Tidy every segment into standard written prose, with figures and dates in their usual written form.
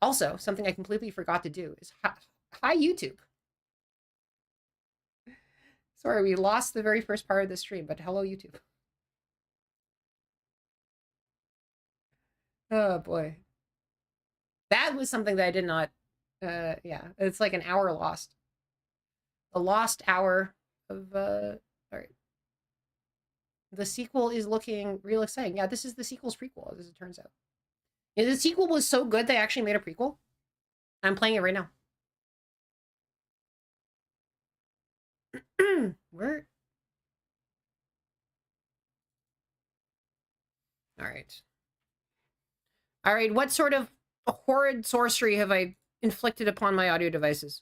Also, something I completely forgot to do is hi YouTube. Sorry, we lost the very first part of the stream, but hello YouTube. Oh boy. That was something that I did not yeah, it's like an hour lost. A lost hour of all right. The sequel is looking real exciting. Yeah, this is the sequel's prequel, as it turns out. Yeah, the sequel was so good they actually made a prequel. I'm playing it right now. Where? All right. All right. What sort of horrid sorcery have I inflicted upon my audio devices?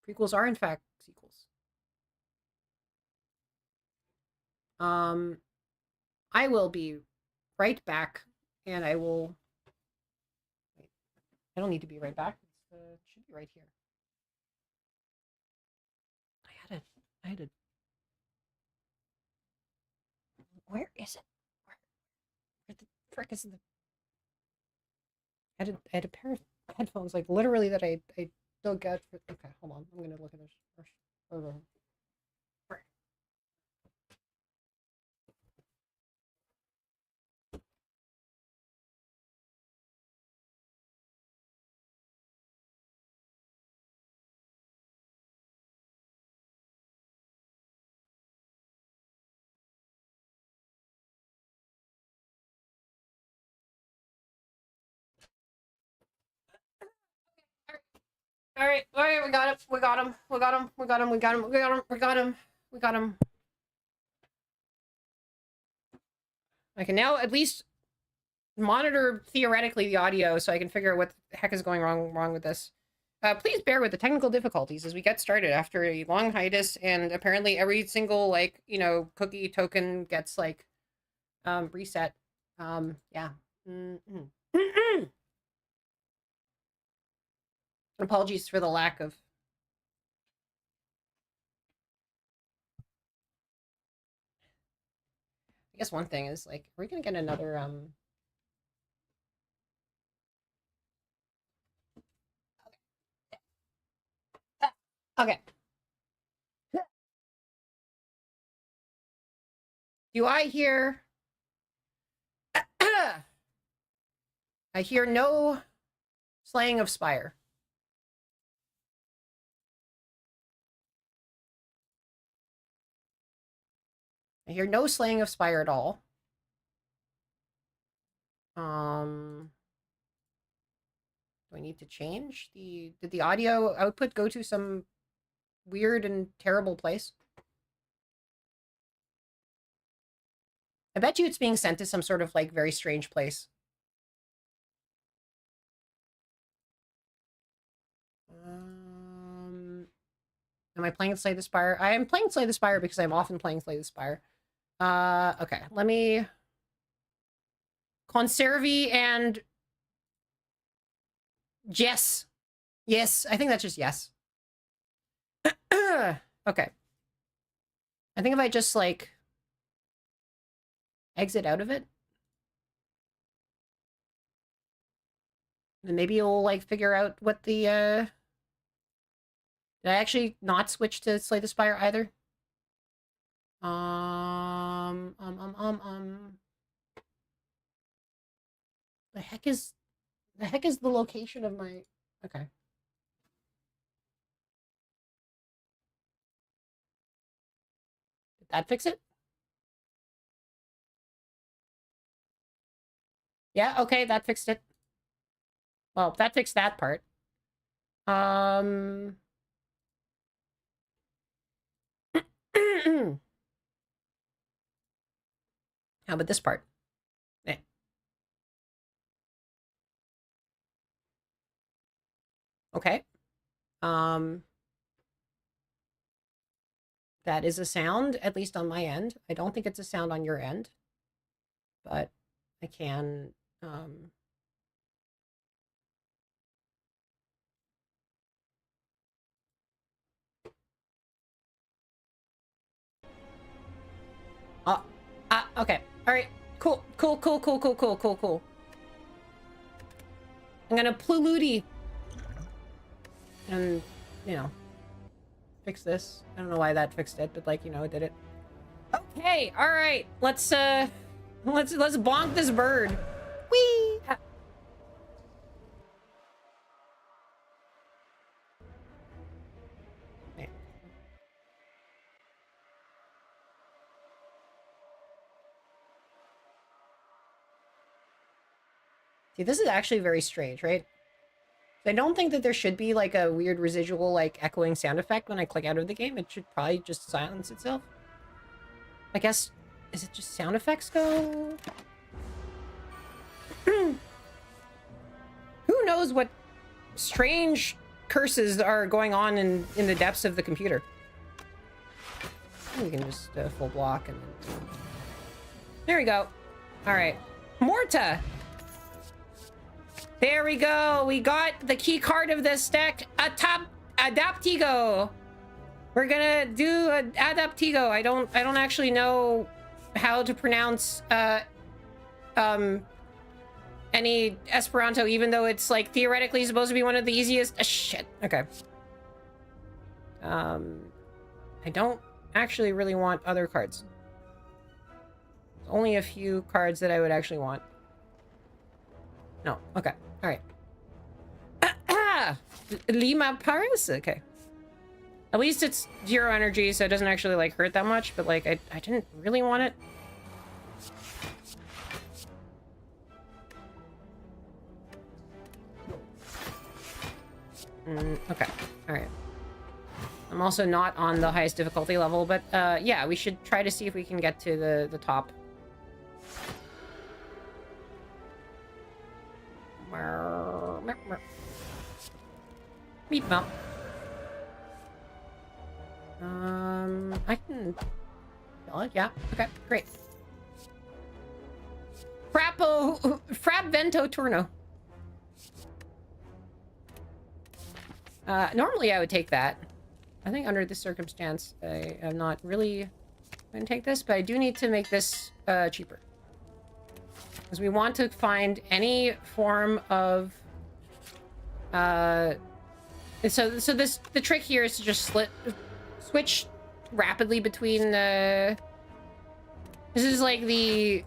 Prequels are in fact sequels. Um, I will be right back, and I will. Wait, I don't need to be right back. It should be right here. I had a. I had a. Where is it? Where the frick is the? I had a pair of headphones, like literally that I dug out. For, okay, hold on. I'm gonna look at this first. Hold all right, we got him, we got him, we got him, we got him, we got him, we got him, we got him, we got him. I can now at least monitor theoretically the audio so I can figure out what the heck is going wrong with this. Please bear with the technical difficulties as we get started after a long hiatus, and apparently every single like cookie token gets like reset. Yeah. Apologies for the lack of. I guess one thing is like, are we gonna get another Okay. Do I hear? I hear no slaying of spire. I hear no slaying of spire at all. Do I need to change the? Did the audio output go to some weird and terrible place? I bet you it's being sent to some sort of like very strange place. Am I playing Slay the Spire? I am playing Slay the Spire because I'm often playing Slay the Spire. Okay. Let me conserve and yes. Yes, I think that's just yes. Okay. I think if I just like exit out of it, then maybe you'll like figure out what the did I actually not switch to Slay the Spire either? Um, um, um, um, um. The heck is the location of my? Okay, did that fix it? Yeah, okay, that fixed it. Well, that fixed that part. Um, how about this part? Eh, okay. Um, that is a sound, at least on my end. I don't think it's a sound on your end, but I can Okay. All right. Cool. Cool, cool, cool, cool, cool, cool, cool. I'm gonna Pluluti. And, you know, fix this. I don't know why that fixed it, but like, you know, it did it. Okay, all right. Let's bonk this bird. Whee! See, this is actually very strange, right? I don't think that there should be like a weird residual like echoing sound effect when I click out of the game. It should probably just silence itself. I guess, is it just sound effects go? Who knows what strange curses are going on in the depths of the computer? We can just full block and there we go. All right, Morta. There we go. We got the key card of this deck. Adaptigo. We're gonna do an Adaptigo. I don't actually know how to pronounce any Esperanto, even though it's like theoretically supposed to be one of the easiest. Shit. Okay. I don't actually really want other cards. There's only a few cards that I would actually want. No. Okay. All right. Lima Paris. Okay. At least it's 0 energy, so it doesn't actually like hurt that much. But like, I didn't really want it. Okay. All right. I'm also not on the highest difficulty level, but yeah, we should try to see if we can get to the top. Meat bump. I can kill it. Yeah. Okay. Great. Frapvento Turno. Normally I would take that. I think under this circumstance, I am not really going to take this, but I do need to make this cheaper. Because we want to find any form of... the trick here is to just switch rapidly between the... This is like the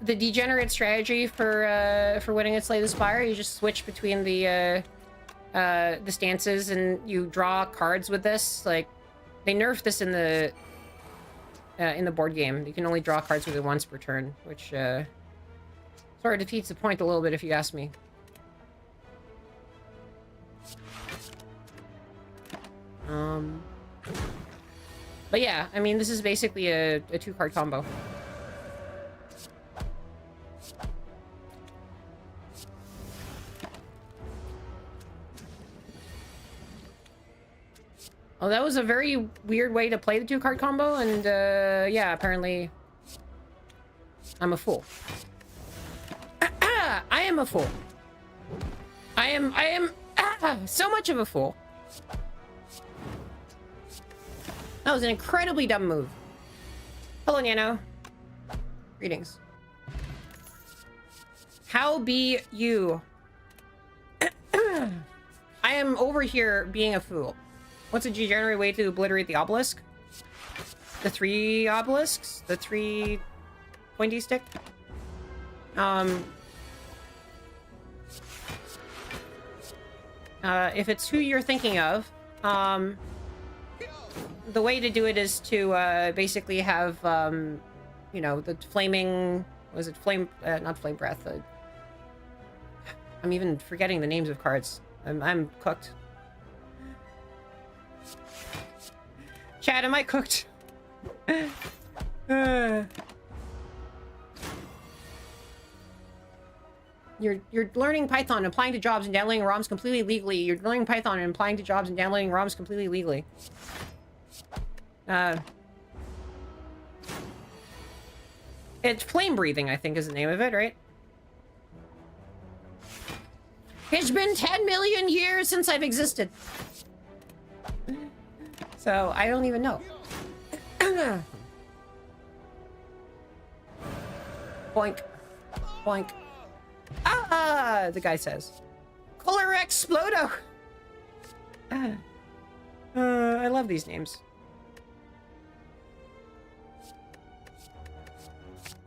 degenerate strategy for winning at Slay the Spire. You just switch between the stances and you draw cards with this. Like, they nerfed this in the board game. You can only draw cards with it once per turn, which sort of defeats the point a little bit if you ask me. But yeah, I mean, this is basically a 2-card combo. Oh, that was a very weird way to play the 2-card combo, and yeah, apparently I'm a fool. I am a fool. I am so much of a fool. That was an incredibly dumb move. Hello, Nano. Greetings. How be you? I am over here being a fool. What's a degenerate way to obliterate the obelisk? The 3 obelisks? The 3 pointy stick? If it's who you're thinking of, the way to do it is to basically have, you know, the flaming... Was it flame... not flame breath. I'm even forgetting the names of cards. I'm cooked. Chad, am I cooked? You're learning Python, applying to jobs and downloading ROMs completely legally. You're learning Python and applying to jobs and downloading ROMs completely legally. It's flame breathing, I think, is the name of it, right? It's been 10 million years since I've existed. So, I don't even know. Boink. Boink. Ah! The guy says. Color Explodo! I love these names.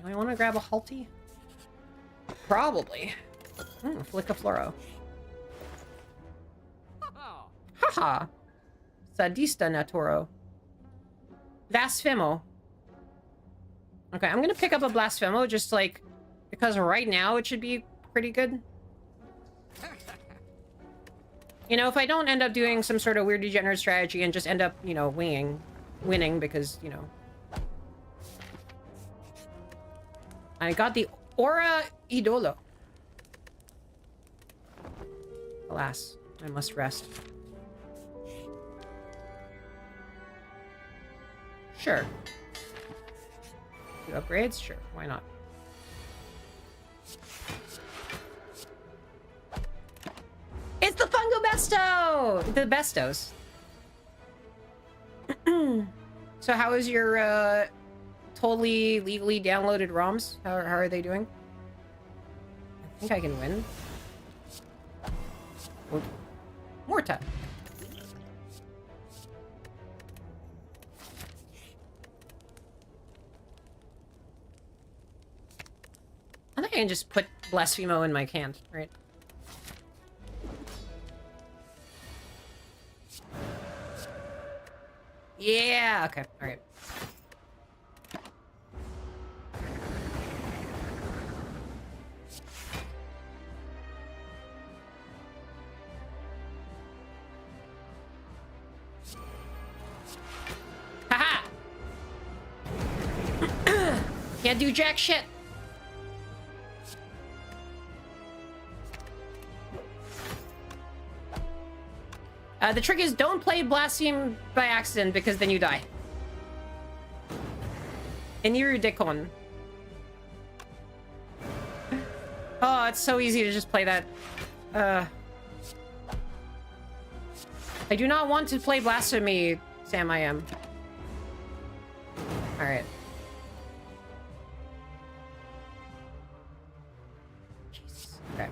Do I want to grab a halty? Probably. Flickafloro. Haha. Sadista Natoro. Blasphemo. Okay, I'm gonna pick up a Blasphemo just like because right now it should be pretty good. You know, if I don't end up doing some sort of weird degenerate strategy and just end up, you know, winning because, you know. I got the Aura Idolo. Alas, I must rest. Sure. 2 upgrades? Sure, why not? It's the Fungo Besto! The Bestos. So how is your, totally legally downloaded ROMs? How are they doing? I think I can win. Morta. I think I can just put Blasphemo in my hand, right? Yeah, okay, alright. Haha! Can't do jack shit! The trick is don't play Blaspheme by accident because then you die. And you're Dickon. Oh, it's so easy to just play that. I do not want to play Blasphemy, Sam I am. Alright. Jesus. Okay.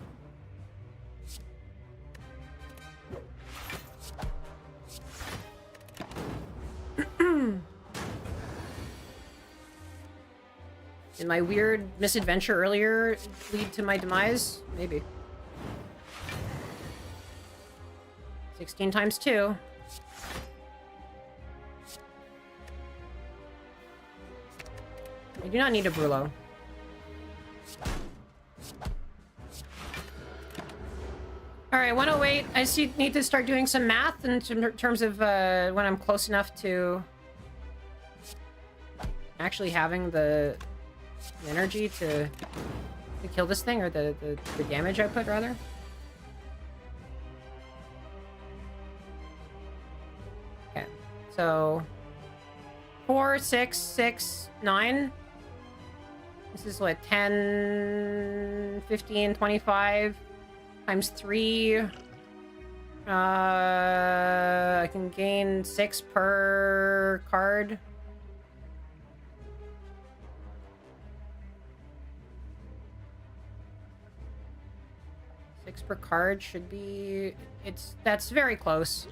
Did my weird misadventure earlier lead to my demise? Maybe. 16 times 2. I do not need a Brulo. Alright, 108. I just need to start doing some math in terms of when I'm close enough to actually having the energy to kill this thing, or the damage output, rather. Okay, so 4, 6, 6, 9. This is what, 10, 15, 25 times 3. I can gain 6 per card. Per card should be... that's very close.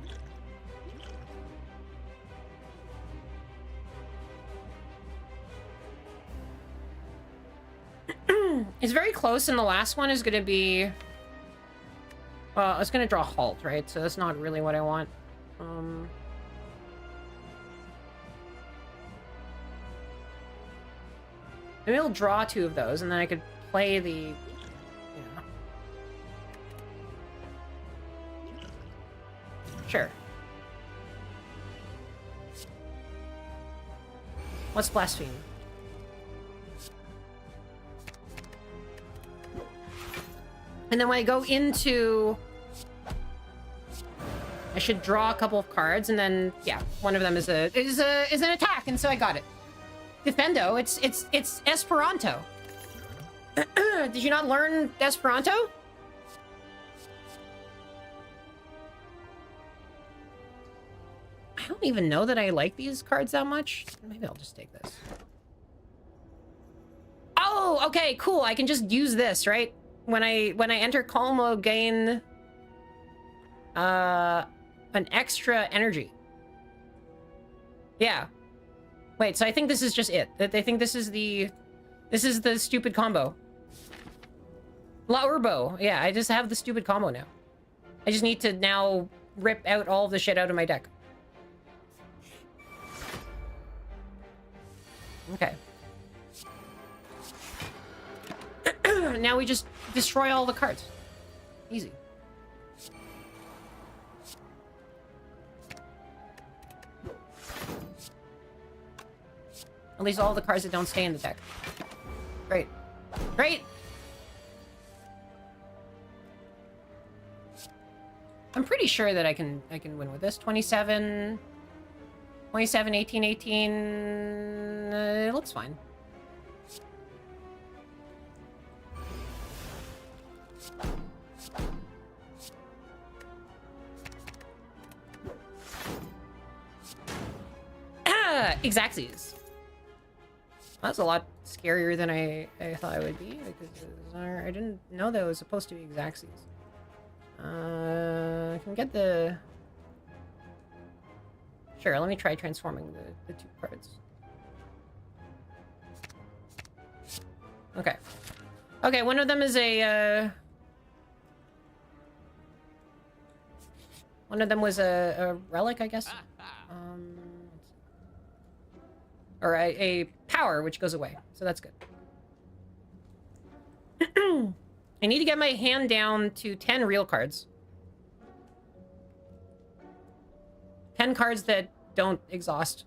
It's very close, and the last one is going to be... Well, it's going to draw Halt, right? So that's not really what I want. Maybe I'll draw 2 of those, and then I could play the... Sure. What's Blaspheme? And then when I go into... I should draw a couple of cards, and then, yeah, one of them is an attack, and so I got it. Defendo, it's Esperanto. Did you not learn Esperanto? I don't even know that I like these cards that much. Maybe I'll just take this. Oh, Oh, okay, cool. I can just use this, right? When I enter calm mode, gain an extra energy. Yeah. Wait, so I think this is just it. That they think this is the stupid combo. La Urbo. Yeah, I just have the stupid combo now. I just need to now rip out all of the shit out of my deck. Okay. Now we just destroy all the cards. Easy. At least all the cards that don't stay in the deck. Great. Great! I'm pretty sure that I can win with this. 27, 18, 18. It looks fine. Exactsies. That's a lot scarier than I thought it would be, because I didn't know that it was supposed to be Exactsies. I can get the... Sure, let me try transforming the two cards. Okay. Okay, one of them is a... One of them was a relic, I guess. Or a power, which goes away. So that's good. I need to get my hand down to 10 real cards. 10 cards that don't exhaust.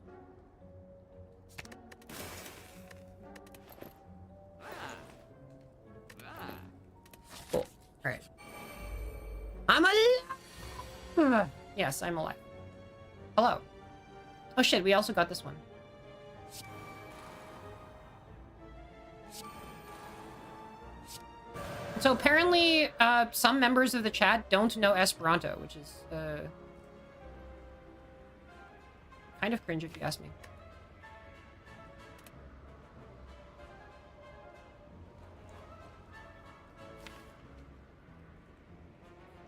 Cool. Alright. I'm alive! Yes, I'm alive. Hello. Oh shit, we also got this one. So apparently, some members of the chat don't know Esperanto, which is kind of cringe if you ask me.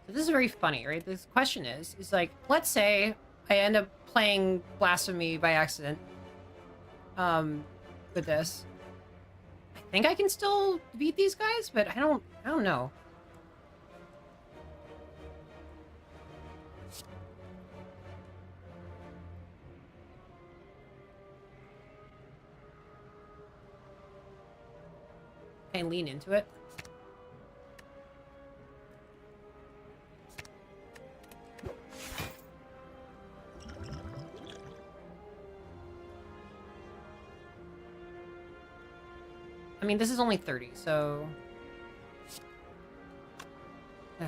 So this is very funny, right? This question is like, let's say I end up playing Blasphemy by accident with this. I think I can still beat these guys, but I don't know. Can I lean into it? I mean, this is only 30, so... I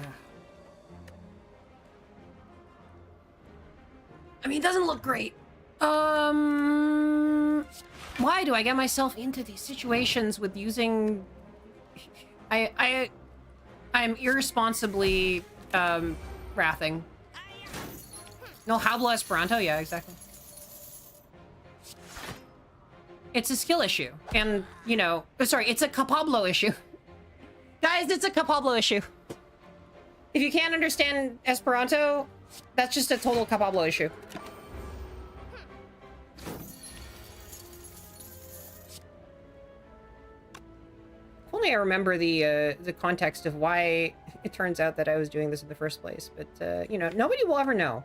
mean, it doesn't look great. Why do I get myself into these situations with using... I'm irresponsibly, wrathing. No, Habla Esperanto? Yeah, exactly. It's a skill issue. And, you know... Sorry, it's a Capablo issue. Guys, it's a Capablo issue. If you can't understand Esperanto, that's just a total Capablo issue. If only I remember the context of why it turns out that I was doing this in the first place. But, you know, nobody will ever know.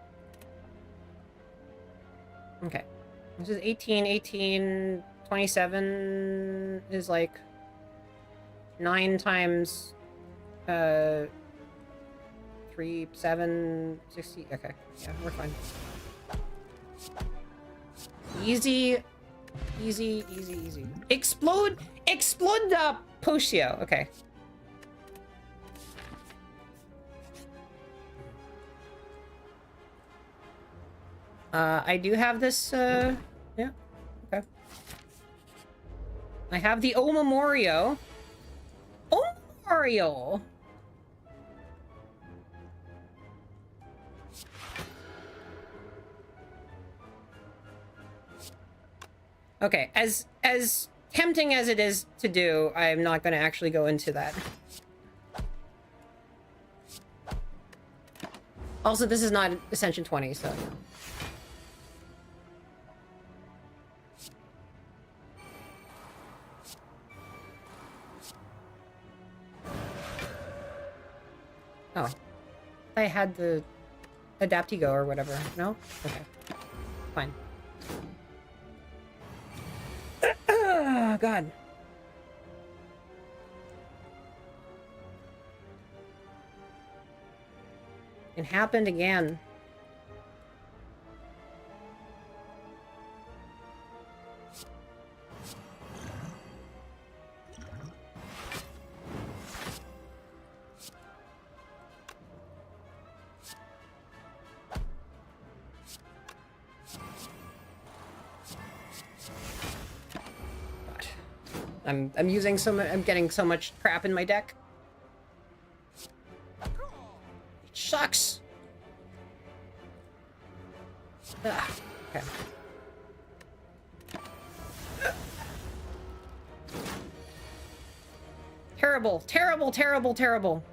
Okay. This is 18, 18... 27 is like 9 times 3, 7, 60. Okay, yeah, we're fine. Easy, easy, easy, easy. Explode the Pocio. Okay. I do have this, yeah, okay. I have the O Memorio. O Memorio! Okay, as tempting as it is to do, I'm not going to actually go into that. Also, this is not Ascension 20, so... Oh. I had the Adaptigo or whatever. No? Okay. Fine. Oh, God. It happened again. I'm using so much. I'm getting so much crap in my deck. It sucks. Ugh. Okay. Terrible, terrible, terrible, terrible.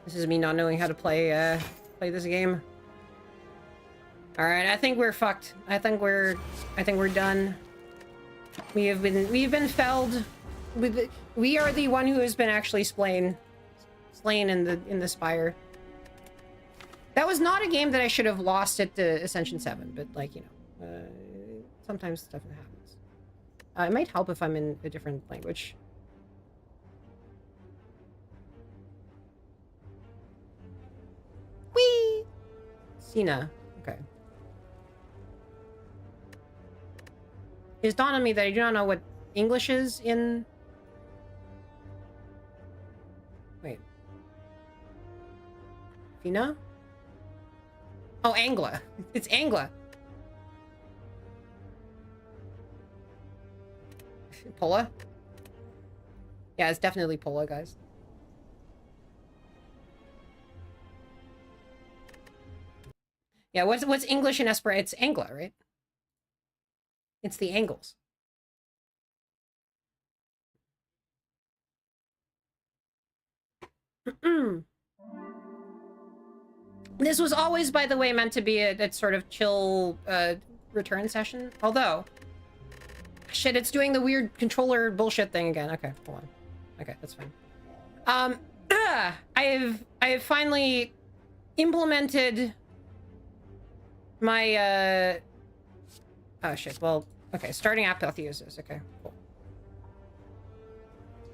This is me not knowing how to play this game. All right, I think we're fucked. I think we're done. We've been felled. We are the one who has been actually slain in the spire. That was not a game that I should have lost at the Ascension 7, but like, you know, sometimes stuff happens. It might help if I'm in a different language. Whee! Cena. Okay. It's dawned on me that I do not know what English is in... Wait. Fina? Oh, Angla. It's Angla. Pola? Yeah, it's definitely Pola, guys. Yeah, what's English in Esperanto? It's Angla, right? It's the angles. This was always, by the way, meant to be a sort of chill return session. Although, shit, it's doing the weird controller bullshit thing again. Okay, hold on. Okay, that's fine. I have finally implemented my oh shit. Well, okay, starting apotheosis. Okay, cool.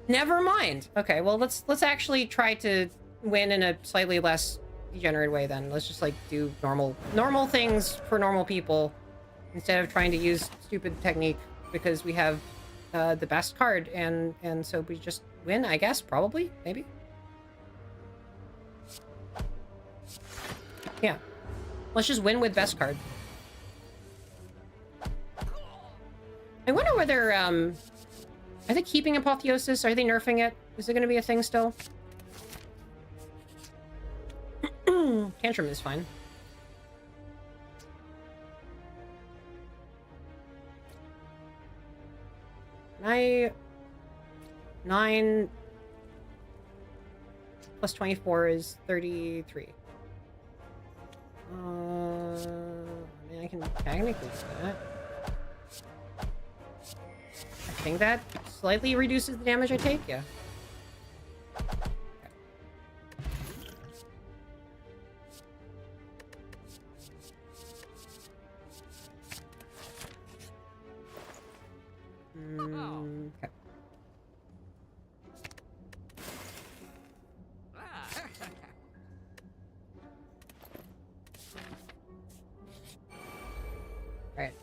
Never mind. Okay, well let's actually try to win in a slightly less degenerate way then. Let's just like do normal things for normal people instead of trying to use stupid technique because we have the best card and so we just win, I guess, probably, maybe. Yeah. Let's just win with best card. I wonder whether, are they keeping Apotheosis? Are they nerfing it? Is it going to be a thing still? Tantrum is fine. I... 9 plus 24 is 33. I mean, I can technically do that. I think that slightly reduces the damage I take, yeah. Okay. Alright.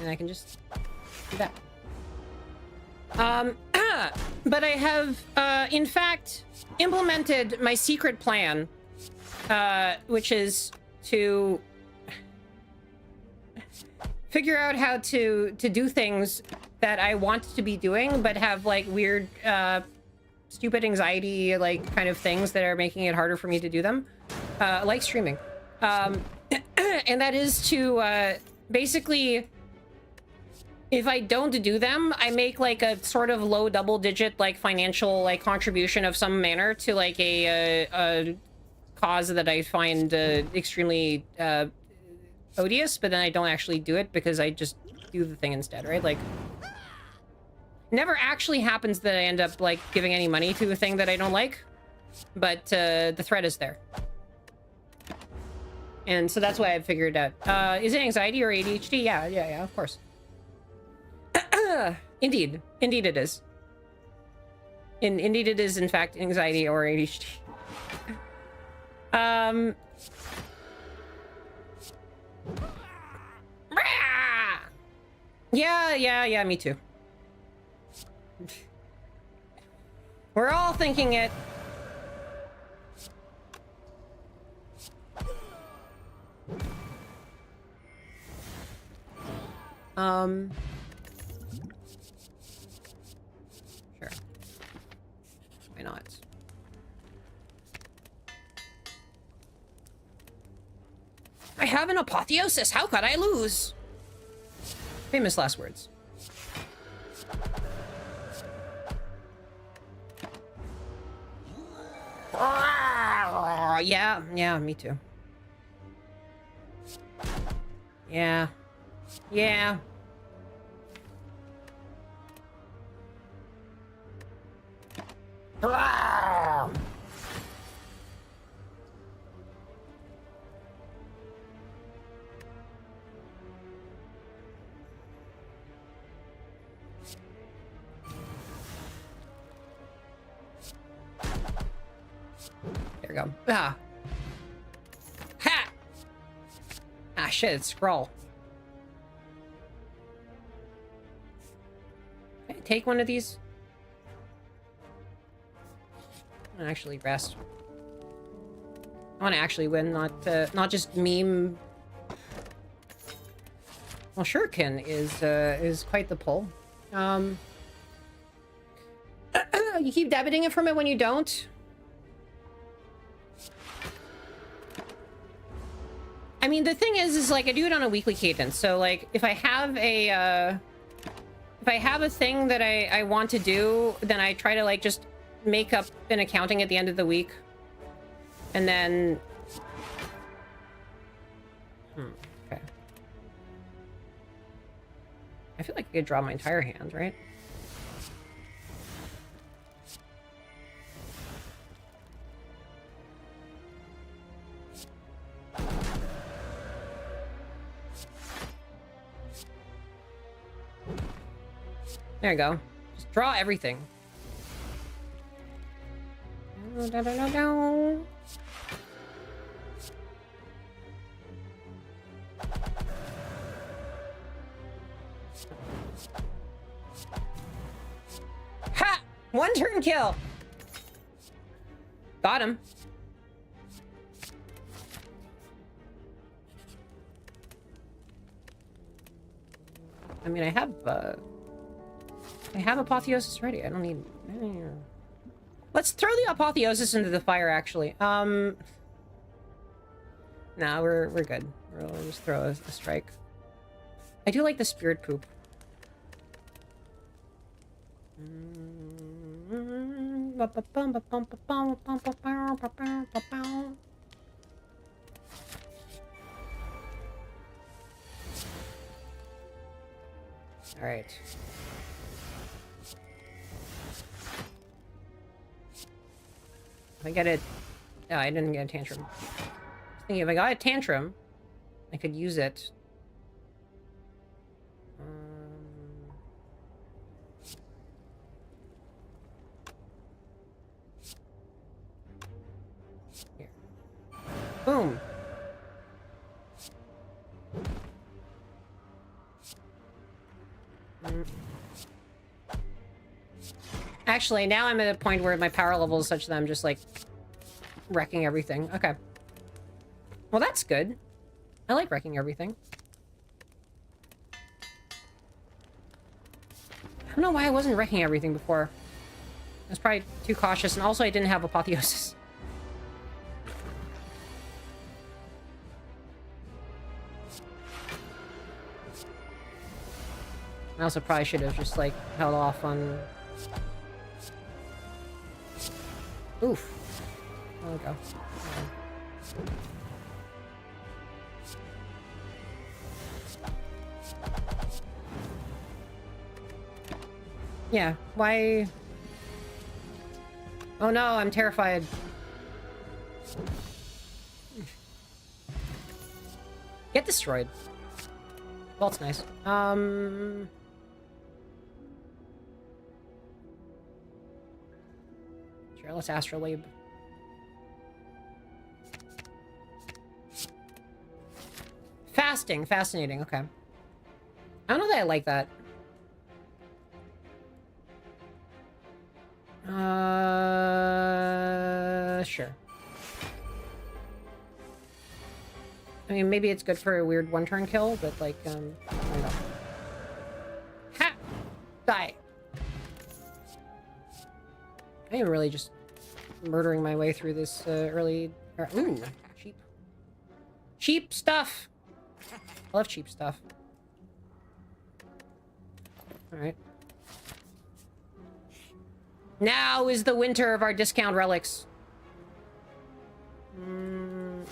And I can just do that. But I have, in fact, implemented my secret plan, which is to figure out how to do things that I want to be doing, but have like weird, stupid anxiety, like kind of things that are making it harder for me to do them, like streaming. And that is to basically, if I don't do them, I make like a sort of low double-digit like financial like contribution of some manner to like a cause that I find extremely odious, but then I don't actually do it because I just do the thing instead, right? Like, never actually happens that I end up like giving any money to a thing that I don't like, but the threat is there. And so that's why I figured out. Is it anxiety or ADHD? Yeah, of course. Indeed it is. Indeed it is, in fact, anxiety or ADHD. Yeah, me too. We're all thinking it. Sure. Why not? I have an apotheosis. How could I lose? Famous last words. Yeah, me too. Yeah. There we go. Ha! Ah, shit, it's scroll. Can I take one of these? I want to actually rest. I want to actually win, not just meme. Well, Shuriken is quite the pull. You keep debiting it from it when you don't? I mean, the thing is like I do it on a weekly cadence. So like if I have a thing that I want to do, then I try to like just make up an accounting at the end of the week. And then okay. I feel like I could draw my entire hand, right? There you go. Just draw everything. Ha! One turn kill. Got him. I mean, I have apotheosis ready. I don't need. Let's throw the apotheosis into the fire. Actually, nah, we're good. We'll just throw a strike. I do like the spirit poop. All right. If I get it... Oh, I didn't get a tantrum. I was thinking if I got a tantrum, I could use it. Here. Boom. Actually, now I'm at a point where my power level is such that I'm just, like, wrecking everything. Okay. Well, that's good. I like wrecking everything. I don't know why I wasn't wrecking everything before. I was probably too cautious, and also I didn't have apotheosis. I also probably should have just, like, held off on... Oof. There we go. Yeah, why... Oh no, I'm terrified. Get destroyed. Vault's nice. Sure, let's astrolabe. Fasting, fascinating, okay. I don't know that I like that. Sure. I mean, maybe it's good for a weird one-turn kill, but, like, I don't know. Ha! Die! I am really just murdering my way through this, early... Ooh, cheap. Cheap stuff! I love cheap stuff. Alright. Now is the winter of our discount relics.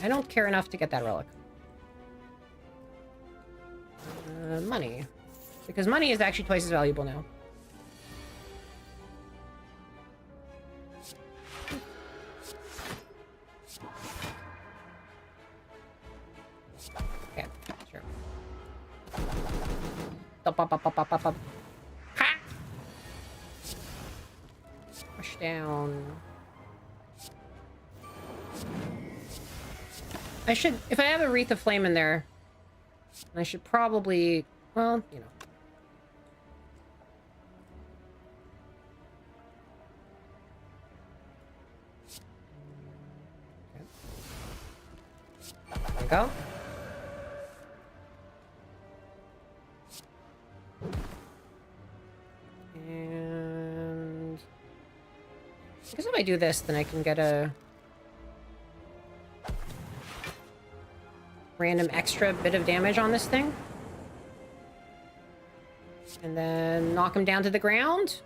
I don't care enough to get that relic. Money. Because money is actually twice as valuable now. Okay, sure. Up, up, up, up, up, up, up. Ha! Push down. I should, if I have a Wreath of Flame in there, I should probably, well, you know. Okay. There we go. And I guess if I do this, then I can get a random extra bit of damage on this thing. And then knock him down to the ground.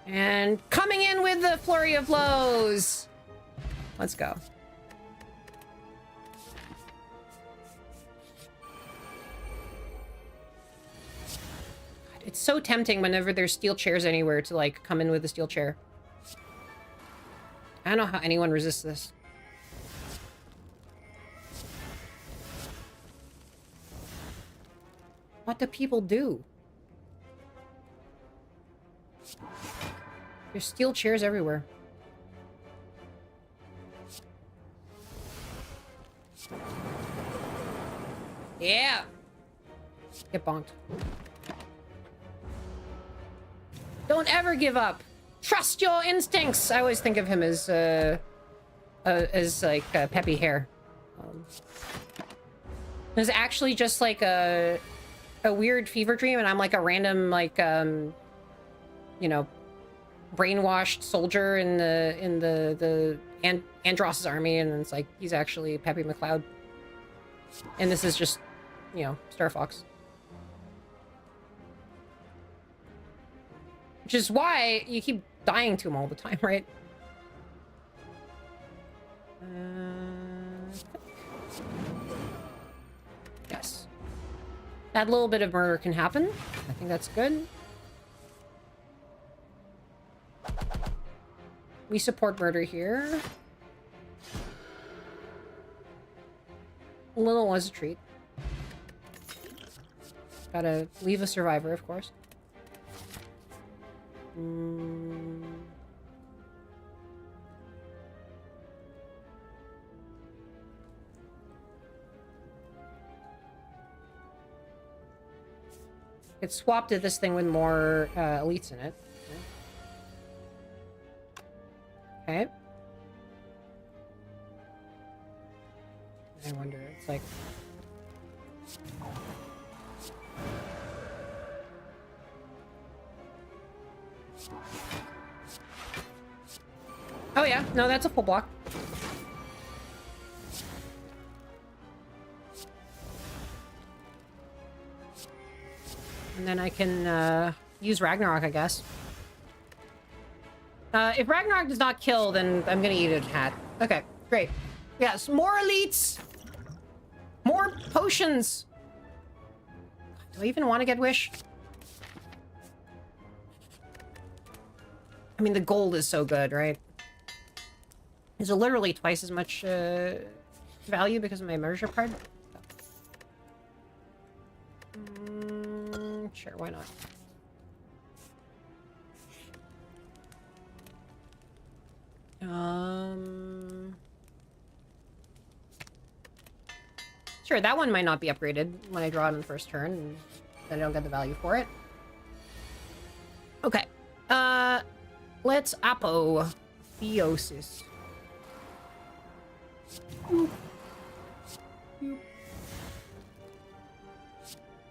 And coming in with the flurry of blows. Let's go. It's so tempting whenever there's steel chairs anywhere to, like, come in with a steel chair. I don't know how anyone resists this. What do people do? There's steel chairs everywhere. Yeah! Get bonked. Don't ever give up! Trust your instincts! I always think of him as like, peppy hair. There's actually just, like, a weird fever dream, and I'm like a random, like, you know, brainwashed soldier in the Andross's army, and it's like he's actually Peppy McLeod, and this is just, you know, Star Fox, which is why you keep dying to him all the time, right? Yes. That little bit of murder can happen. I think that's good. We support murder here. Little was a treat. Gotta leave a survivor, of course. It swapped to this thing with more elites in it. Okay. I wonder, it's like... Oh yeah, no, that's a full block. And then I can use Ragnarok, I guess. If Ragnarok does not kill, then I'm gonna eat a hat. Okay, great. Yes, more elites! More potions! Do I even want to get Wish? I mean, the gold is so good, right? Is it literally twice as much value because of my merger card? Sure, why not? Sure, that one might not be upgraded when I draw it on the first turn, and then I don't get the value for it. Okay. Let's apotheosis.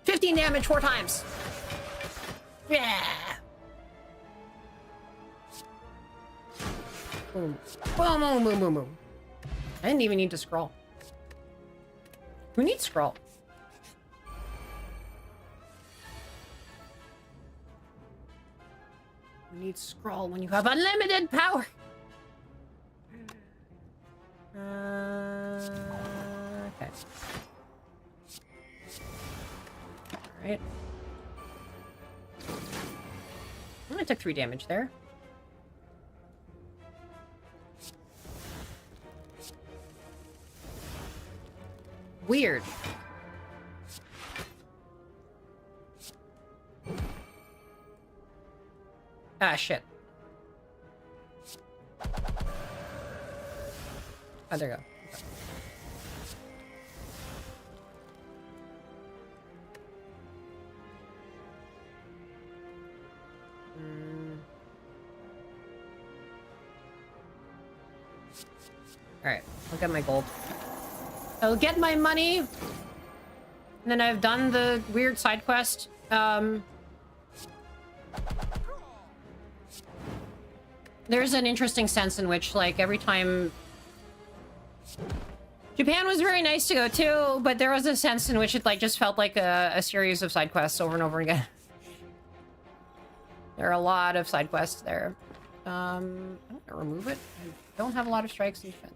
15 damage 4 times. Yeah. Boom. Boom, boom, boom, boom, boom. I didn't even need to scroll. Who needs scroll? Who needs scroll when you have unlimited power? Okay. Alright. I took 3 damage there. Weird. Ah, shit. Oh, there you go. Okay. Alright, I'll get my gold. I'll get my money. And then I've done the weird side quest. There's an interesting sense in which, like, every time... Japan was very nice to go to, but there was a sense in which it, like, just felt like a series of side quests over and over again. There are a lot of side quests there. I'm gonna remove it. I don't have a lot of strikes in defense.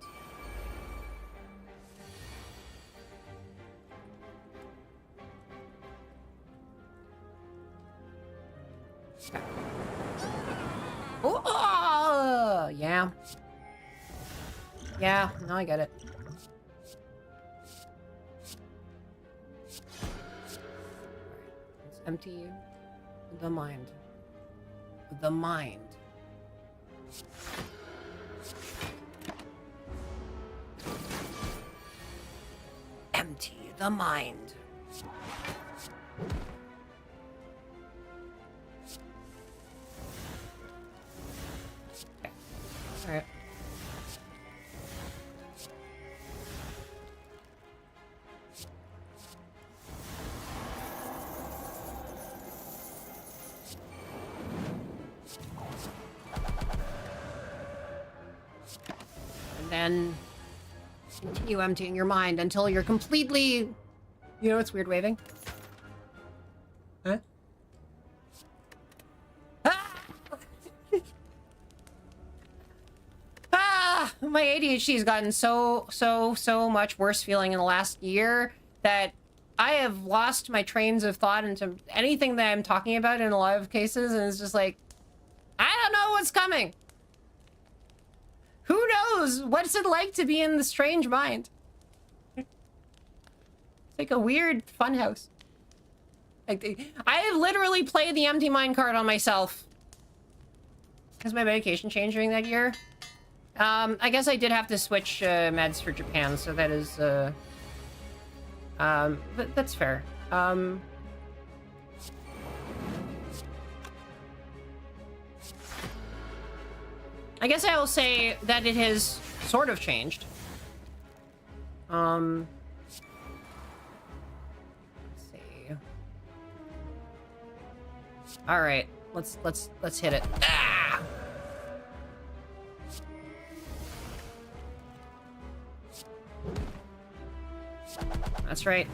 Oh, yeah. Yeah, now I get it. Let's empty the mind. The mind. Empty the mind. Okay. All right. And then continue emptying your mind until you're completely... You know, it's weird waving. Huh? Ah! Ah! My ADHD has gotten so much worse feeling in the last year that I have lost my trains of thought into anything that I'm talking about in a lot of cases, and it's just like, I don't know what's coming. Who knows? What's it like to be in the strange mind? It's like a weird funhouse. Like, I have literally played the empty mind card on myself. Has my medication changed during that year? I guess I did have to switch meds for Japan, so that is, but that's fair. I I guess I will say that it has sort of changed. Let's see. All right, let's hit it. Ah! That's right.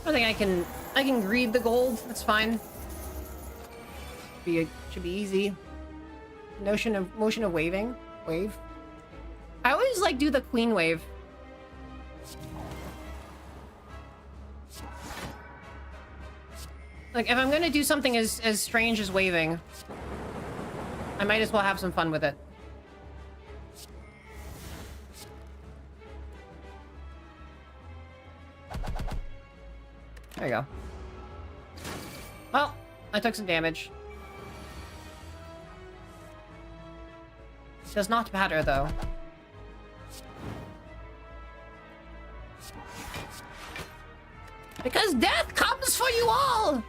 I think I can greed the gold. That's fine. Should be easy. Motion of waving. Wave. I always like do the queen wave. Like if I'm gonna do something as strange as waving, I might as well have some fun with it. There you go. Well, I took some damage. Does not matter, though. Because death comes for you all! Did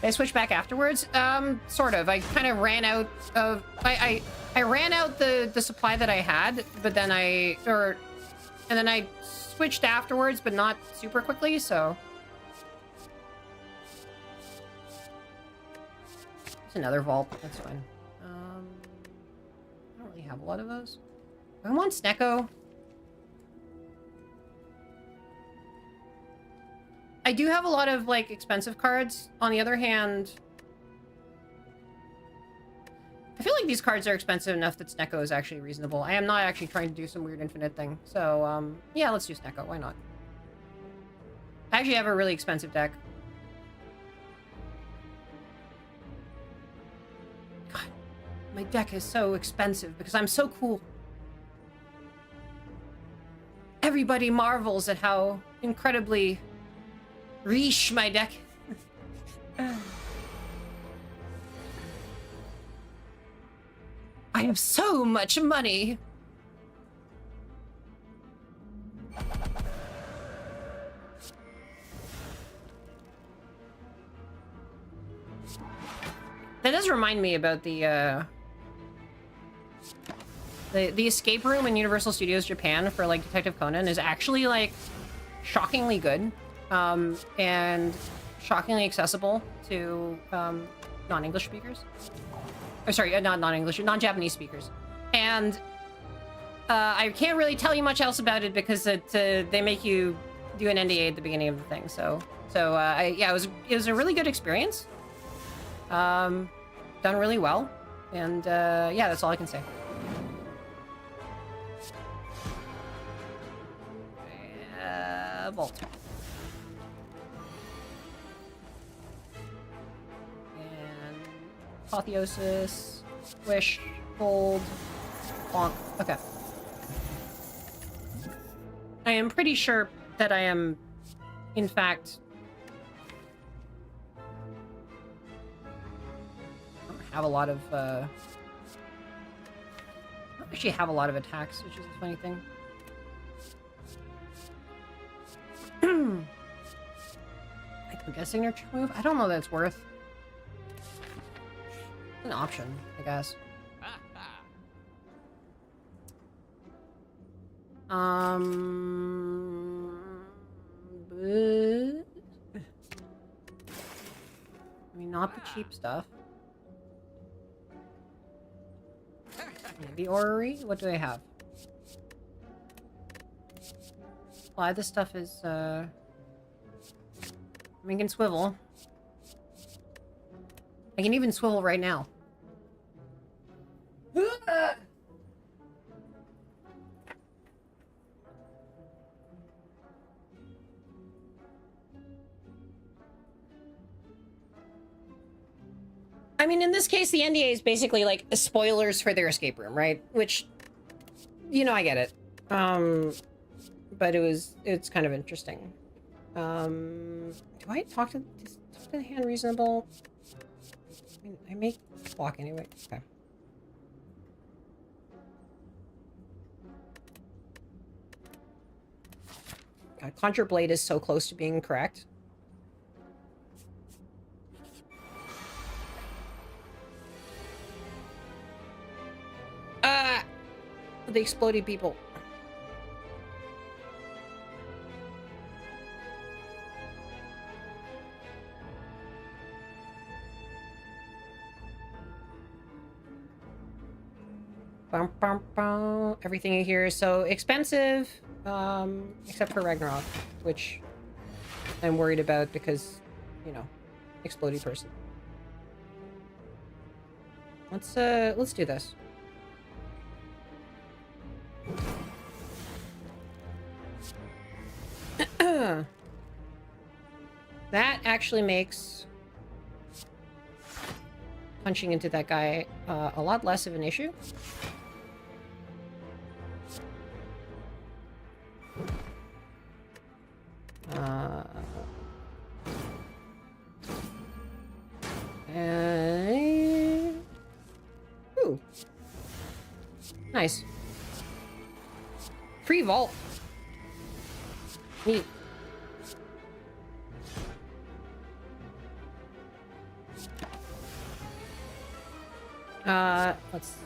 I switch back afterwards? Sort of. I kind of ran out of... I ran out the supply that I had, but then and then I switched afterwards, but not super quickly, so... There's another vault. That's fine. I don't really have a lot of those. I want Snecko. I do have a lot of, like, expensive cards. On the other hand, I feel like these cards are expensive enough that Snecko is actually reasonable. I am not actually trying to do some weird infinite thing. So, yeah, let's do Snecko. Why not? I actually have a really expensive deck. God, my deck is so expensive because I'm so cool. Everybody marvels at how incredibly riche my deck. I have so much money. That does remind me about the escape room in Universal Studios Japan for like Detective Conan is actually like shockingly good. And shockingly accessible to non-English speakers. Or sorry, not non-English, non-Japanese speakers. And I can't really tell you much else about it because they make you do an NDA at the beginning of the thing. So yeah, it was a really good experience. Done really well, and yeah, that's all I can say. Vault. Apotheosis, Wish, Gold, Bonk. Okay. I am pretty sure that I am, in fact... I don't have a lot of, I don't actually have a lot of attacks, which is a funny thing. I think a signature move? I don't know that it's worth... an option, I guess. But... I mean, not the cheap stuff. Maybe orrery? What do I have? A lot of this stuff is, I mean, I can swivel. I can even swivel right now. I mean, in this case, the NDA is basically like spoilers for their escape room, right? Which, you know, I get it. But it's kind of interesting. Do I talk to the hand reasonable? I mean, I may block anyway. Okay. God, Conjure Blade is so close to being correct. the exploding people. Bum, bum, bum. Everything here is so expensive, except for Ragnarok, which I'm worried about because, you know, explodey person. Let's do this. That actually makes punching into that guy a lot less of an issue. Ooh. Nice. Free vault. Neat. Let's...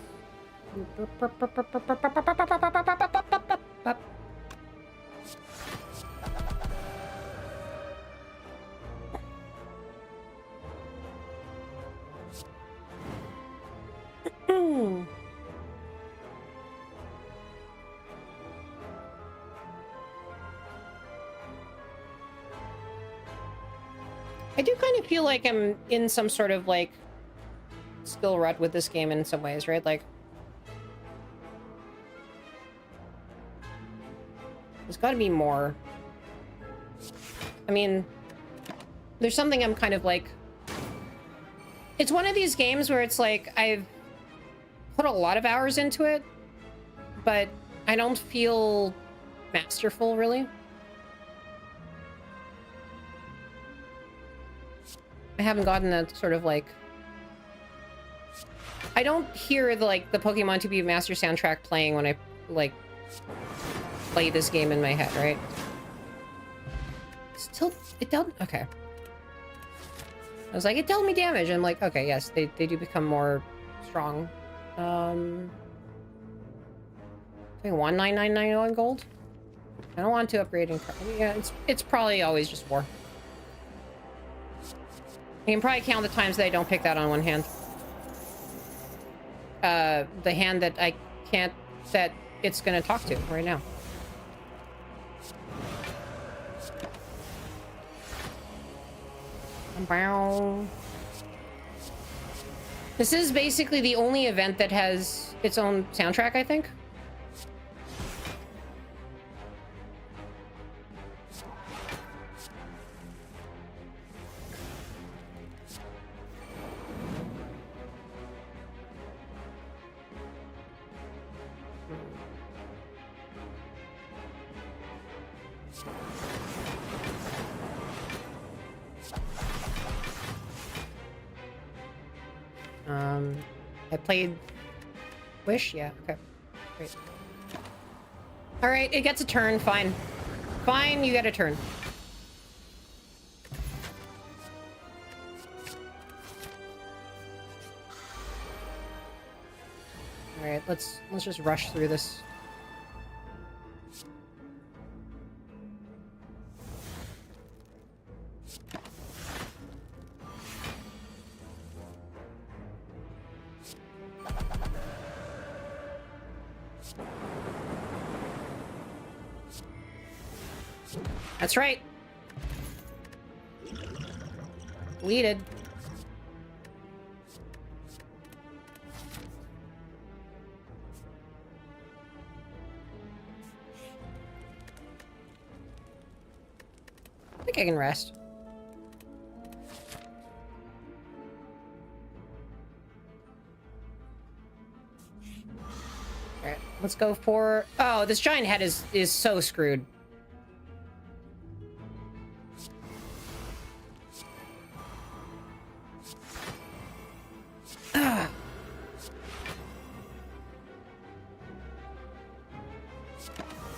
I do kind of feel like I'm in some sort of, like, skill rut with this game in some ways, right? Like, there's got to be more. I mean, there's something I'm kind of like... It's one of these games where it's like, I've put a lot of hours into it, but I don't feel masterful, really. I haven't gotten that sort of, like... I don't hear the, like, the Pokemon 2B Master soundtrack playing when I, like, play this game in my head, right? Still, it dealt... Okay. I was like, it dealt me damage. I'm like, okay, yes, they do become more strong. I think 19999 gold. I don't want to upgrade in... Yeah, it's probably always just war. You can probably count the times that I don't pick that on one hand. The hand that I can't... that it's gonna talk to right now. Bow. This is basically the only event that has its own soundtrack, I think. I played Wish? Yeah, okay. Great. Alright, it gets a turn, fine. Fine, you get a turn. Alright, let's just rush through this. That's right. Deleted. I think I can rest. Alright, let's go for... Oh, this giant head is so screwed.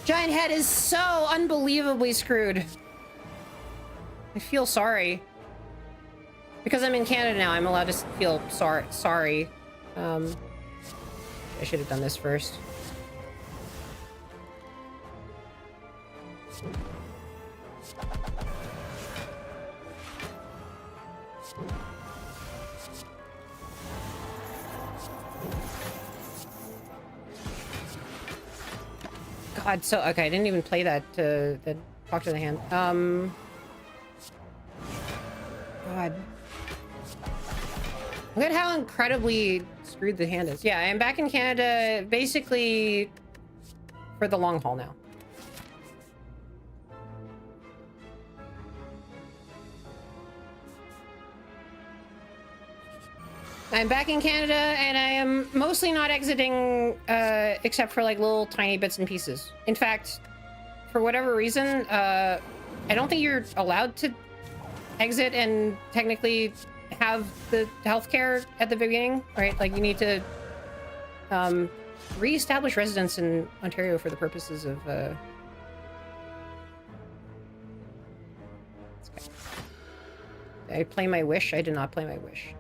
Giant head is so unbelievably screwed. I feel sorry. Because I'm in Canada now, I'm allowed to feel sorry. I should have done this first. God, so okay, I didn't even play that talk to the hand. God. Look at how incredibly screwed the hand is. Yeah, I'm back in Canada basically for the long haul now. I'm back in Canada, and I am mostly not exiting, except for like little tiny bits and pieces. In fact, for whatever reason, I don't think you're allowed to exit and technically have the healthcare at the beginning, right? Like you need to re-establish residence in Ontario for the purposes of did I play my wish? I did not play my wish.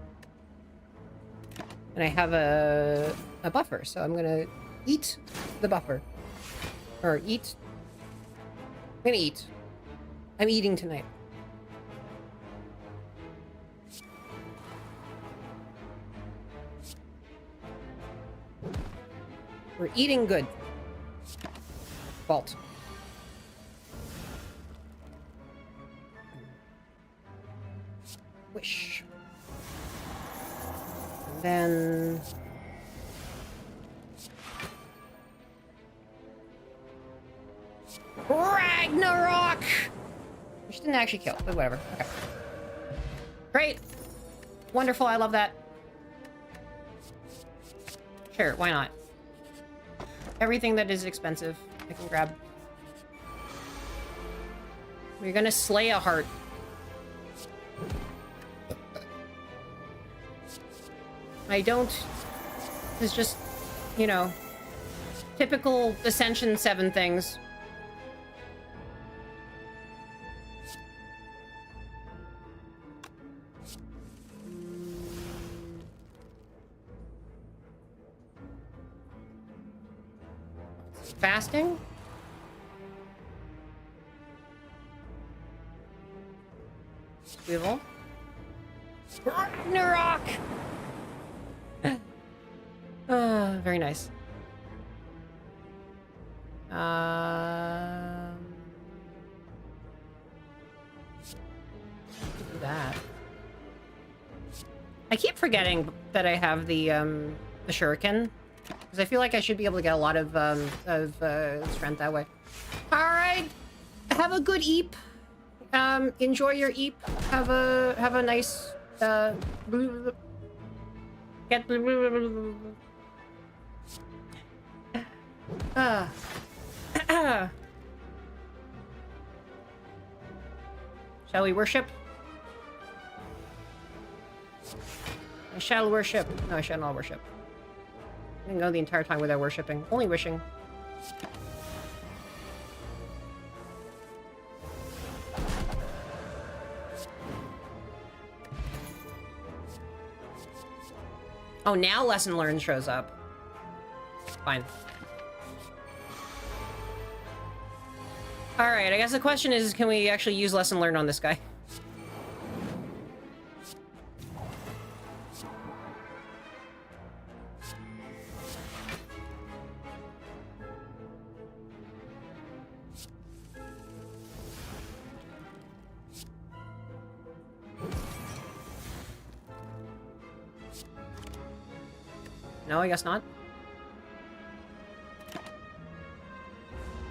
And I have a buffer, so I'm gonna eat the buffer. Or eat. I'm gonna eat. I'm eating tonight. We're eating good. Vault. Wish. And then... Ragnarok! Which didn't actually kill, but whatever. Okay. Great. Wonderful, I love that. Sure, why not? Everything that is expensive, I can grab. We're gonna slay a heart. I don't... It's just, you know, typical Ascension 7 things. Fasting? Swivel. Ragnarok! Very nice. Do that. I keep forgetting that I have the shuriken. Because I feel like I should be able to get a lot of strength that way. Alright! Have a good eep. Enjoy your eep. Have a nice get Shall we worship? I shall worship. No, I shall not worship. I can go the entire time without worshipping. Only wishing. Oh, now lesson learned shows up. Fine. Alright, I guess the question is, can we actually use lesson learned on this guy? No, I guess not.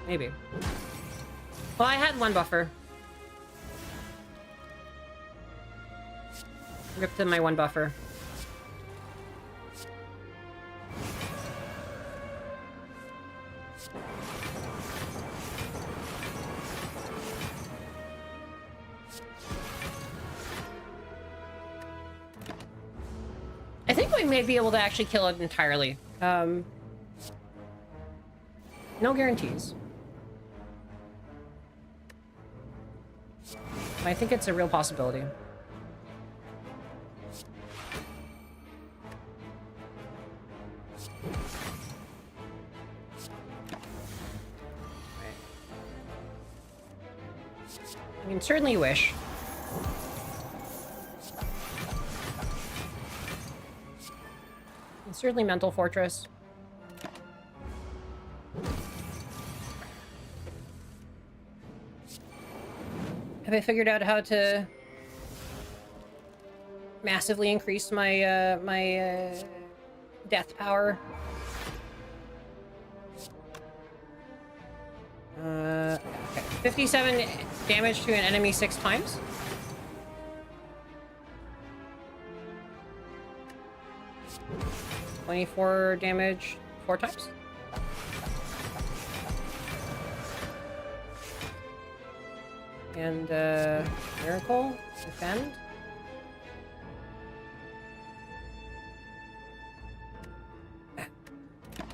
Maybe. Well, I had one buffer. Ripped in my one buffer. I think we may be able to actually kill it entirely. No guarantees. I think it's a real possibility. I can certainly wish. And certainly Mental Fortress. Have I figured out how to massively increase my death power? Okay. 57 damage to an enemy 6 times. $24 damage 4 times. And Miracle, defend.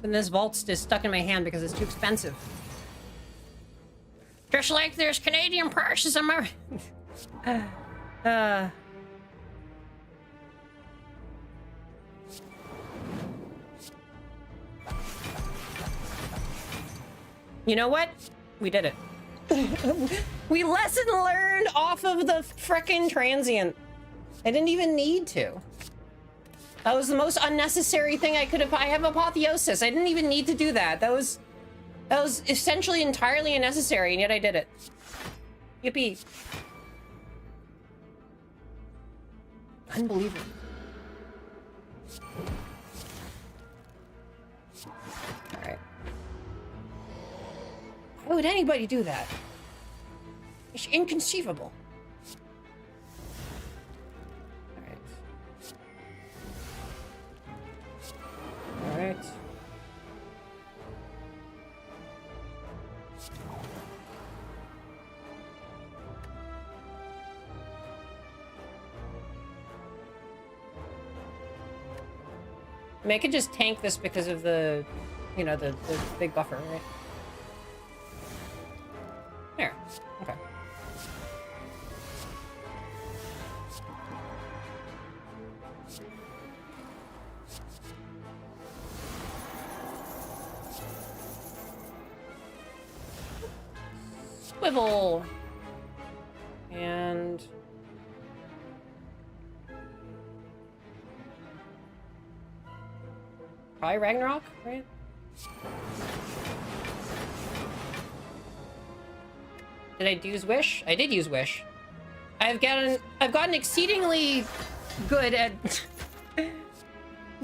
And this vault's is stuck in my hand because it's too expensive. Just like there's Canadian prices on my... You know what? We did it. We lesson learned off of the frickin' transient. I didn't even need to. That was the most unnecessary thing I could have... I have apotheosis. I didn't even need to do that. That was essentially entirely unnecessary, and yet I did it. Yippee. Unbelievable. Alright. Why would anybody do that? It's inconceivable. Alright. Alright. I mean, I could just tank this because of the, you know, the big buffer, right? There. Okay. Swivel. And... probably Ragnarok, right? Did I use Wish? I did use Wish. I've gotten exceedingly good at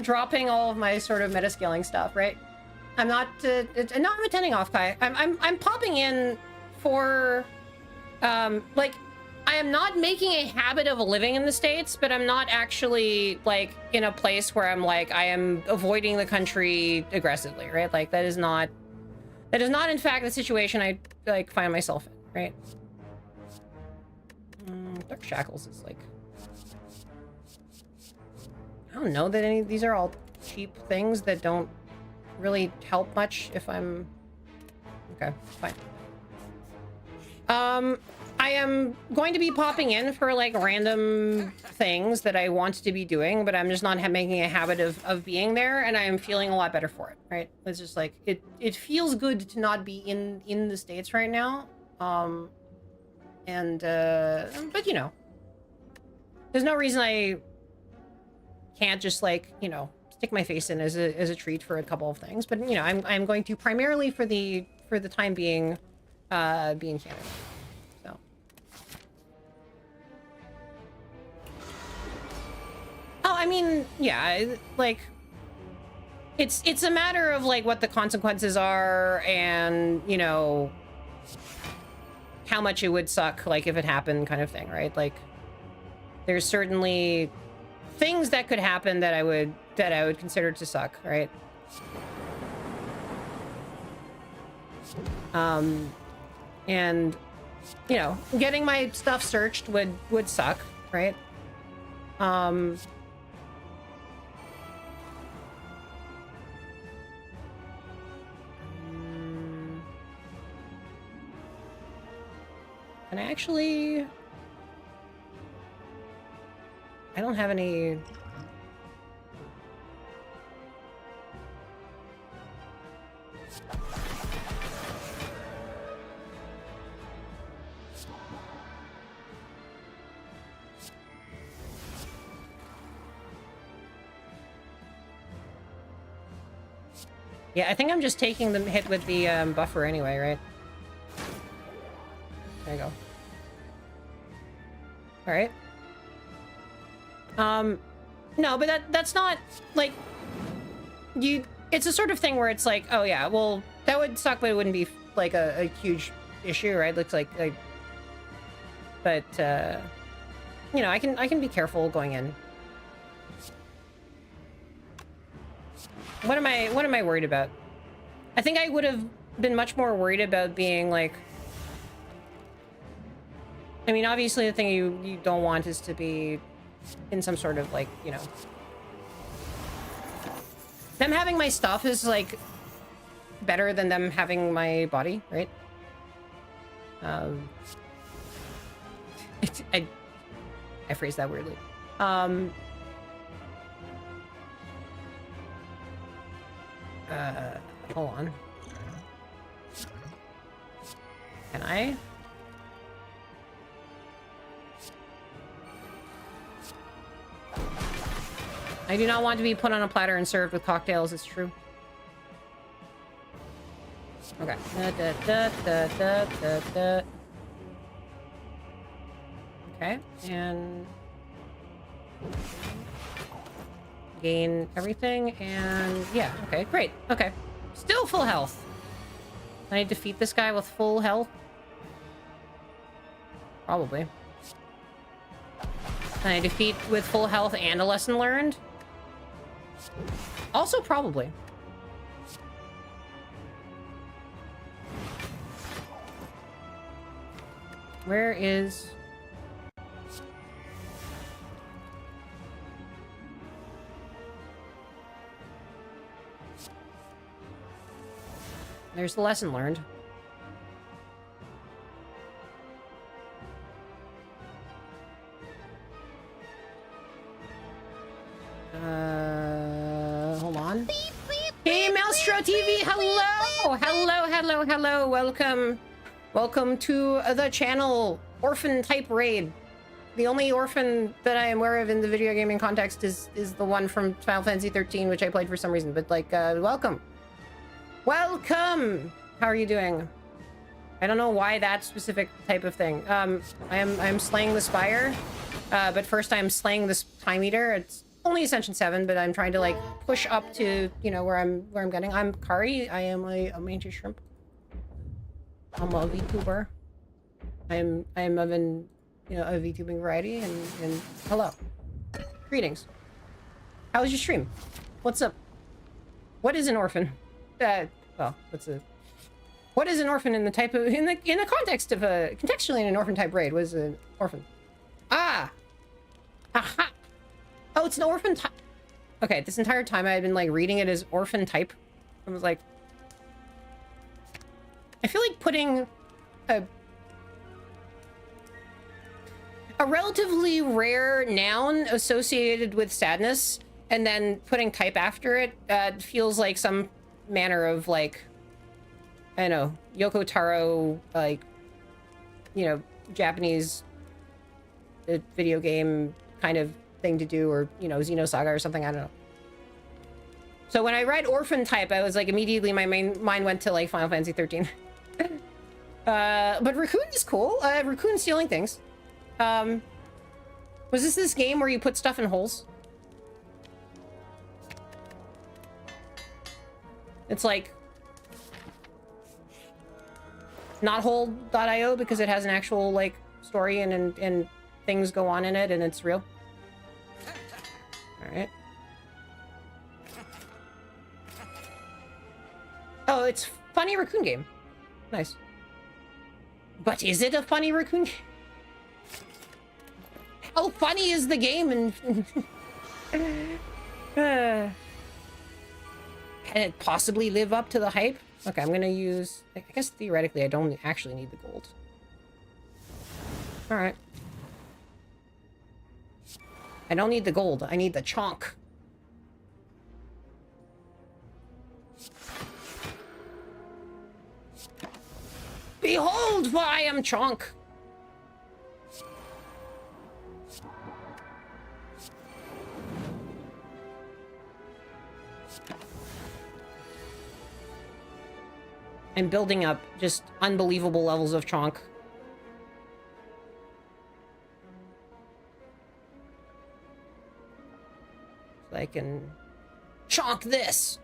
dropping all of my sort of meta-scaling stuff, right? I'm not no, I'm attending off Kai. I'm popping in for like, I am not making a habit of living in the States, but I'm not actually like in a place where I'm like, I am avoiding the country aggressively, right? Like that is not in fact the situation I like find myself in, right? Dark Shackles is like, I don't know that any of these are all cheap things that don't really help much if I'm okay, fine. I am going to be popping in for like random things that I want to be doing, but I'm just not making a habit of being there, and I am feeling a lot better for it, right? It's just like, it feels good to not be in the States right now. But you know, there's no reason I can't just like, you know, stick my face in as a treat for a couple of things. But you know, I'm going to primarily for the time being be in Canada. So I mean, yeah, like it's a matter of like what the consequences are, and you know, how much it would suck like if it happened, kind of thing, right? Like there's certainly things that could happen that I would consider to suck, right? And you know, getting my stuff searched would suck, right? And I don't have any. Yeah, I think I'm just taking the hit with the buffer anyway, right? There you go. All right. No, but that's not like it's a sort of thing where it's like, oh yeah, well that would suck, but it wouldn't be like a huge issue, right? Looks like but you know, I can be careful going in. What am I worried about? I think I would have been much more worried about being like, I mean, obviously the thing you don't want is to be in some sort of like, you know, them having my stuff is like better than them having my body, right? I phrased that weirdly. Hold on. Can I? I do not want to be put on a platter and served with cocktails, it's true. Okay. Okay, and gain everything, and yeah, okay, great. Okay. Still full health. Can I defeat this guy with full health? Probably. Can I defeat with full health and a lesson learned? Also probably. Where is... There's the lesson learned. Hold on. Hey, Maelstro TV, hello! Hello. Welcome to the channel. Orphan type raid. The only orphan that I am aware of in the video gaming context is the one from Final Fantasy 13, which I played for some reason, but like, welcome. Welcome! How are you doing? I don't know why that specific type of thing. I'm slaying the spire, but first I'm slaying this time eater. It's only Ascension 7, but I'm trying to like push up to, you know, where I'm getting. I'm Kari. I am a mantis shrimp. I'm a VTuber. I'm of an, you know, a VTubing variety, and hello. Greetings. How was your stream? What's up? What is an orphan? Well, what is an orphan in the type of in the context of a contextually in an orphan type raid? What is an orphan? Ah, aha! Oh, it's an orphan type. Okay, this entire time I had been like reading it as orphan type. I was like, I feel like putting a relatively rare noun associated with sadness and then putting type after it feels like some manner of like, I don't know, Yoko Taro, like, you know, Japanese video game kind of thing to do, or, you know, Xenosaga or something, I don't know. So when I read orphan type, I was like, immediately my mind went to like Final Fantasy 13. But Raccoon is cool. Raccoon stealing things. Was this game where you put stuff in holes? It's like not hole.io because it has an actual like story and things go on in it and it's real. All right. Oh, it's funny Raccoon game. Nice. But is it a funny Raccoon game? How funny is the game? And can it possibly live up to the hype? Okay, I'm gonna use... I guess theoretically I don't actually need the gold. Alright. I don't need the gold. I need the chonk. Behold, for I am chonk. I'm building up just unbelievable levels of chonk. So I can chonk this.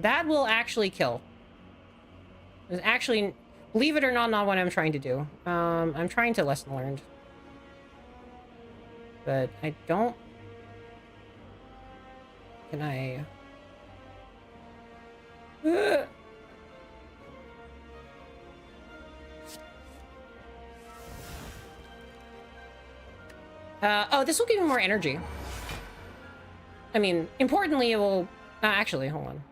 That will actually kill. It's actually, believe it or not what I'm trying to do. I'm trying to lesson learned. But I don't... Can I... Oh, this will give me more energy. I mean, importantly, it will... actually, hold on.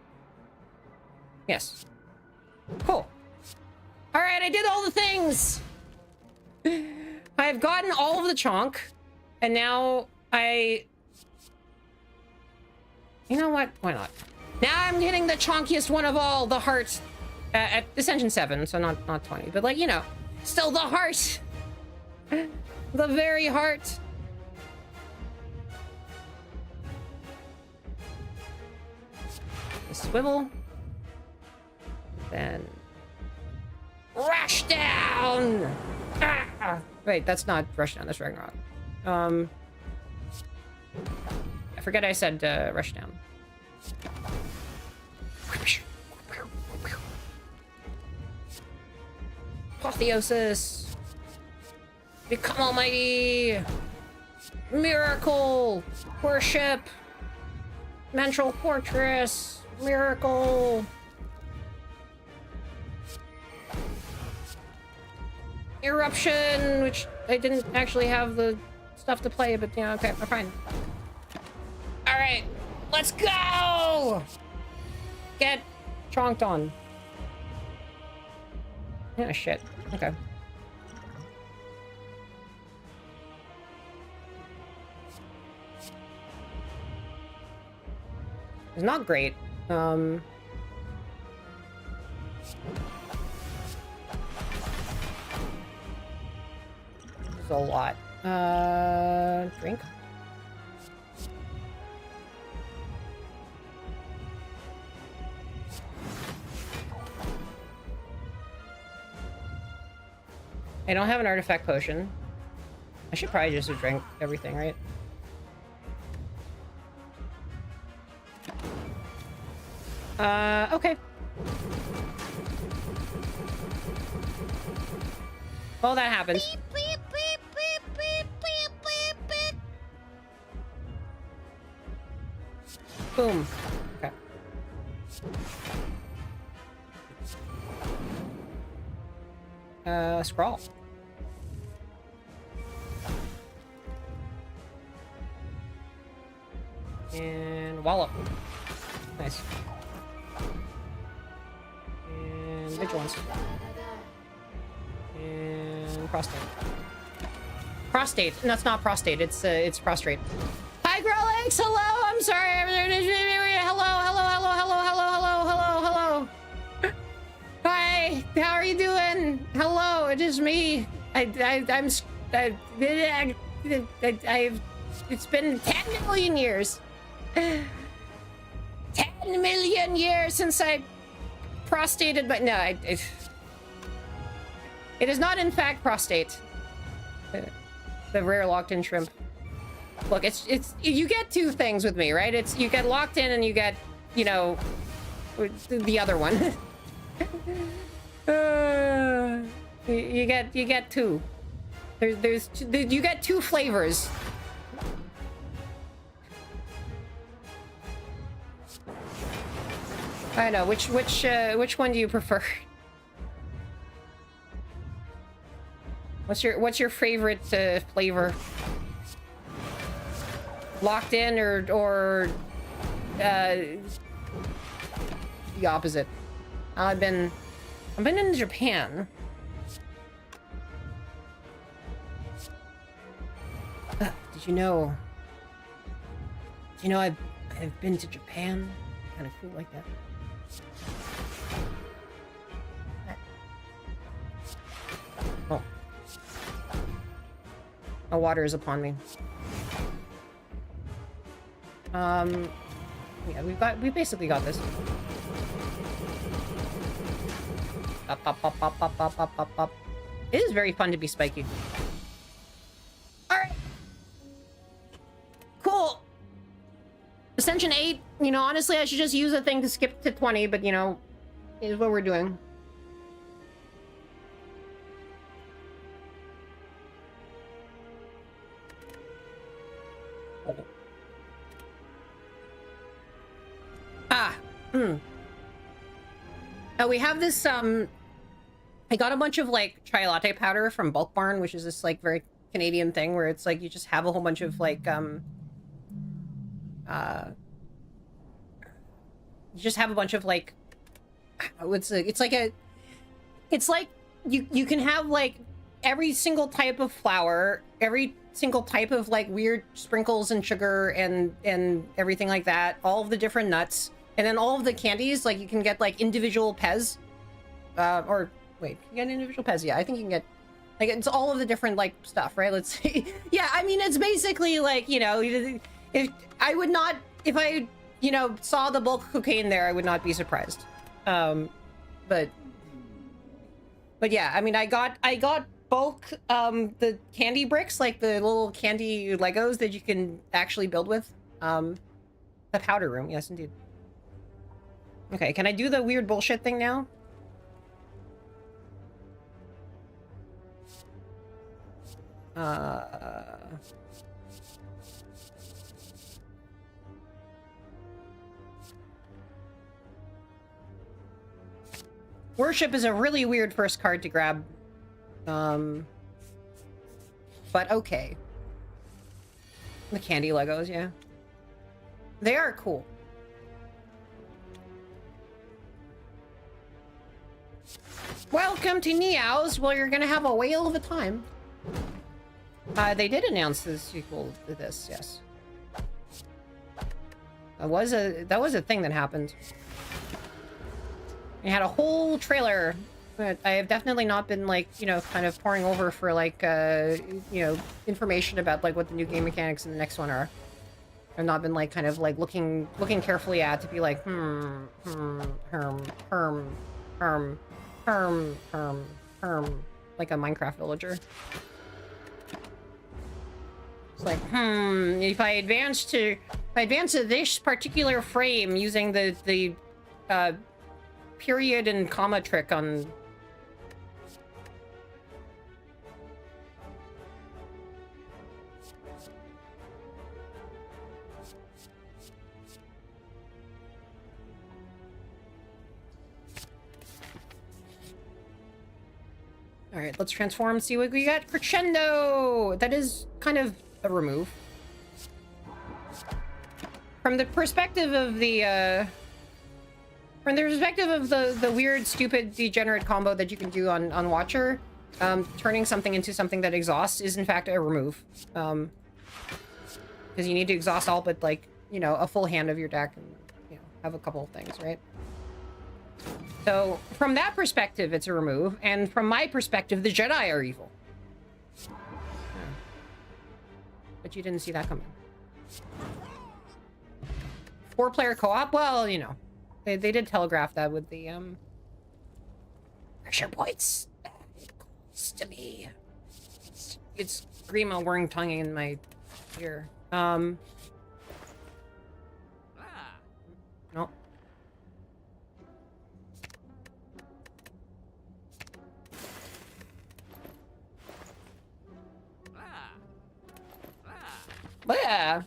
Yes. Cool. All right, I did all the things. I've gotten all of the chonk, and now I... You know what? Why not? Now I'm getting the chonkiest one of all, the heart. At Ascension 7, so not 20, but like, you know, still the heart. The very heart. Swivel. Then rush down. Wait, that's not rush down, that's Ragnarok. I forget I said rush down. Apotheosis. Become almighty. Miracle. Worship. Mental fortress. Miracle. Eruption, which I didn't actually have the stuff to play, but yeah, okay, I'm fine. All right, let's go. Get chonked on. Yeah, shit. Okay. It's not great. It's a lot. Drink. I don't have an artifact potion. I should probably just drink everything, right? Okay. Well, that happens. Beep, beep, beep, beep, beep, beep, beep, beep. Boom. Okay. Scroll. And wallop. Nice. And vigilance. And prostate. Prostate. No, it's not prostate. It's prostrate. Hi, Growlex. Hello. I'm sorry. Hello. Hi. How are you doing? Hello. It is me. It's been 10 million years. 10 million years since I prostated, but no, it is not in fact prostate. The rare locked-in shrimp. Look, it's you get two things with me, right? It's you get locked in and you get, you know, the other one. You get two. You get two flavors. I know. Which one do you prefer? What's your favorite flavor? Locked in or the opposite? I've been in Japan. Did you know? I've been to Japan? Kind of cool like that. Oh. Oh, water is upon me. Yeah, we basically got this. Up, up, up, up, up, up, up, up, up. It is very fun to be spiky. Alright. Cool. Ascension 8, you know, honestly, I should just use a thing to skip to 20, but, you know, is what we're doing. We have this, I got a bunch of, like, chai latte powder from Bulk Barn, which is this, like, very Canadian thing where it's, like, you just have a whole bunch of, like, you just have a bunch of, like, it's like you can have, like, every single type of flour, every single type of, like, weird sprinkles and sugar and everything like that, all of the different nuts. And then all of the candies, like, you can get, like, individual Pez. Or, wait, you get individual Pez? Yeah, I think you can get, like, it's all of the different, like, stuff, right? Let's see. Yeah, I mean, it's basically, like, you know, if I, you know, saw the bulk cocaine there, I would not be surprised. But yeah, I mean, I got bulk, the candy bricks, like, the little candy Legos that you can actually build with. The powder room, yes, indeed. Okay, can I do the weird bullshit thing now? Worship is a really weird first card to grab. But okay. The candy Legos, yeah. They are cool. Welcome to Neows. Well, you're gonna have a whale of a time. They did announce the sequel to this, yes. That was a thing that happened. We had a whole trailer, but I have definitely not been, like, you know, kind of pouring over for, like, you know, information about, like, what the new game mechanics in the next one are. I've not been, like, kind of, like, looking carefully at to be like, like a Minecraft villager. It's like, if I advance to this particular frame using the period and comma trick on... All right, let's transform and see what we got. Crescendo! That is kind of a remove. From the perspective of the, the weird, stupid, degenerate combo that you can do on Watcher, turning something into something that exhausts is in fact a remove. Because you need to exhaust all but, like, you know, a full hand of your deck and, you know, have a couple of things, right? So, from that perspective, it's a remove, and from my perspective, the Jedi are evil. But you didn't see that coming. 4-player co-op? Well, you know, they did telegraph that with the, pressure points. It calls to me. It's Grima worm tonguing in my ear. No. Blah. Blah.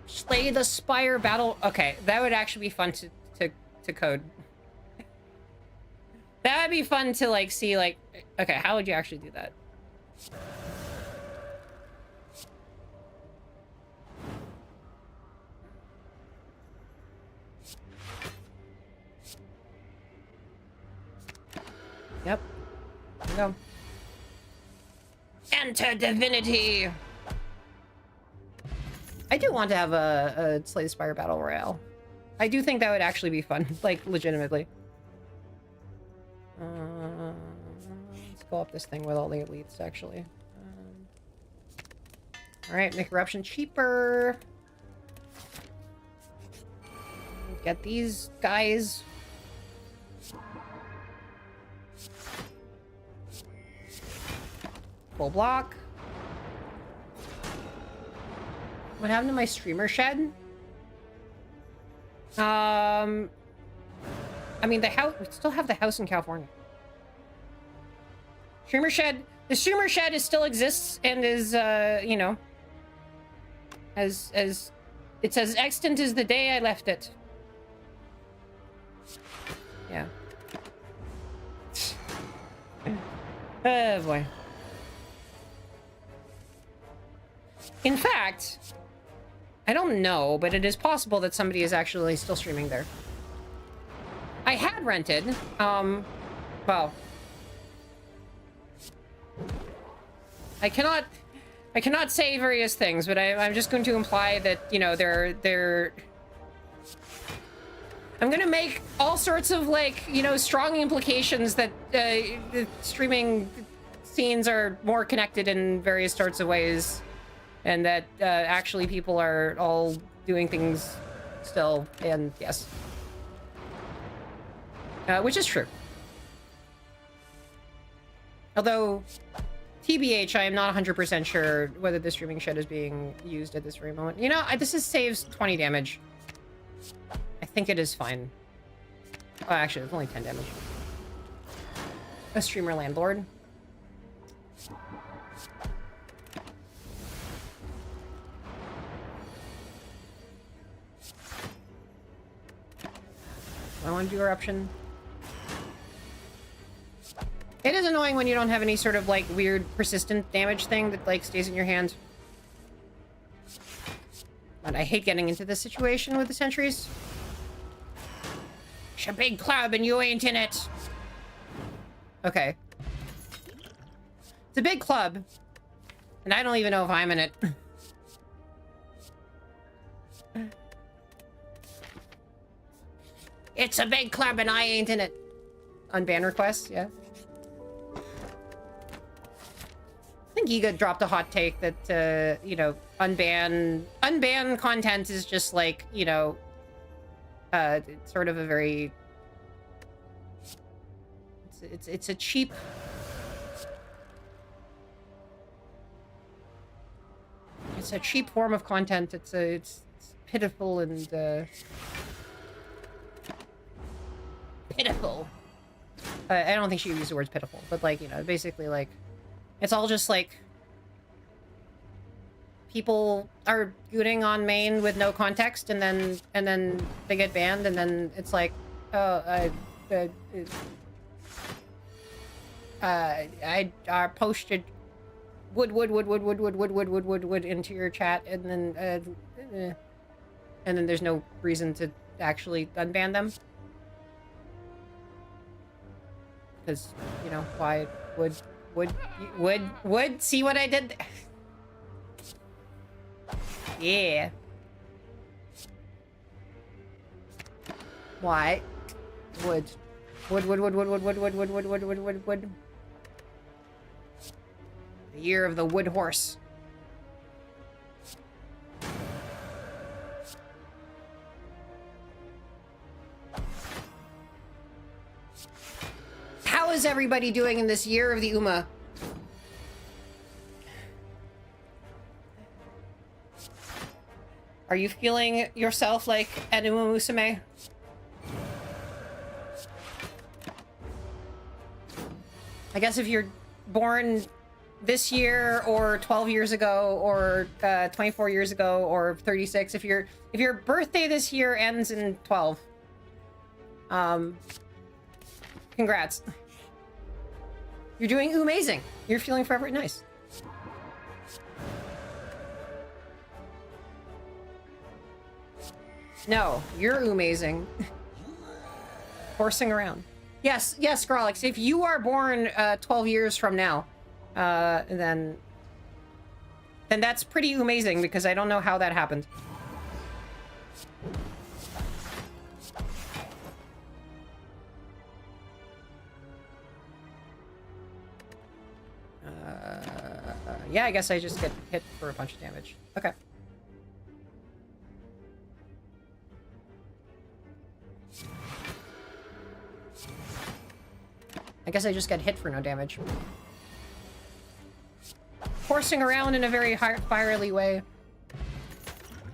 Slay the Spire battle. Okay, that would actually be fun to code. That would be fun to, like, see, like, okay, how would you actually do that? Yep. There we go. Enter divinity! I do want to have a Slay the Spire Battle Royale. I do think that would actually be fun, like, legitimately. Let's go up this thing with all the elites, actually. Alright, make eruption cheaper. Get these guys. Full block. What happened to my streamer shed? I mean, the house, we still have the house in California. Streamer shed, the streamer shed is still exists and is, you know, as it's as extant as the day I left it. Yeah. Oh boy. In fact, I don't know, but it is possible that somebody is actually still streaming there. I had rented, well, I cannot say various things, but I'm just going to imply that, you know, I'm gonna make all sorts of, like, you know, strong implications that the streaming scenes are more connected in various sorts of ways, and that actually people are all doing things still, and yes. Which is true. Although, TBH, I am not 100% sure whether the streaming shed is being used at this very moment. You know, this saves 20 damage. I think it is fine. Oh, actually, it's only 10 damage. A streamer landlord. I want to do eruption. It is annoying when you don't have any sort of, like, weird persistent damage thing that, like, stays in your hand. And I hate getting into this situation with the sentries. It's a big club and you ain't in it. Okay. It's a big club. And I don't even know if I'm in it. It's a big club and I ain't in it. Unban request, yeah. I think Giga dropped a hot take that, you know, unban content is just like, you know, it's sort of a very, it's a cheap, it's a cheap form of content. It's pitiful and, pitiful. I don't think she used the words pitiful, but, like, you know, basically, like, it's all just, like, people are gooning on main with no context, and then they get banned, and then it's like, oh, I posted wood into your chat, and then there's no reason to actually unban them. Because, you know, why would see what I did there? Yeah. Why? Wood. The year of the wood horse. How is everybody doing in this year of the Uma? Are you feeling yourself like an Uma Musume? I guess if you're born this year or 12 years ago or 24 years ago or 36, if your birthday this year ends in 12, congrats. You're doing amazing. You're feeling forever nice. No, you're amazing. Horsing around. Yes, yes, Grolix, if you are born 12 years from now, then that's pretty amazing, because I don't know how that happened. Yeah, I guess I just get hit for a bunch of damage. Okay. I guess I just get hit for no damage. Coursing around in a very fiery way.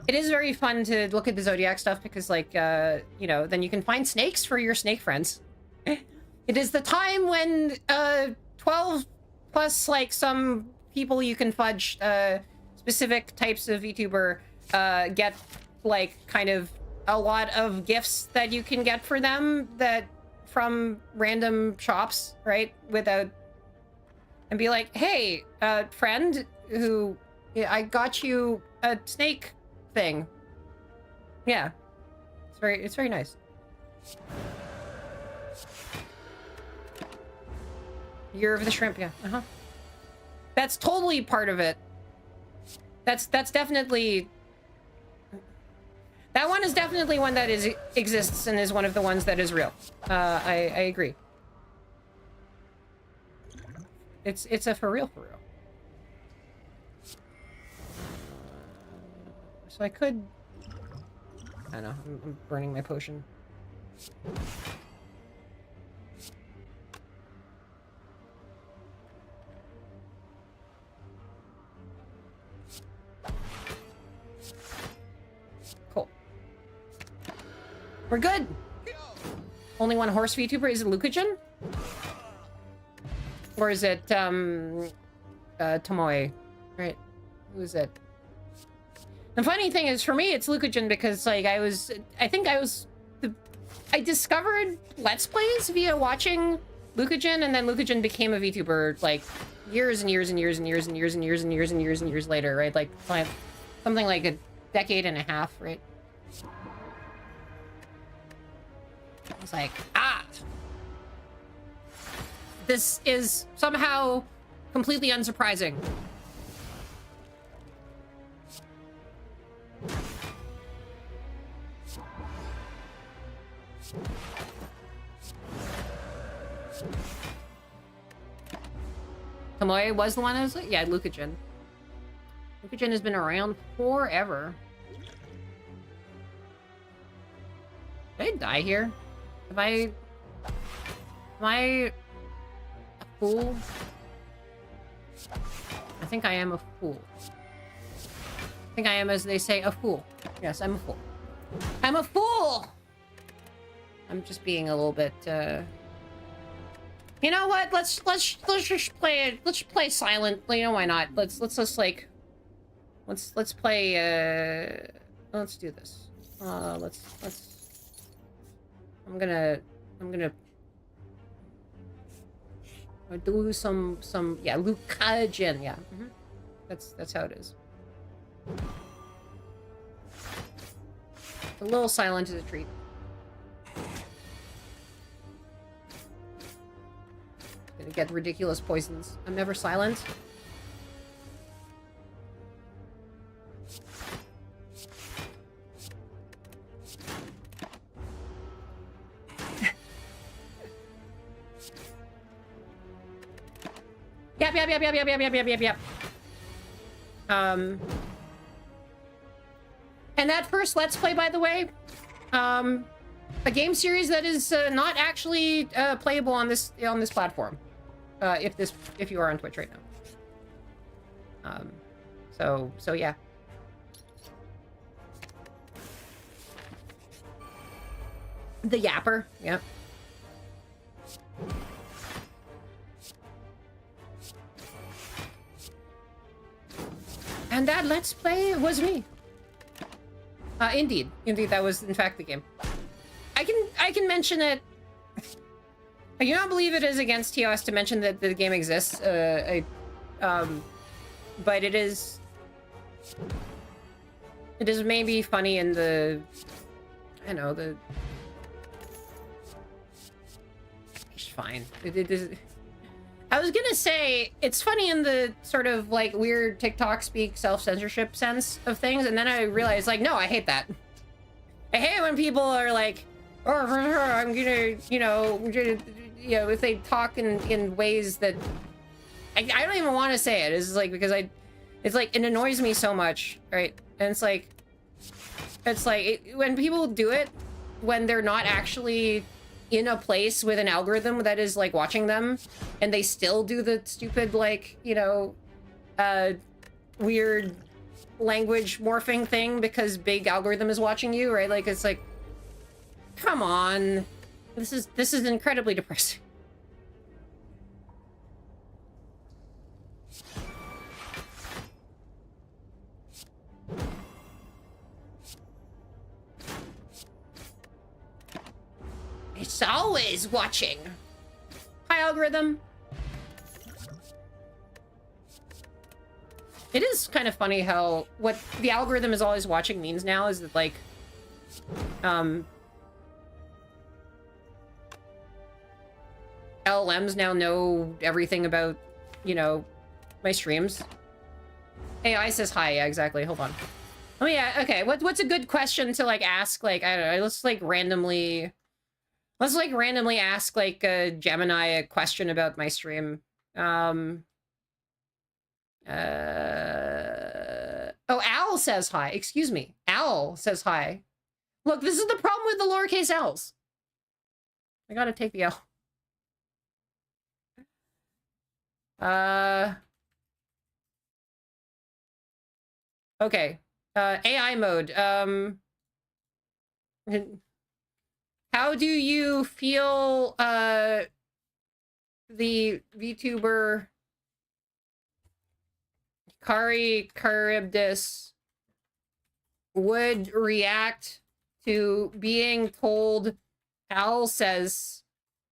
It is very fun to look at the Zodiac stuff because, like, you know, then you can find snakes for your snake friends. It is the time when 12 plus, like, some people you can fudge specific types of VTuber get, like, kind of a lot of gifts that you can get for them that from random shops, right? Without... And be like, hey, friend, who... I got you a snake thing. Yeah. It's very nice. Year of the Shrimp, yeah. Uh-huh. That's totally part of it. That's definitely... That one is definitely one that exists and is one of the ones that is real. I agree. It's a for real. So I could... I don't know, I'm burning my potion. Cool. We're good! Only one horse VTuber? Is it Lucagen? Or is it, Tomoe? Right? Who is it? The funny thing is, for me, it's Lucagen because, like, I discovered Let's Plays via watching Lucagen, and then Lucagen became a VTuber, like, years later, right? Like, something like a decade and a half, right? I was like, this is somehow completely unsurprising. Tomoe was the one that was like, yeah, Lucagen. Lucagen has been around forever. Did I die here? Am I a fool? I think I am a fool. I think I am, as they say, a fool. Yes, I'm a fool. I'm a fool! I'm just being a little bit, You know what? Let's just play it. Let's play silent. You know, why not? Let's just, like... Let's play, let's do this. Let's... I'm gonna do some... Yeah, Lucagen, yeah. That's how it is. A little silent is a treat. Gonna get ridiculous poisons. I'm never silent. Yep. And that first Let's Play, by the way, a game series that is not actually playable on this platform. If you are on Twitch right now. So yeah. The Yapper, yep. And that Let's Play was me. Indeed, that was in fact the game. I can mention it. I do not believe it is against TOS to mention that the game exists. But it is maybe funny in the, I don't know, fine. I was gonna say, it's funny in the sort of like weird TikTok speak self-censorship sense of things, and then I realized, like, no, I hate that. I hate when people are like, oh, I'm gonna, if they talk in ways that I don't even want to say it. It's like, because it's like, it annoys me so much, right? And it's like when people do it, when they're not actually in a place with an algorithm that is like watching them, and they still do the stupid, like, weird language morphing thing because big algorithm is watching you, right? Like, it's like, come on, this is incredibly depressing. It's always watching. Hi, algorithm. It is kind of funny how what the algorithm is always watching means now is that, like, LLMs now know everything about, my streams. AI says hi. Yeah, exactly. Hold on. Oh yeah. Okay. What's a good question to like ask? Like, I don't know. Let's randomly ask like Gemini a question about my stream. Oh, Al says hi. Excuse me. Al says hi. Look, this is the problem with the lowercase L's. I gotta take the L. Okay. AI mode. How do you feel the VTuber Kari Charybdis would react to being told Al says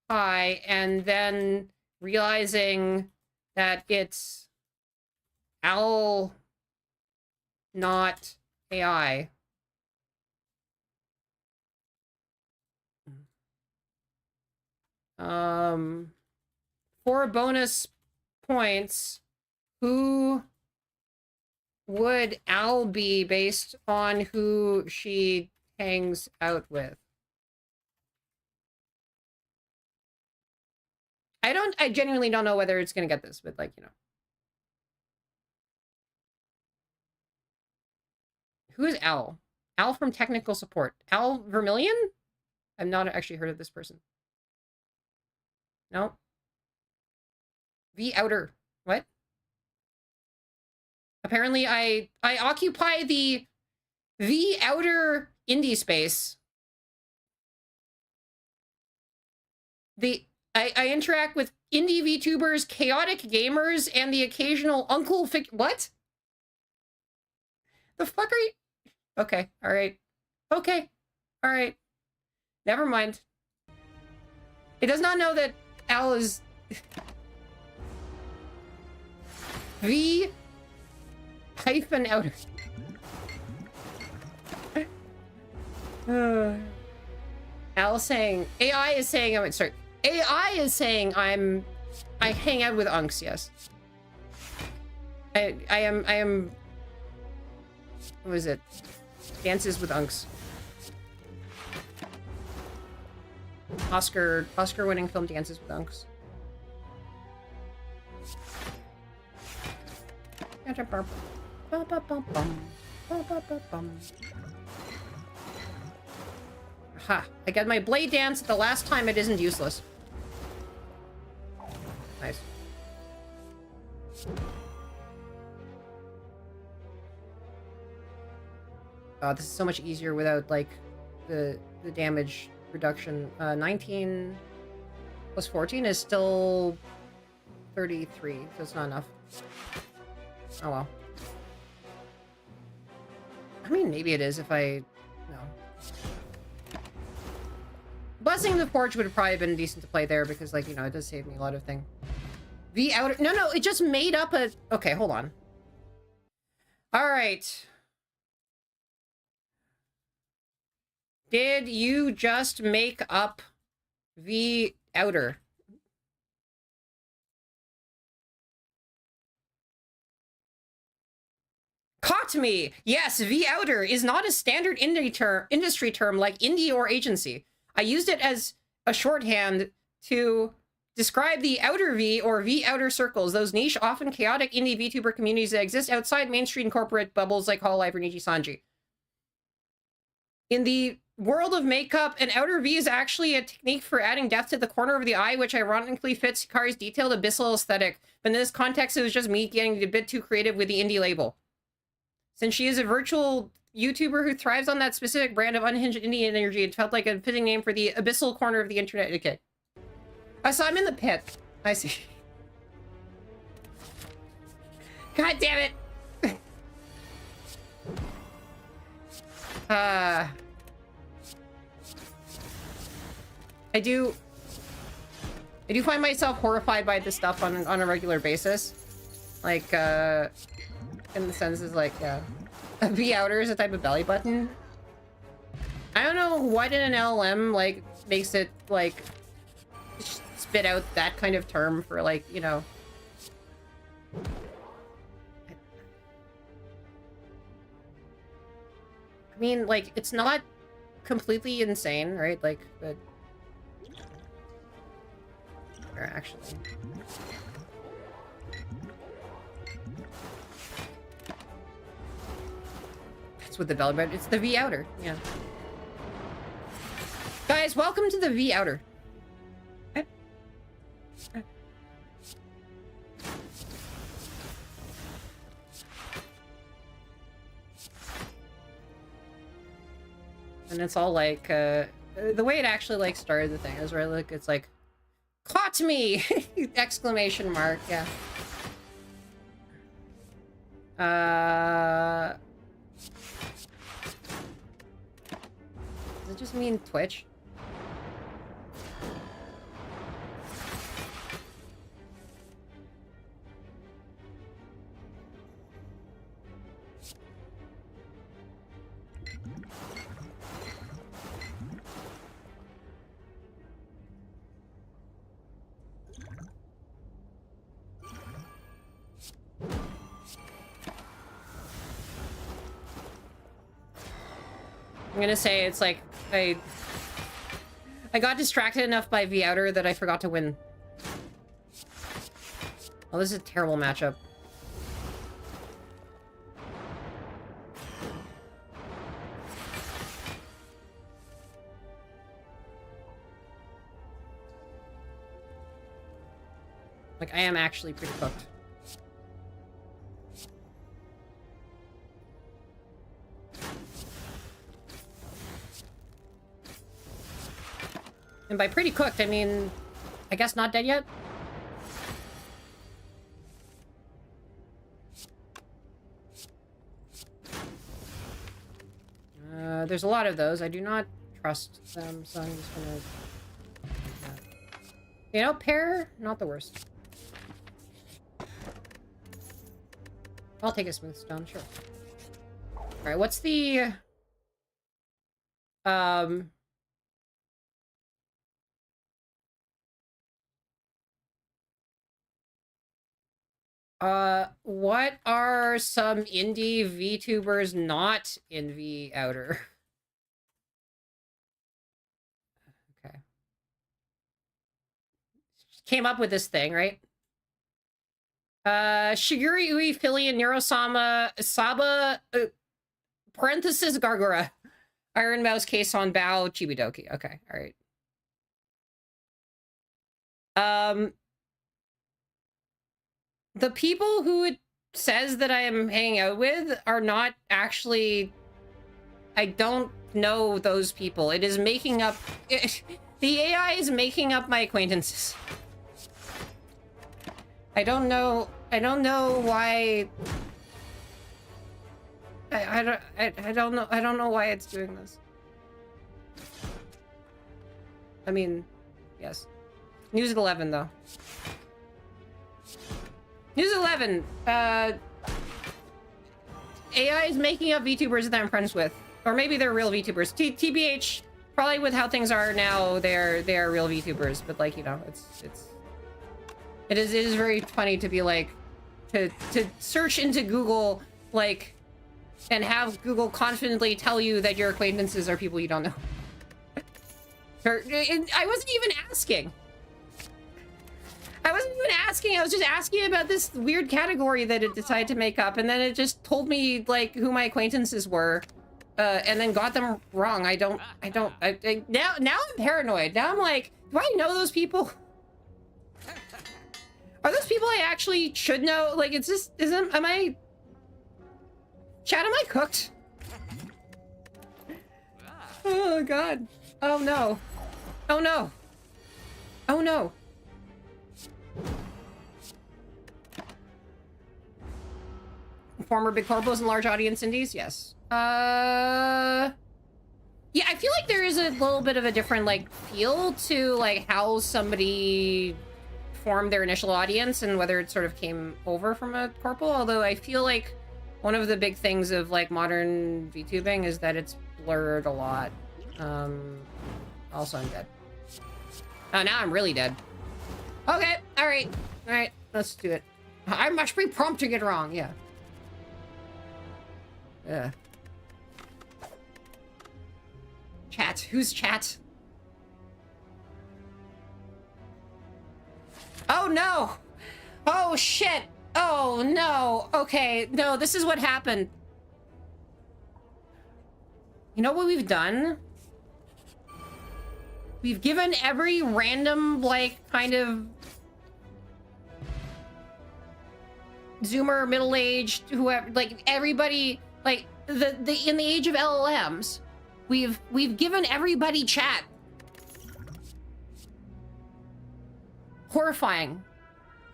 hi and then realizing that it's Al, not AI? For bonus points, who would Al be based on who she hangs out with? I genuinely don't know whether it's gonna get this, but like, Who is Al? Al from technical support. Al Vermillion? I've not actually heard of this person. No. V Outer. What? Apparently I occupy the V Outer indie space. I interact with indie VTubers, chaotic gamers, and the occasional uncle what? The fuck are you? Okay, alright. Okay, alright. Never mind. It does not know that Al is... V hyphen outer. Al saying... AI is saying... I'm sorry. AI is saying I hang out with unks, yes. I am... What was it? Dances with unks. Oscar-winning film Dances with Unks. Ha! I got my blade dance the last time. It isn't useless. Nice. This is so much easier without like the damage reduction. 19 plus 14 is still 33, so it's not enough. Oh well. I mean, maybe it is if I... No. Blessing the Forge would have probably been decent to play there because, like, it does save me a lot of things. The outer... No, it just made up a... Okay, hold on. Alright. Did you just make up the outer? Caught me! Yes, V-outer is not a standard industry term like indie or agency. I used it as a shorthand to describe the outer V or V-outer circles, those niche, often chaotic indie VTuber communities that exist outside mainstream corporate bubbles like Hololive or Nijisanji. In the world of makeup, an outer V is actually a technique for adding depth to the corner of the eye, which ironically fits Hikari's detailed abyssal aesthetic. But in this context, it was just me getting a bit too creative with the indie label. Since she is a virtual YouTuber who thrives on that specific brand of unhinged indie energy, it felt like a fitting name for the abyssal corner of the internet. Okay. So I'm in the pit. I see. God damn it! I do find myself horrified by this stuff on a regular basis. Like, in the sense is like, yeah. A V-outer is a type of belly button. I don't know what in an LLM, like, makes it, like, spit out that kind of term for, like, you know... I mean, like, it's not completely insane, right? Like, but... Or actually... That's what the belly button... It's the V-outer, yeah. Guys, welcome to the V-outer. And it's all like, the way it actually, like, started the thing is where, like, it's like, caught me! Exclamation mark, yeah. Does it just mean Twitch? I'm gonna say it's like I got distracted enough by V-outer that I forgot to win. Oh, this is a terrible matchup. Like, I am actually pretty cooked. And by pretty cooked, I mean, I guess not dead yet? There's a lot of those. I do not trust them, so I'm just gonna... You know, pair, not the worst. I'll take a smooth stone, sure. Alright, what's the... what are some indie VTubers not in V-outer? Okay. Came up with this thing, right? Shiguri Ui, Philly, and Neurosama, Saba, parenthesis, Gargura. Iron Mouse, Case on Bao, Chibidoki. Okay, alright. The people who it says that I am hanging out with are not actually... I don't know those people. It is making up... the AI is making up my acquaintances. I don't know why... I don't know why it's doing this. I mean, yes. News at 11, though. News 11. AI is making up VTubers that I'm friends with. Or maybe they're real VTubers. TBH, probably with how things are now, they are real VTubers. But, like, you know, it is very funny to be like, to search into Google, like, and have Google confidently tell you that your acquaintances are people you don't know. I wasn't even asking. I wasn't even asking. I was just asking about this weird category that it decided to make up, and then it just told me like who my acquaintances were, and then got them wrong. Now I'm paranoid. Now I'm like, do I know those people? Are those people I actually should know? Like, it's just am I? Chat, am I cooked? Oh god. Oh no. Oh no. Oh no. Former big corpos and large audience indies? Yes. Yeah, I feel like there is a little bit of a different, like, feel to, like, how somebody formed their initial audience and whether it sort of came over from a corpo, although I feel like one of the big things of, like, modern VTubing is that it's blurred a lot. Also, I'm dead. Oh, now I'm really dead. Okay, alright. Alright, let's do it. I must be prompting it wrong, yeah. Yeah. Chat. Who's chat? Oh no! Oh shit! Oh no! Okay, no, this is what happened. You know what we've done? We've given every random, like, kind of Zoomer, middle-aged, whoever, like, everybody, like, in the age of LLMs, we've given everybody chat. Horrifying.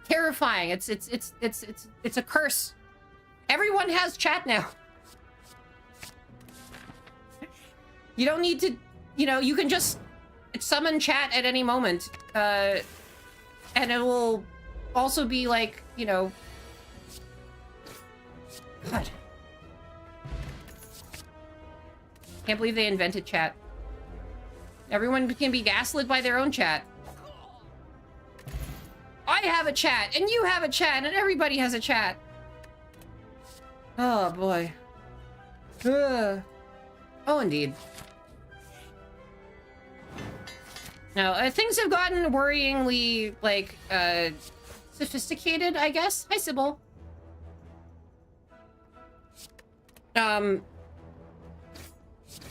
Terrifying. It's a curse. Everyone has chat now. You don't need to, you know, you can just summon chat at any moment. And it will also be like, you know, God. Can't believe they invented chat. Everyone can be gaslit by their own chat. I have a chat, and you have a chat, and everybody has a chat. Oh, boy. Ugh. Oh, indeed. No, things have gotten worryingly, like, sophisticated, I guess. Hi, Sybil.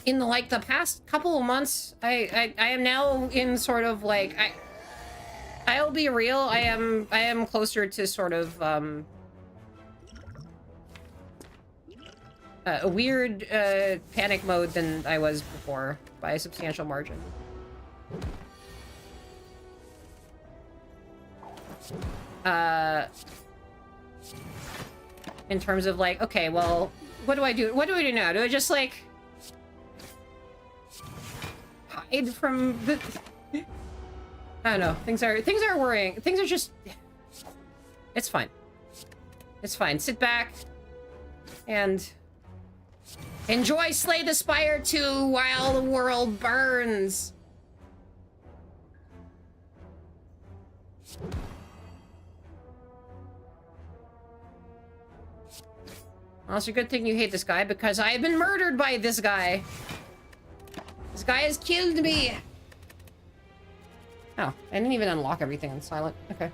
In like the past couple of months, I am now in sort of like, I'll be real, I am closer to sort of a weird panic mode than I was before by a substantial margin. In terms of like, okay, well, what do I do? What do I do now? Do I just like hide from the? I don't know. Things are worrying. Things are just. It's fine. It's fine. Sit back and enjoy Slay the Spire 2 while the world burns. Well, it's a good thing you hate this guy, because I have been murdered by this guy. This guy has killed me. Oh, I didn't even unlock everything on silent. Okay.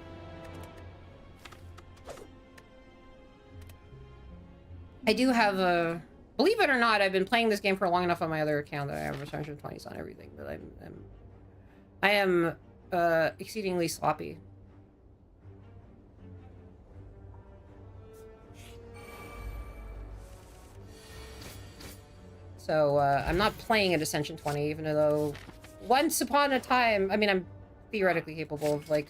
I do have a... Believe it or not, I've been playing this game for long enough on my other account that I have 120s on everything, but I am exceedingly sloppy. So, I'm not playing at Ascension 20, even though once upon a time, I mean, I'm theoretically capable of, like,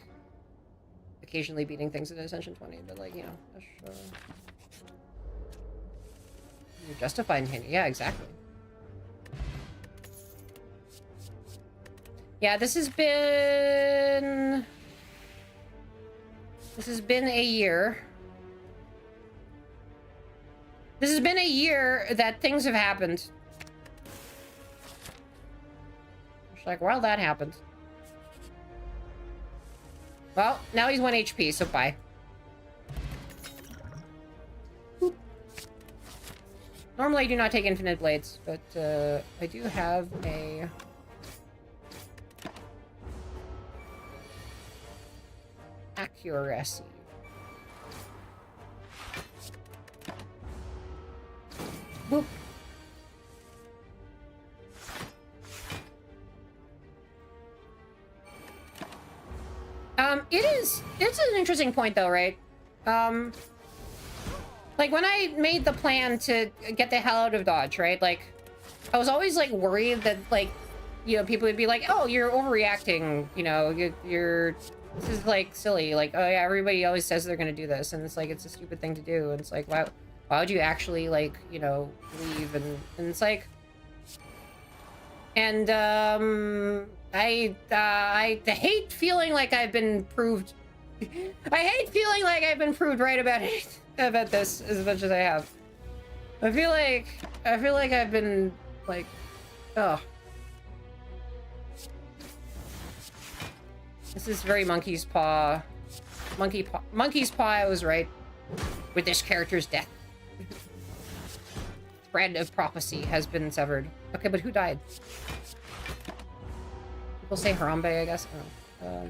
occasionally beating things at Ascension 20, but, like, you know, you're justified in hitting. Yeah, exactly. Yeah, this has been a year. This has been a year that things have happened. Like, well, that happened. Well, now he's 1 HP, so bye. Boop. Normally I do not take infinite blades, but I do have a... accuracy. Boop. It's an interesting point though, right? Like when I made the plan to get the hell out of Dodge, right? Like, I was always like worried that like, you know, people would be like, oh, you're overreacting, you know, you're this is like silly. Like, oh yeah, everybody always says they're gonna do this, and it's like, it's a stupid thing to do. And it's like, why would you actually like, you know, leave? And it's like, and I hate feeling like I've been proved. I hate feeling like I've been proved right about it, about this as much as I have. I feel like I've been like, oh, this is very monkey's paw. Monkey's paw. I was right with this character's death. Thread of prophecy has been severed. Okay, but who died? People say Harambe, I guess. Oh.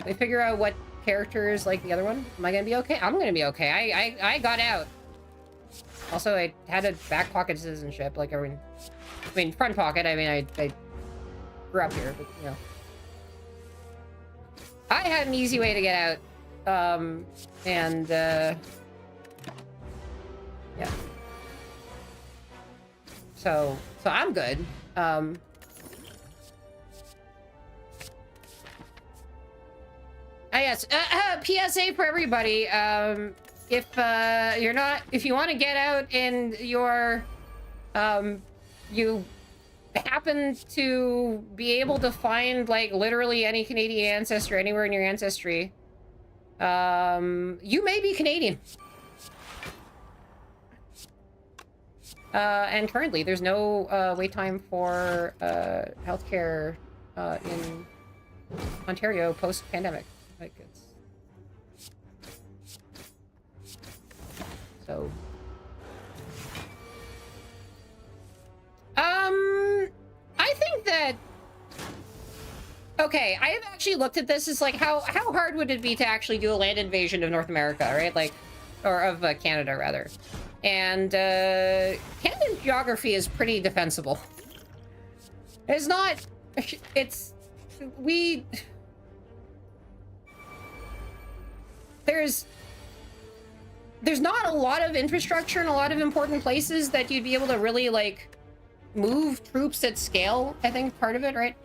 We figure out what character is like the other one. Am I gonna be okay? I'm gonna be okay. I got out. Also, I had a back pocket citizenship, like everyone. I mean, front pocket. I mean, I grew up here, but you know, I had an easy way to get out. And yeah. So I'm good. Yes, PSA for everybody. If you want to get out and you're, you happen to be able to find like literally any Canadian ancestor anywhere in your ancestry, you may be Canadian. And currently there's no wait time for healthcare in Ontario post-pandemic. Like it's so. I think that. Okay, I have actually looked at this as like how hard would it be to actually do a land invasion of North America, right? Like, or of Canada rather. And Canadian geography is pretty defensible. It's not. It's there's not a lot of infrastructure in a lot of important places that you'd be able to really like move troops at scale. I think part of it, right?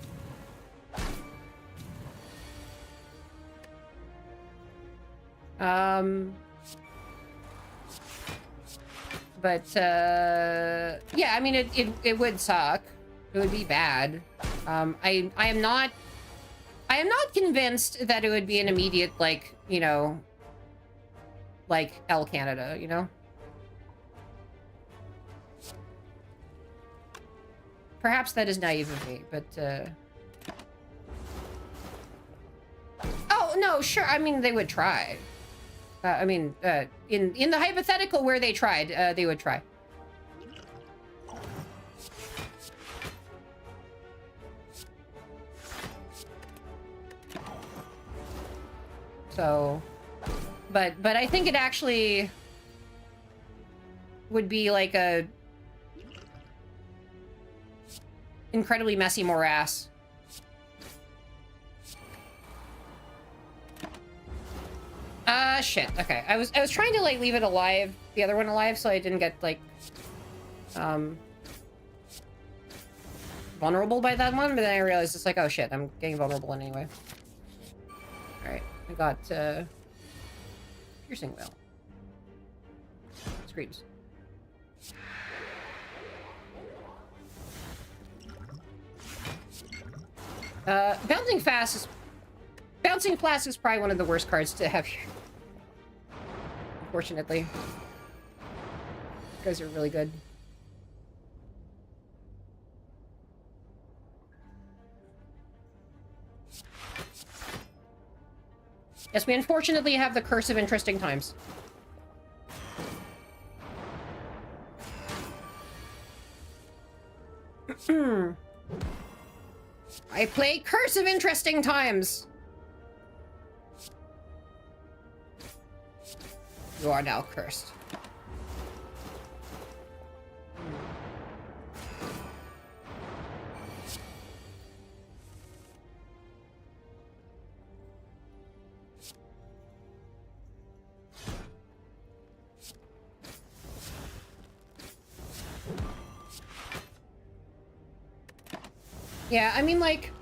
But yeah, I mean it would suck. It would be bad. I am not convinced that it would be an immediate, like, you know, like L Canada, you know? Perhaps that is naive of me, but oh no, sure. I mean, they would try. I mean, in the hypothetical where they tried, they would try. So, but I think it actually would be like a incredibly messy morass. Shit. Okay. I was trying to like leave it alive, the other one alive, so I didn't get like vulnerable by that one, but then I realized it's like, oh shit, I'm getting vulnerable anyway. Alright, I got piercing whale. Screams. Bouncing flask is probably one of the worst cards to have here. Unfortunately. You guys are really good. Yes, we unfortunately have the curse of interesting times. I play Curse of Interesting Times. You are now cursed. Yeah, I mean, like,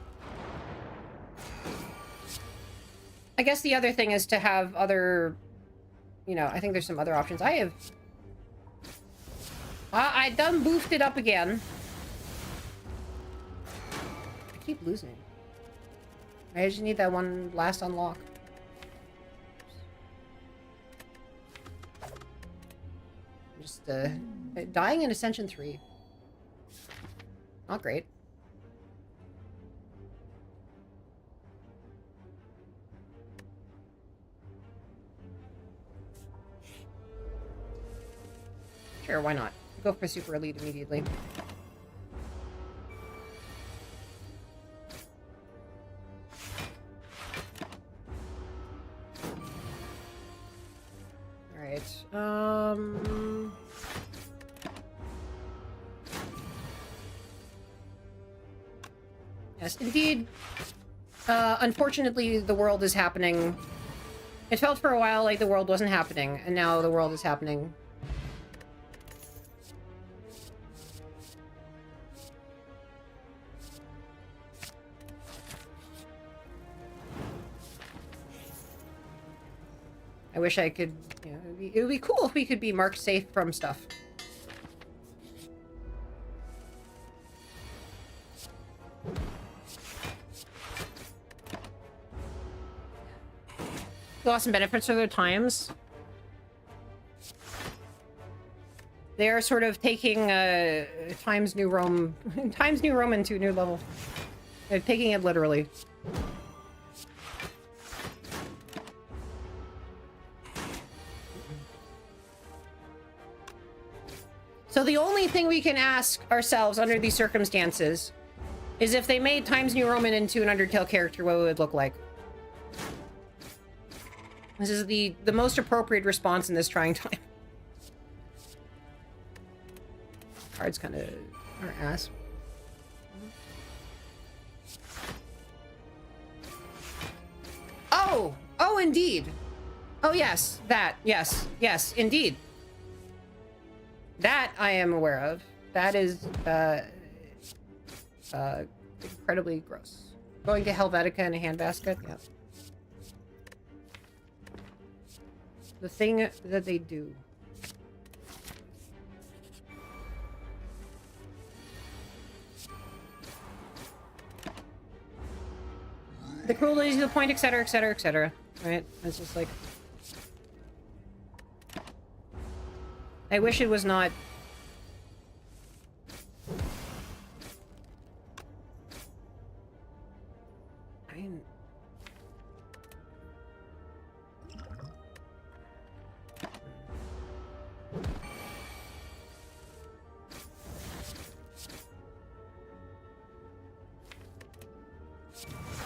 I guess the other thing is to have other, you know, I think there's some other options. I done boofed it up again. I keep losing. I just need that one last unlock. Just, dying in Ascension 3. Not great. Sure, why not? Go for Super Elite immediately. Alright, yes, indeed. Unfortunately, the world is happening. It felt for a while like the world wasn't happening, and now the world is happening. I wish I could, you know, it would be cool if we could be marked safe from stuff. Loss and benefits of their times. They are sort of taking Times New Rome into a new level. They're taking it literally. So the only thing we can ask ourselves under these circumstances is if they made Times New Roman into an Undertale character, what would it look like? This is the most appropriate response in this trying time. Cards kind of are ass. Oh! Oh, indeed! Oh, yes. That. Yes. Yes, indeed. That I am aware of. That is, incredibly gross. Going to Helvetica in a handbasket? Yeah. The thing that they do. The cruelty to the point, etc., etc., etc. Right? It's just like... I wish it was not... I mean...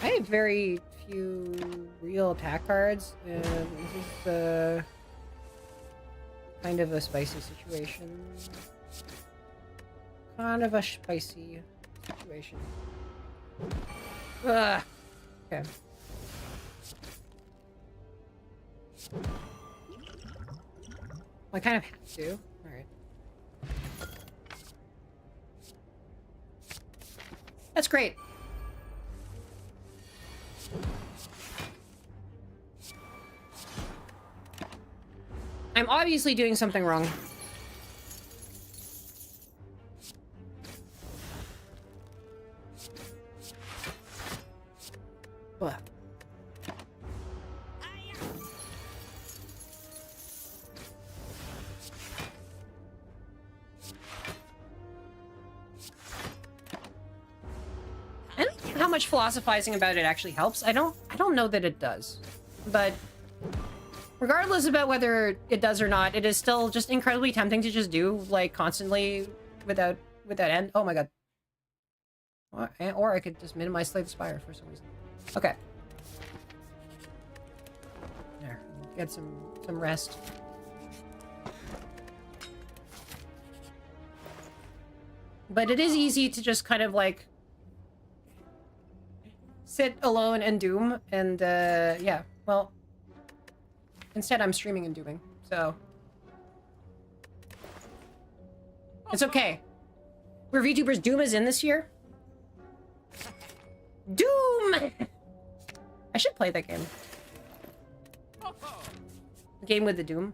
I have very few real attack cards, and this is kind of a spicy situation. Kind of a spicy situation. Ugh. Okay. I kind of have to. Alright. That's great. I'm obviously doing something wrong. Ugh. I don't know how much philosophizing about it actually helps. I don't know that it does. But regardless about whether it does or not, it is still just incredibly tempting to just do, like, constantly without end. Oh my god. Or I could just minimize Slay the Spire for some reason. Okay. There. Get some rest. But it is easy to just kind of, like, sit alone and doom, and, yeah. Well, instead I'm streaming and dooming, so... It's okay. We're VTubers. Doom is in this year. Doom! I should play that game. Game with the Doom.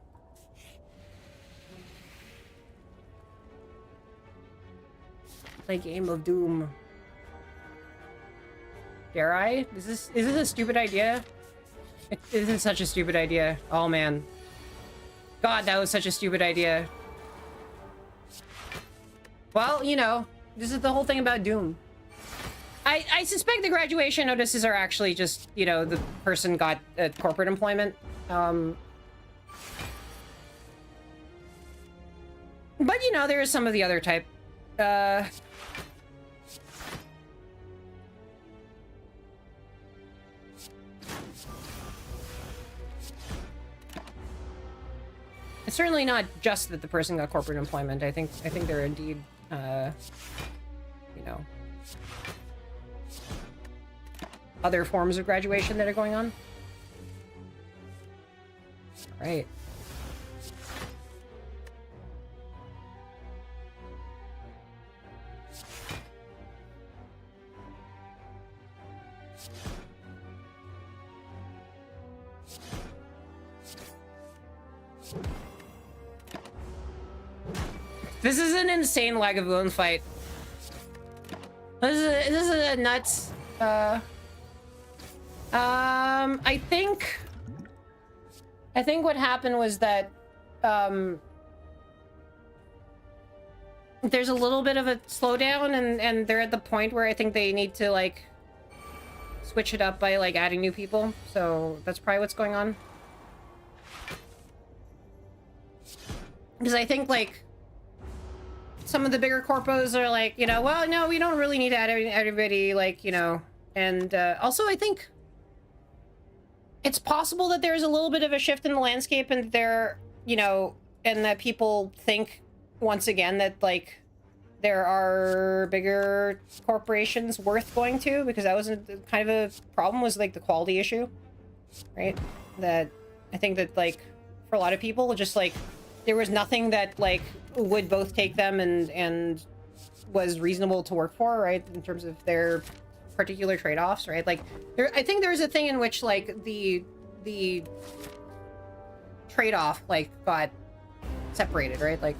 Play Game of Doom. Dare I? Is this a stupid idea? It isn't such a stupid idea. Oh man. God, that was such a stupid idea. Well, you know, this is the whole thing about Doom. I suspect the graduation notices are actually just, you know, the person got corporate employment. But, you know, there is some of the other type. It's certainly not just that the person got corporate employment. I think there are indeed, you know, other forms of graduation that are going on. All right. This is an insane Lagavulin fight. This is a nuts. I think what happened was that there's a little bit of a slowdown, and they're at the point where I think they need to, like, switch it up by, like, adding new people. So that's probably what's going on. Because I think, like, some of the bigger corpos are like, you know, well, no, we don't really need to add everybody, like, you know. And also, I think it's possible that there's a little bit of a shift in the landscape, and there, you know, and that people think once again that, like, there are bigger corporations worth going to, because that was kind of a problem, was, like, the quality issue, right? That I think that, like, for a lot of people, just, like, there was nothing that, like, would both take them and was reasonable to work for, right? In terms of their particular trade-offs, right? Like, I think there's a thing in which, like, the trade-off, like, got separated, right? Like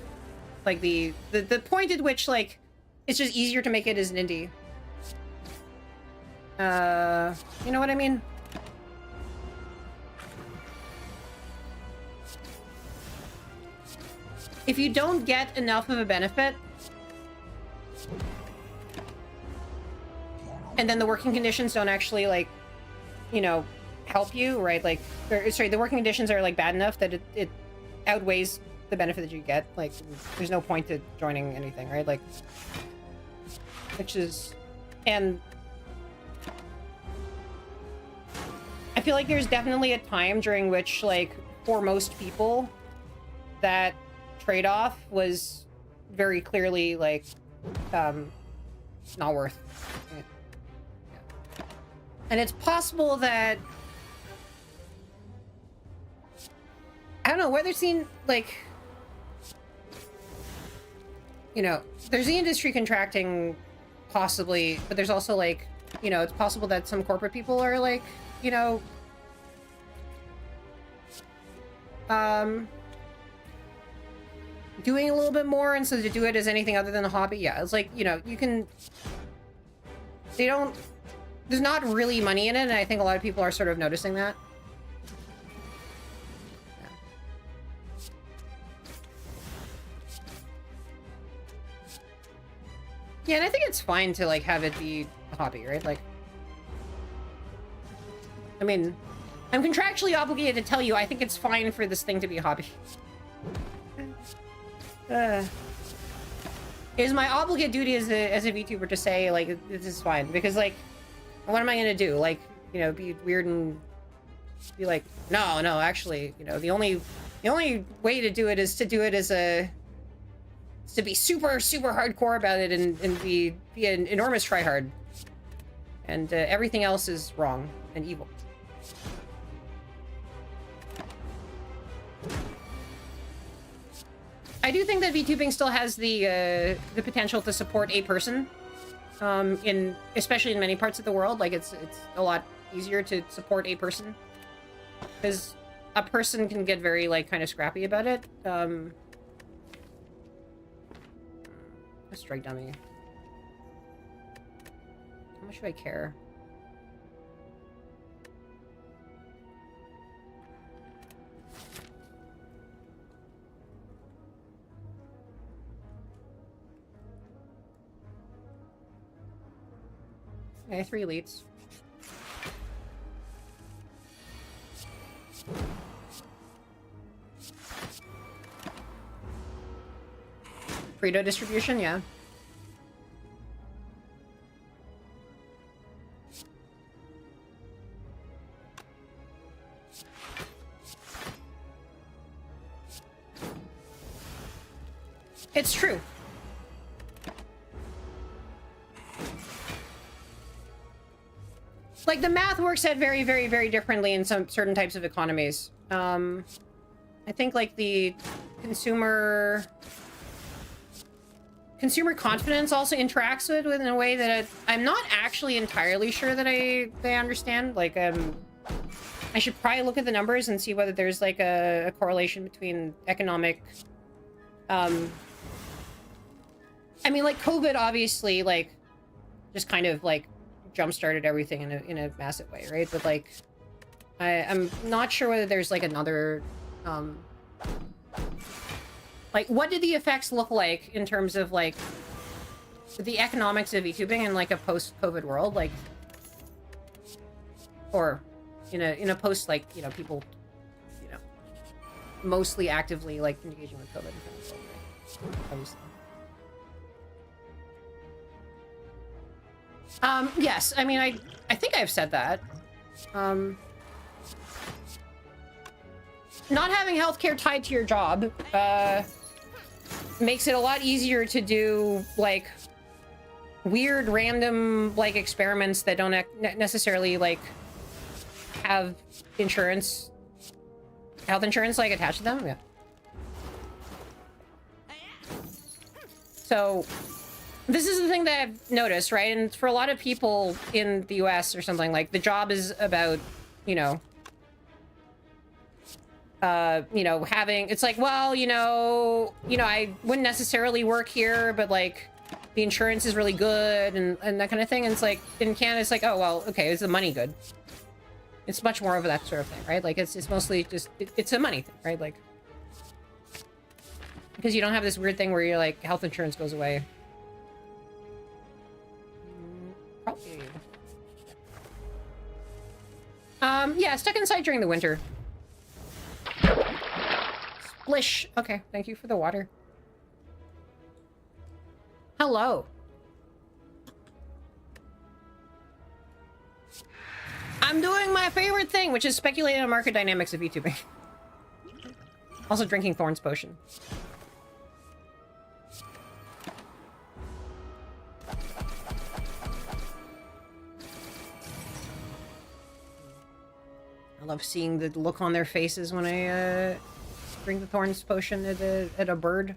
the point at which, like, it's just easier to make it as an indie. You know what I mean? If you don't get enough of a benefit, and then the working conditions don't actually, like, you know, help you, right? Like, sorry, the working conditions are, like, bad enough that it outweighs the benefit that you get. Like, there's no point to joining anything, right? Like, which is, and I feel like there's definitely a time during which, like, for most people, that trade-off was very clearly, like, not worth it. Yeah. And it's possible that, I don't know, whether seen, like, you know, there's the industry contracting, possibly, but there's also, like, you know, it's possible that some corporate people are, like, you know, doing a little bit more, and so to do it as anything other than a hobby, yeah, it's like, you know, you can, they don't, there's not really money in it, and I think a lot of people are sort of noticing that. Yeah, and I think it's fine to, like, have it be a hobby, right? Like, I mean, I'm contractually obligated to tell you I think it's fine for this thing to be a hobby. It is my obligate duty as a VTuber to say, like, this is fine. Because, like, what am I gonna do? Like, you know, be weird and be like, no, actually, you know, the only way to do it is to do it as a... to be super hardcore about it and be an enormous tryhard. And everything else is wrong and evil. I do think that VTubing still has the potential to support a person, especially in many parts of the world. Like it's a lot easier to support a person because a person can get very like kind of scrappy about it. A strike dummy. How much do I care? Okay, 3 elites. Frito distribution, yeah. It's true. Like, the math works out very, very, very differently in some certain types of economies. I think, like, the consumer confidence also interacts with in a way that I'm not actually entirely sure that I understand. Like, I should probably look at the numbers and see whether there's, like, a correlation between economic... I mean, like, COVID obviously, like, just kind of, like, jump-started everything in a massive way, right? But, like, I'm not sure whether there's, like, another, like, what did the effects look like in terms of, like, the economics of VTubing in, like, a post-COVID world? Like, or in a post, like, you know, people, you know, mostly actively, like, engaging with COVID. Obviously. Yes, I mean, I think I've said that. Not having healthcare tied to your job, makes it a lot easier to do, like, weird, random, like, experiments that don't necessarily, like, have insurance, health insurance, like, attached to them, yeah. So... this is the thing that I've noticed, right? And for a lot of people in the US or something, like, the job is about, you know, having, it's like, well, you know, I wouldn't necessarily work here, but, like, the insurance is really good and that kind of thing. And it's like, in Canada, it's like, oh, well, okay, is the money good? It's much more of that sort of thing, right? Like, it's mostly just, it's a money thing, right? Like, because you don't have this weird thing where you're like, health insurance goes away. Probably. Yeah, stuck inside during the winter. Splish. Okay, thank you for the water. Hello. I'm doing my favorite thing, which is speculating on market dynamics of YouTubing. Also drinking Thorn's potion. I love seeing the look on their faces when I drink the Thorn's potion at a bird.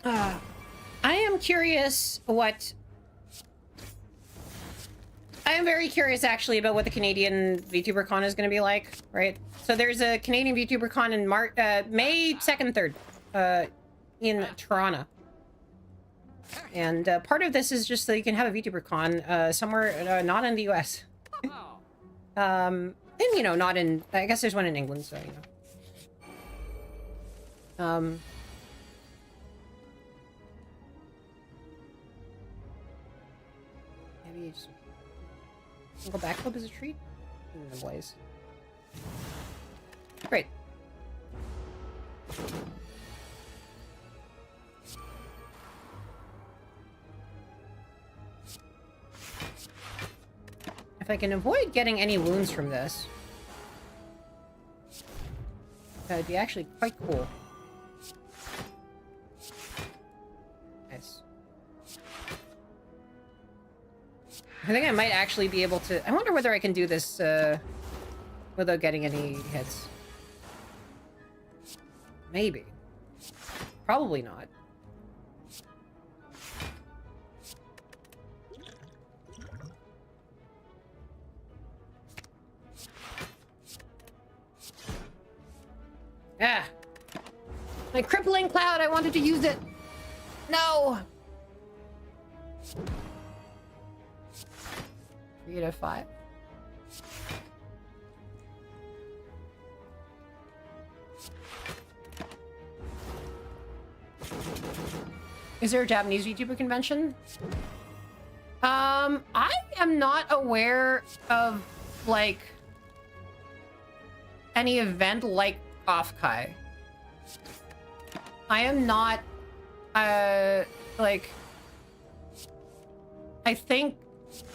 I am curious what... I am very curious, actually, about what the Canadian VTuberCon is going to be like, right? So there's a Canadian VTuberCon in May 2nd, 3rd, in Toronto. And part of this is just so you can have a VTuberCon somewhere not in the US. And, you know, not in... I guess there's one in England, so, you know. Maybe you just... Single backflip is a treat? No ways. Great. If I can avoid getting any wounds from this, that'd be actually quite cool. Nice. I think I might actually be able to... I wonder whether I can do this without getting any hits. Maybe. Probably not. Ah! My crippling cloud, I wanted to use it! No! 3 to 5. Is there a Japanese VTuber convention? I am not aware of, like, any event like Offkai. I am not, like... I think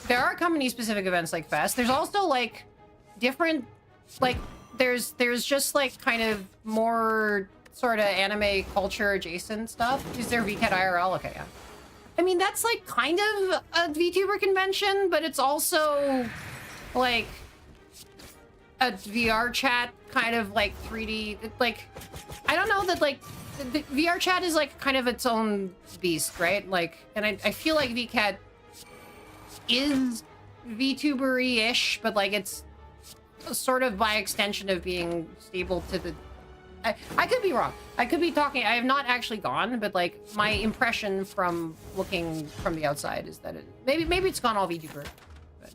there are company-specific events like Fest. There's also, like, different... Like, there's just, like, kind of more sort of anime culture adjacent stuff. Is there VCAT IRL? Okay, yeah. I mean, that's, like, kind of a VTuber convention, but it's also, like, a VR chat kind of, like, 3D... Like, I don't know that, like... The VR chat is, like, kind of its own beast, right? Like, and I feel like VCAT is VTuber-ish, but, like, it's sort of by extension of being stable to the... I could be wrong. I could be talking... I have not actually gone, but, like, my impression from looking from the outside is that it... Maybe it's gone all VTuber, but...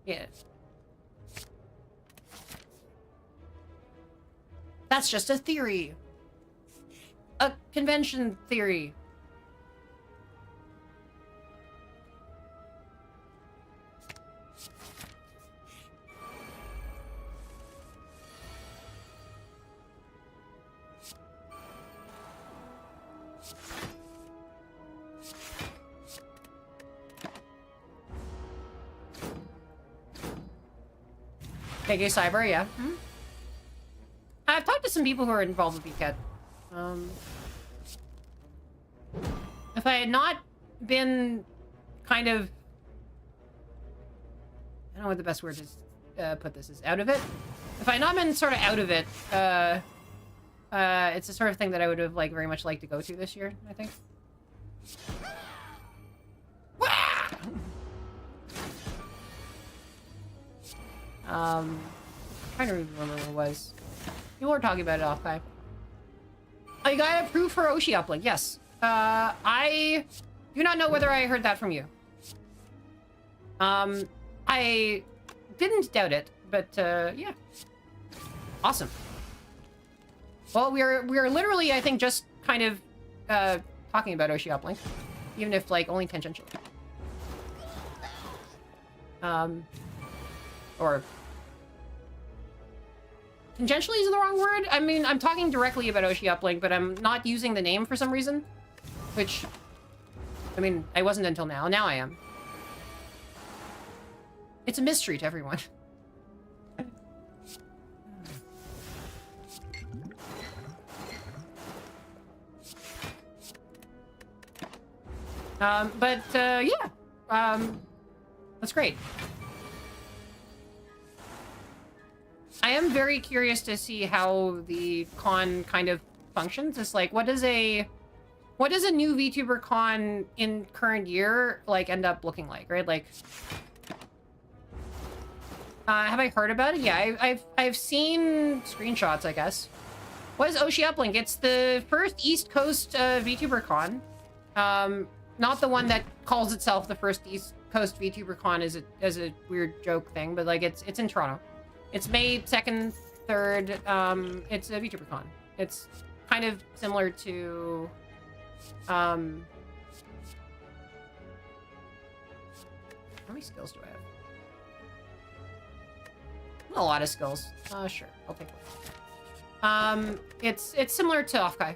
Yeah. That's just a theory. A convention theory. KK Cyber, yeah. Hmm? I've talked to some people who are involved with VCAT. If I had not been kind of... I don't know what the best word to put this is. Out of it? If I had not been sort of out of it, it's the sort of thing that I would have, like, very much liked to go to this year, I think. Trying to remember what it was. People were talking about it off by. Oh, you got approved for Oshi uplink. Yes. I do not know whether I heard that from you. I didn't doubt it, but yeah. Awesome. Well, we're literally, I think, just kind of talking about Oshi uplink, even if, like, only tangentially. Or tangentially is the wrong word. I mean, I'm talking directly about Oshi uplink, but I'm not using the name for some reason. Which, I mean, I wasn't until now. Now I am. It's a mystery to everyone. Yeah. That's great. I am very curious to see how the con kind of functions. It's like, what does a new VTuber con in current year, like, end up looking like, right? Like, have I heard about it? Yeah, I've seen screenshots, I guess. What is Oshi Uplink? It's the first East Coast VTuber con. Not the one that calls itself the first East post VTuberCon as a weird joke thing, but like it's in Toronto. It's May 2nd, 3rd. It's a VTuberCon. It's kind of similar to how many skills do I have? A lot of skills. Sure, I'll take one. It's similar to Offkai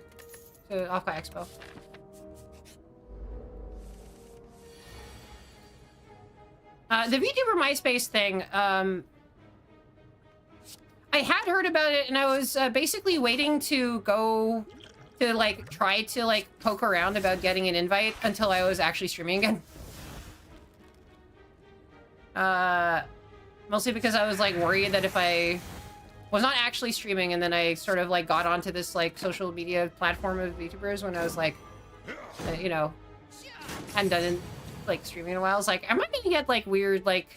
Expo. The VTuber MySpace thing, I had heard about it, and I was basically waiting to go to, like, try to, like, poke around about getting an invite until I was actually streaming again. Mostly because I was, like, worried that if I was not actually streaming and then I sort of, like, got onto this, like, social media platform of VTubers when I was, like, you know, hadn't done, like, streaming in a while, I was like, am I gonna get, like, weird, like,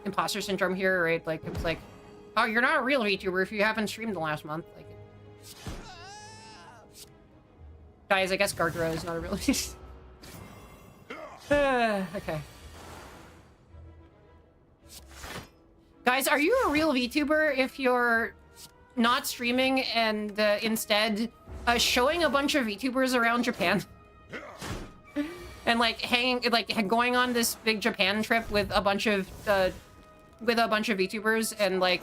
imposter syndrome here, right? Like, it's like, oh, you're not a real VTuber if you haven't streamed the last month. Like, guys, I guess Gargara is not a real VTuber. Okay. Guys, are you a real VTuber if you're not streaming and instead showing a bunch of VTubers around Japan? And like going on this big Japan trip with a bunch of VTubers and like,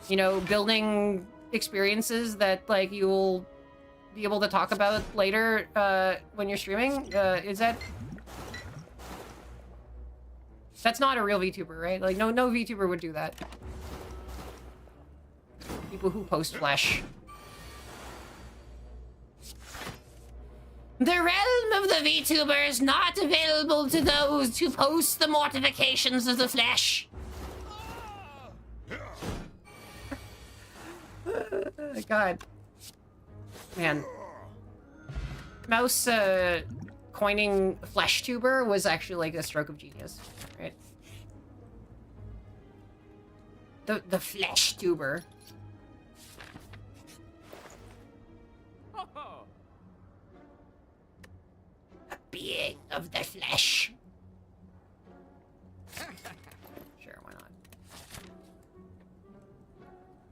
you know, building experiences that like you'll be able to talk about later when you're streaming? That's not a real VTuber, right? Like no VTuber would do that. People who post flesh. The realm of the VTuber is not available to those who post the mortifications of the flesh. God. Man. Mouse coining flesh tuber was actually like a stroke of genius, right? The flesh tuber. A being of the flesh. Sure, why not?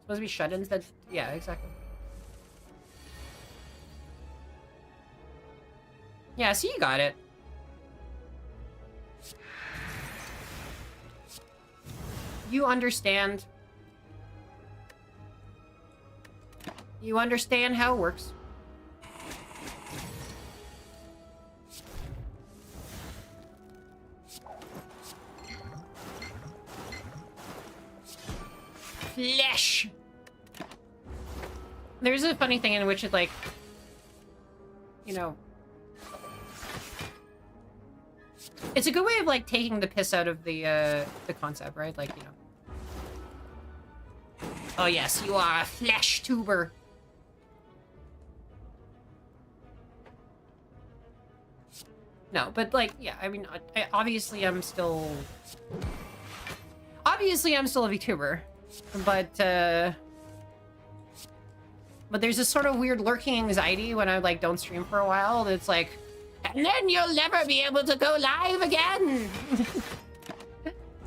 Supposed to be shut-ins that... Yeah, exactly. Yeah, so you got it. You understand. You understand how it works. Flesh. There's a funny thing in which it, like, you know, it's a good way of like taking the piss out of the concept, right? Like, you know, oh yes, you are a flesh tuber. No, but like, yeah, I mean, obviously I'm still a VTuber, but there's this sort of weird lurking anxiety when I like don't stream for a while. It's like, and then you'll never be able to go live again.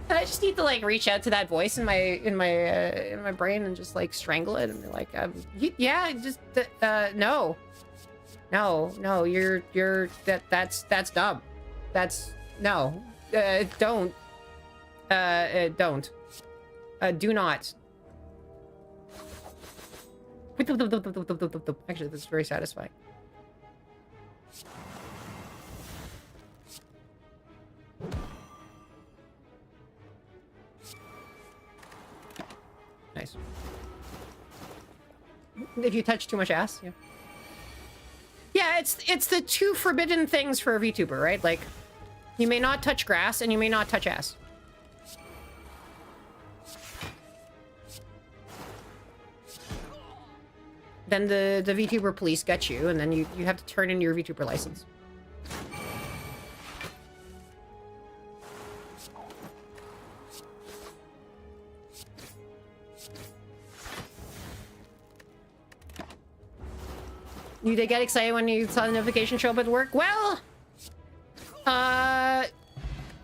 I just need to like reach out to that voice in my brain and just like strangle it and be like, yeah, just no, you're that's dumb. That's no, don't, do not. Actually, that's very satisfying. Nice. If you touch too much ass, yeah. Yeah, it's the two forbidden things for a VTuber, right? Like, you may not touch grass and you may not touch ass. Then the VTuber police get you, and then you have to turn in your VTuber license. You did get excited when you saw the notification show up at work? Well, I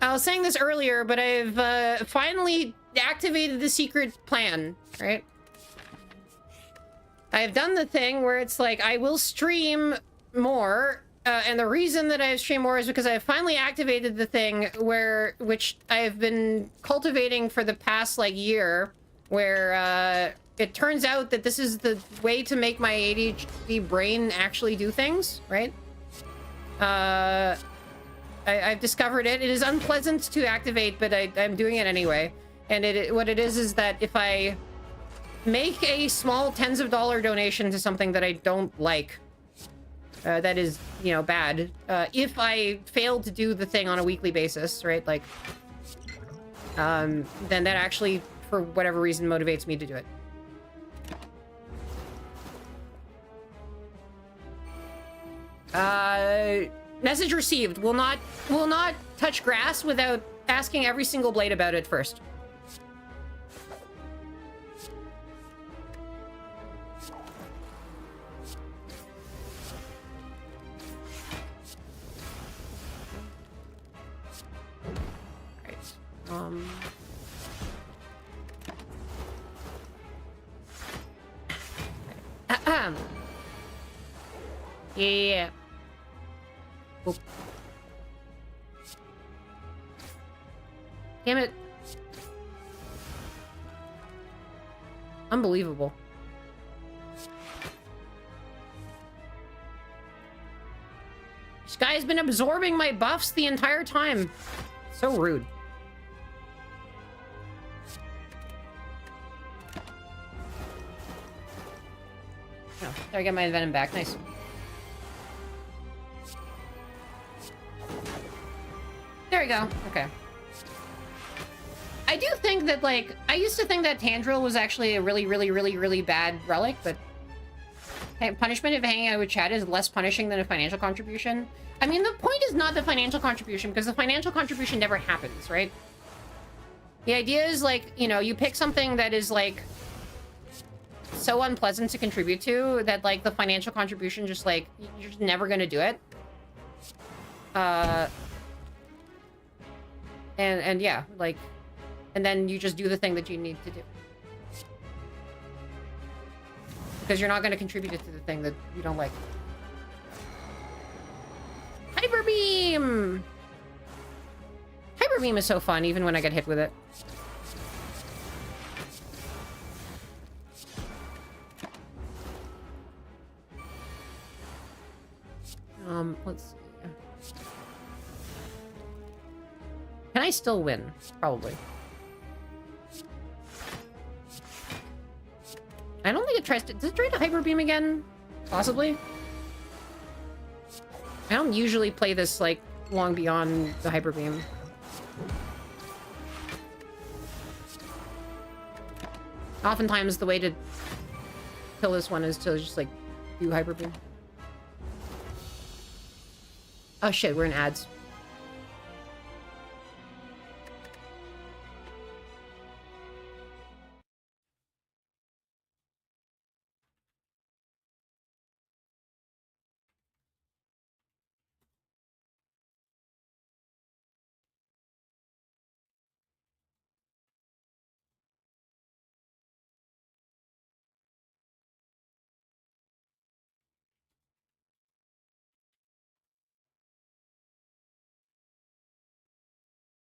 was saying this earlier, but I've finally activated the secret plan, right? I've done the thing where it's like, I will stream more, and the reason that I stream more is because I finally activated the thing which I've been cultivating for the past, like, year, where, it turns out that this is the way to make my ADHD brain actually do things, right? I've discovered it. It is unpleasant to activate, but I'm doing it anyway. And what it is that if I make a small tens of dollar donation to something that I don't like, that is, you know, bad, if I fail to do the thing on a weekly basis, right, like, then that actually, for whatever reason, motivates me to do it. Message received. Will not touch grass without asking every single blade about it first. Right. Yeah. Oop. Damn it. Unbelievable. This guy has been absorbing my buffs the entire time. So rude. Oh, there I get my venom back. Nice. There we go. Okay. I do think that, like, I used to think that Tandril was actually a really bad relic, but hey, punishment if hanging out with Chad is less punishing than a financial contribution. I mean, the point is not the financial contribution, because the financial contribution never happens, right? The idea is, like, you know, you pick something that is, like, so unpleasant to contribute to that, like, the financial contribution just, like, you're just never gonna do it. And yeah, like, and then you just do the thing that you need to do. Because you're not going to contribute it to the thing that you don't like. Hyper Beam! Hyper Beam is so fun, even when I get hit with it. Let's see. Can I still win? Probably. I don't think it tries to... Does it try to Hyper Beam again? Possibly? I don't usually play this, like, long beyond the Hyper Beam. Oftentimes, the way to kill this one is to just, like, do Hyper Beam. Oh shit, we're in ads.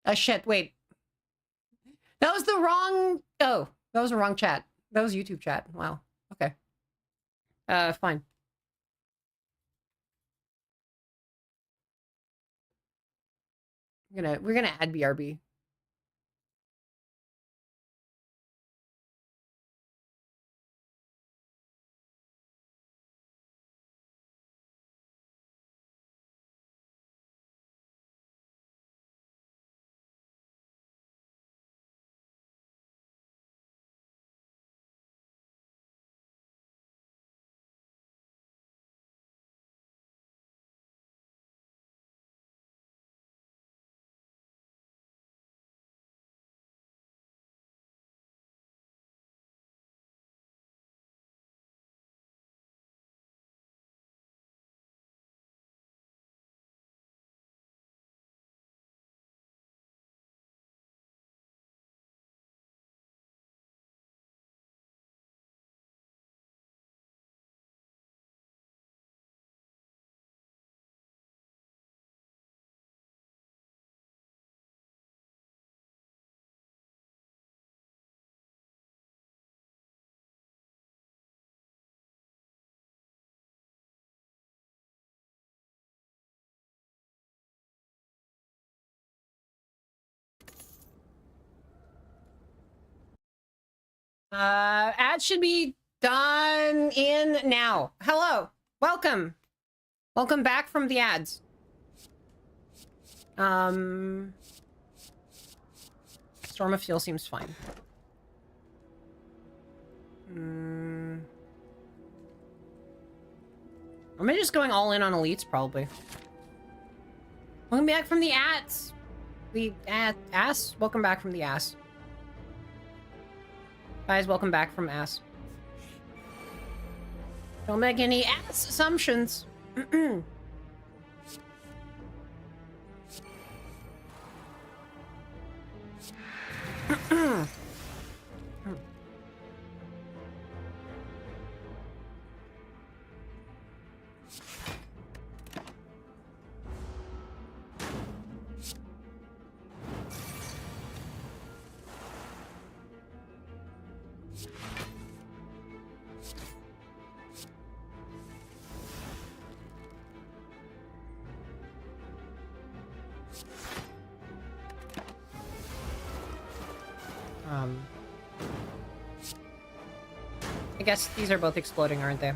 Oh shit, wait. That was the wrong... Oh, that was the wrong chat. That was YouTube chat. Wow. Okay. Fine. We're gonna add BRB. Ads should be done in now. Hello. Welcome. Welcome back from the ads. Storm of Steel seems fine. Am I just going all in on elites, probably? Welcome back from the ads. The ass? Welcome back from the ass. Guys, welcome back from ass. Don't make any ass assumptions. I guess these are both exploding, aren't they?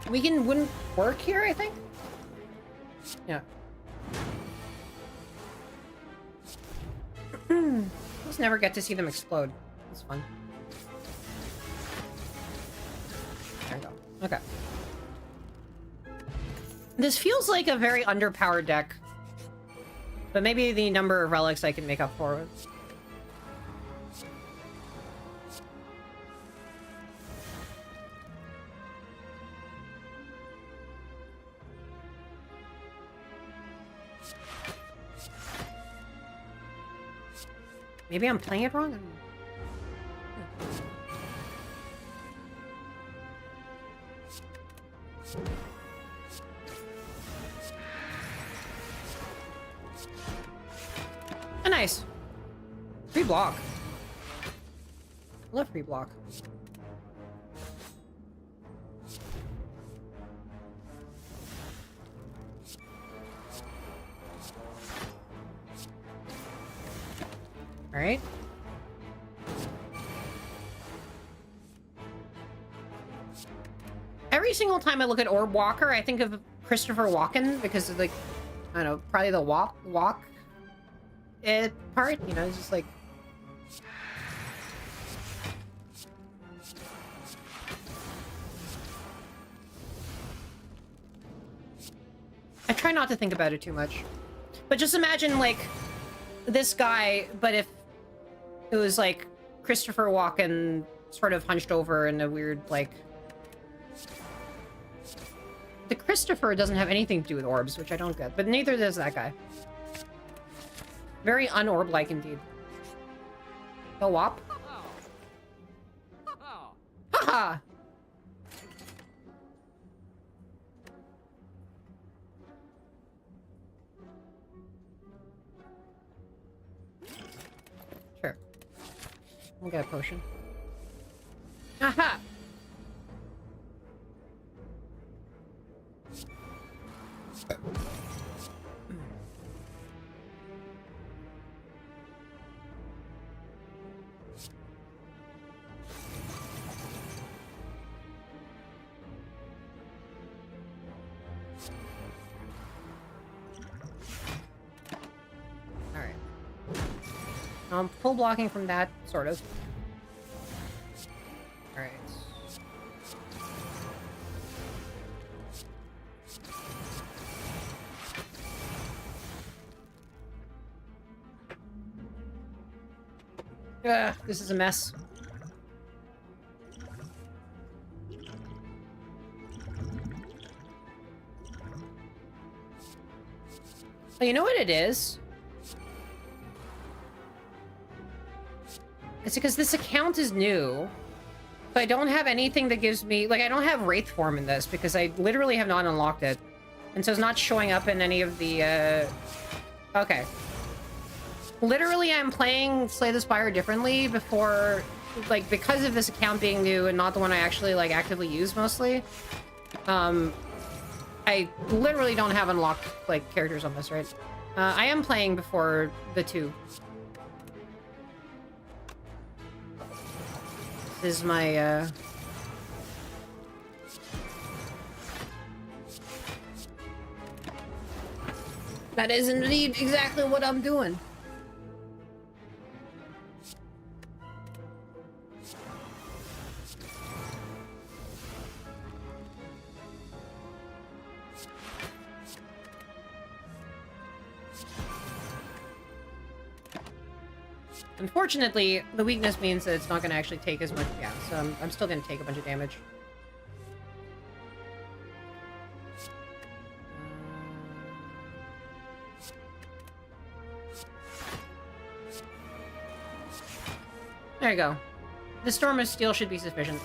Weekend wouldn't work here, I think? Yeah. Just never get to see them explode. It's fun. There we go. Okay. This feels like a very underpowered deck. But maybe the number of relics I can make up for it. Maybe I'm playing it wrong? Oh, nice. Free block. I love free block. All right. Every single time I look at Orb Walker, I think of Christopher Walken because of, like, I don't know, probably the walk part. You know, it's just like. I try not to think about it too much, but just imagine like this guy, but if it was like Christopher Walken sort of hunched over in a weird, like... The Christopher doesn't have anything to do with orbs, which I don't get, but neither does that guy. Very un-orb-like indeed. The wop? Haha! Sure. We'll get a potion. Aha! Alright. Full blocking from that, sort of. Alright. This is a mess. Oh, you know what it is? It's because this account is new. So I don't have anything that gives me... Like, I don't have Wraith form in this because I literally have not unlocked it. And so it's not showing up in any of the, Okay. Literally, I'm playing Slay the Spire differently before, like, because of this account being new and not the one I actually, like, actively use mostly. I literally don't have unlocked, like, characters on this, right? I am playing before the 2. This is my, That is indeed exactly what I'm doing. Unfortunately, the weakness means that it's not going to actually take as much. Yeah, so I'm still going to take a bunch of damage. There you go. The Storm of Steel should be sufficient.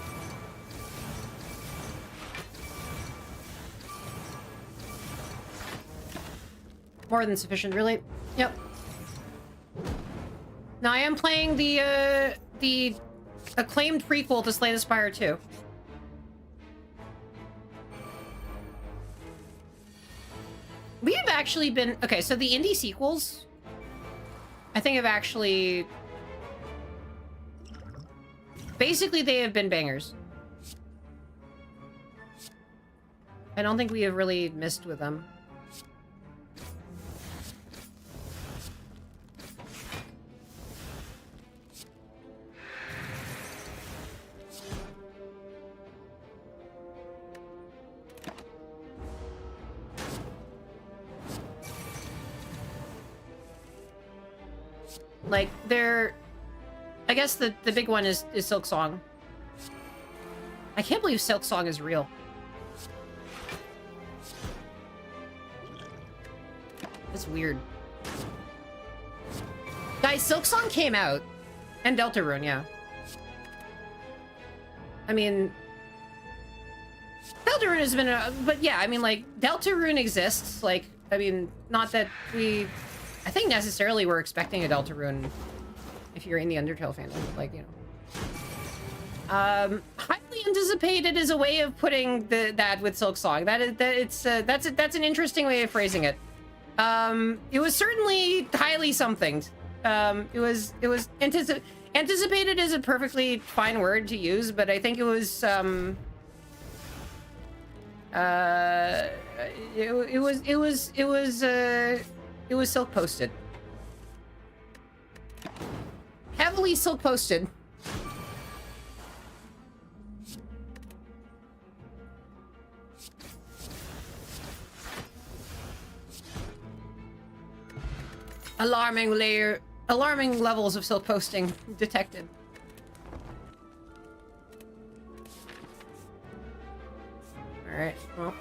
More than sufficient, really. Yep. Now, I am playing the acclaimed prequel to Slay the Spire 2. We have actually been... Okay, so the indie sequels, I think have actually... Basically, they have been bangers. I don't think we have really missed with them. Like, they're... I guess the big one is Silk Song. I can't believe Silk Song is real. That's weird. Guys, Silk Song came out. And Deltarune, yeah. I mean... Deltarune has been a... But yeah, I mean, like, Deltarune exists. Like, I mean, not that we... I think necessarily we're expecting a Deltarune if you're in the Undertale fandom, like, you know. Highly anticipated is a way of putting that with Silk Song. That's an interesting way of phrasing it. It was certainly highly something. It was anticipated is a perfectly fine word to use, but I think it was it was silk posted. Heavily silk posted. Alarming levels of silk posting detected. All right, well.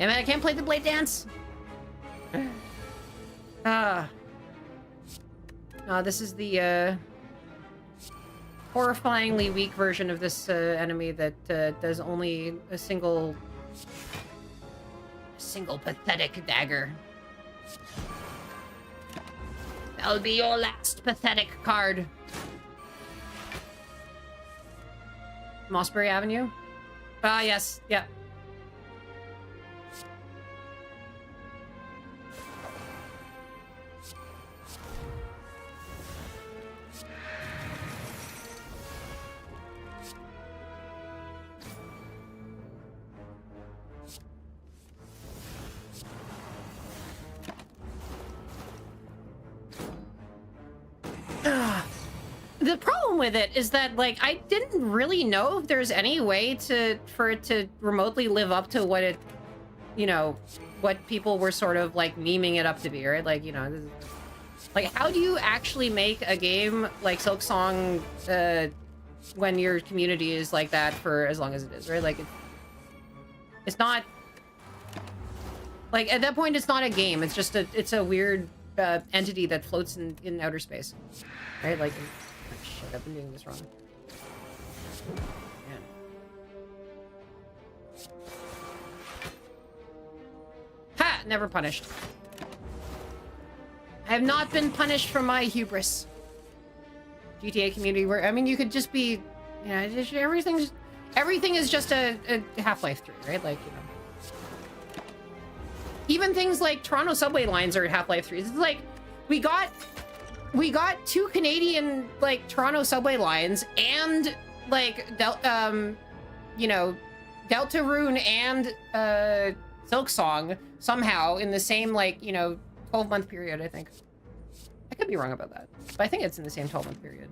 Yeah, man, I can't play the blade dance. This is the horrifyingly weak version of this enemy that does only a single pathetic dagger. That'll be your last pathetic card. Mossbury Avenue? Ah, yes. Yeah. The problem with it is that, like, I didn't really know if there's any way for it to remotely live up to what it you know, what people were sort of like memeing it up to be, right? Like, you know, like how do you actually make a game like Silksong when your community is like that for as long as it is, right? Like it's not like at that point it's not a game. It's just it's a weird entity that floats in outer space, right? Like, oh, shit, I've been doing this wrong. Man. Ha! Never punished. I have not been punished for my hubris. GTA community where, I mean, you could just be, you know, everything is just a Half-Life 3, right? Like, you know. Even things like Toronto subway lines are Half-Life 3. It's like, we got 2 Canadian, like, Toronto subway lines and, like, you know, Deltarune and Silksong somehow in the same, like, you know, 12-month period, I think. I could be wrong about that, but I think it's in the same 12-month period,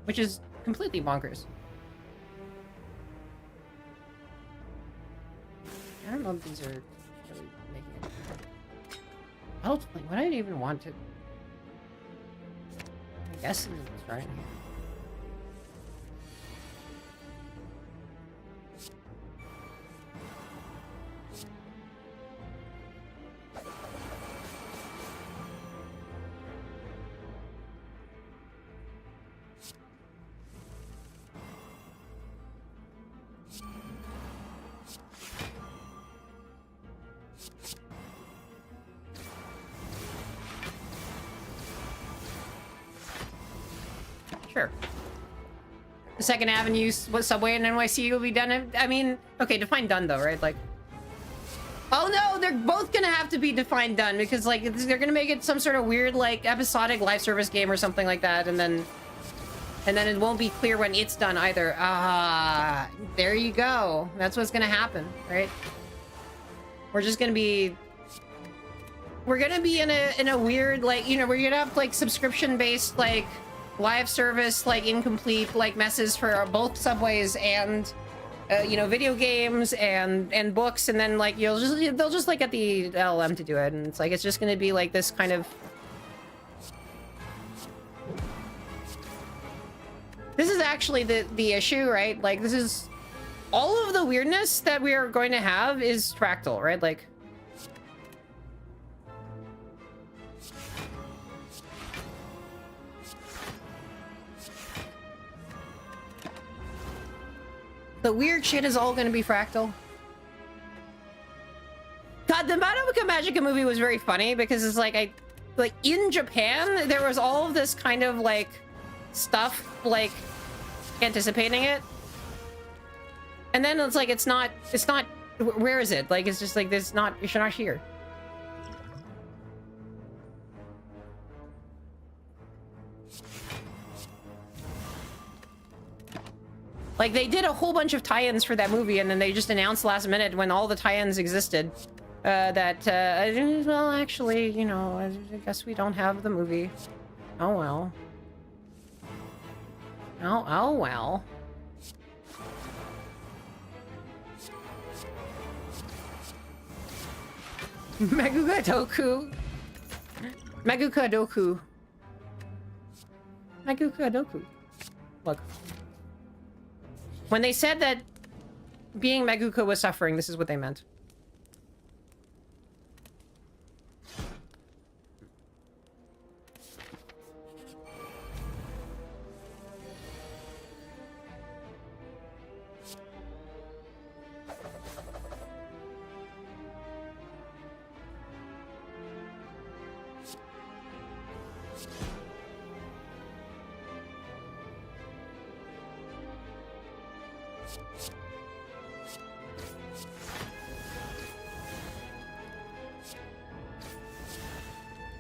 which is completely bonkers. I don't know if these are really making it. What do I even want to? I guess it's right. Sure. The Second Avenue subway in NYC will be done. I mean, okay, define done though, right? Like, oh no, they're both gonna have to be defined done because like they're gonna make it some sort of weird like episodic live service game or something like that, and then it won't be clear when it's done either. Ah, there you go. That's what's gonna happen, right? We're just gonna be. We're gonna be in a weird like, you know, we're gonna have like subscription based like live service like incomplete like messes for both subways and you know, video games and books, and then like they'll just like get the LLM to do it, and it's like it's just gonna be like this kind of. This is actually the issue, right? Like this is all of the weirdness that we are going to have is fractal, right? Like. The weird shit is all gonna be fractal. God, the Madoka Magica movie was very funny because it's like like in Japan there was all of this kind of like stuff like anticipating it, and then it's like it's not where is it? Like it's just like it's not here. Like, they did a whole bunch of tie-ins for that movie, and then they just announced last minute when all the tie-ins existed that, well, actually, you know, I guess we don't have the movie. Oh, well. Oh, well. Maguka Doku. Maguka Doku. Maguka Doku. Look. When they said that being Maguka was suffering, this is what they meant.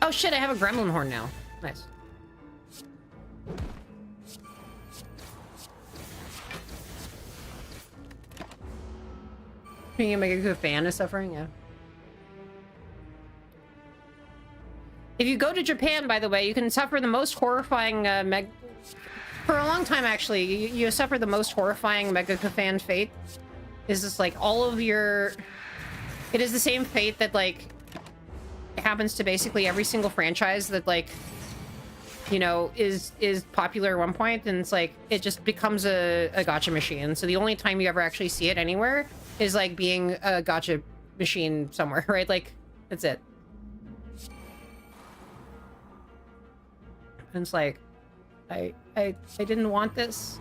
Oh shit, I have a gremlin horn now. Nice. Being a Maguka fan is suffering, yeah. If you go to Japan, by the way, you can suffer the most horrifying for a long time, actually, you suffer the most horrifying Maguka fan fate. Is just like all of your It is the same fate that, like, it happens to basically every single franchise that, like, you know, is popular at one point, and it's like, it just becomes a gacha machine. So the only time you ever actually see it anywhere is, like, being a gacha machine somewhere, right? Like, that's it. And it's like, I didn't want this.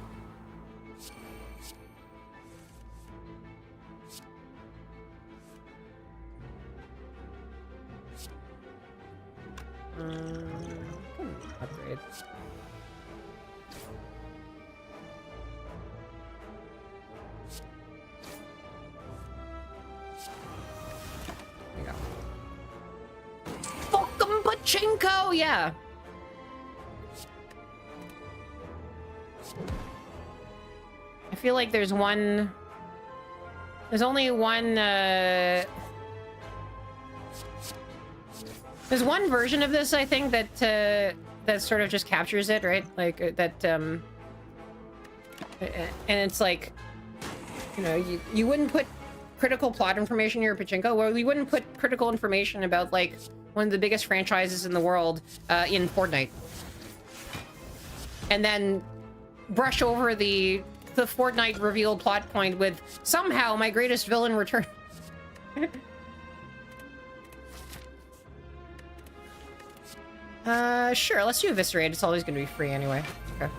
Upgrade. There you go. Fucking pachinko, yeah. I feel like there's one. There's only one. There's one version of this, I think, that that sort of just captures it, right? Like that. And it's like, you know, you wouldn't put critical plot information in your pachinko. Well, you wouldn't put critical information about like one of the biggest franchises in the world in Fortnite, and then brush over the Fortnite reveal plot point with somehow my greatest villain return. Sure, let's do Eviscerate. It's always gonna be free anyway. Okay.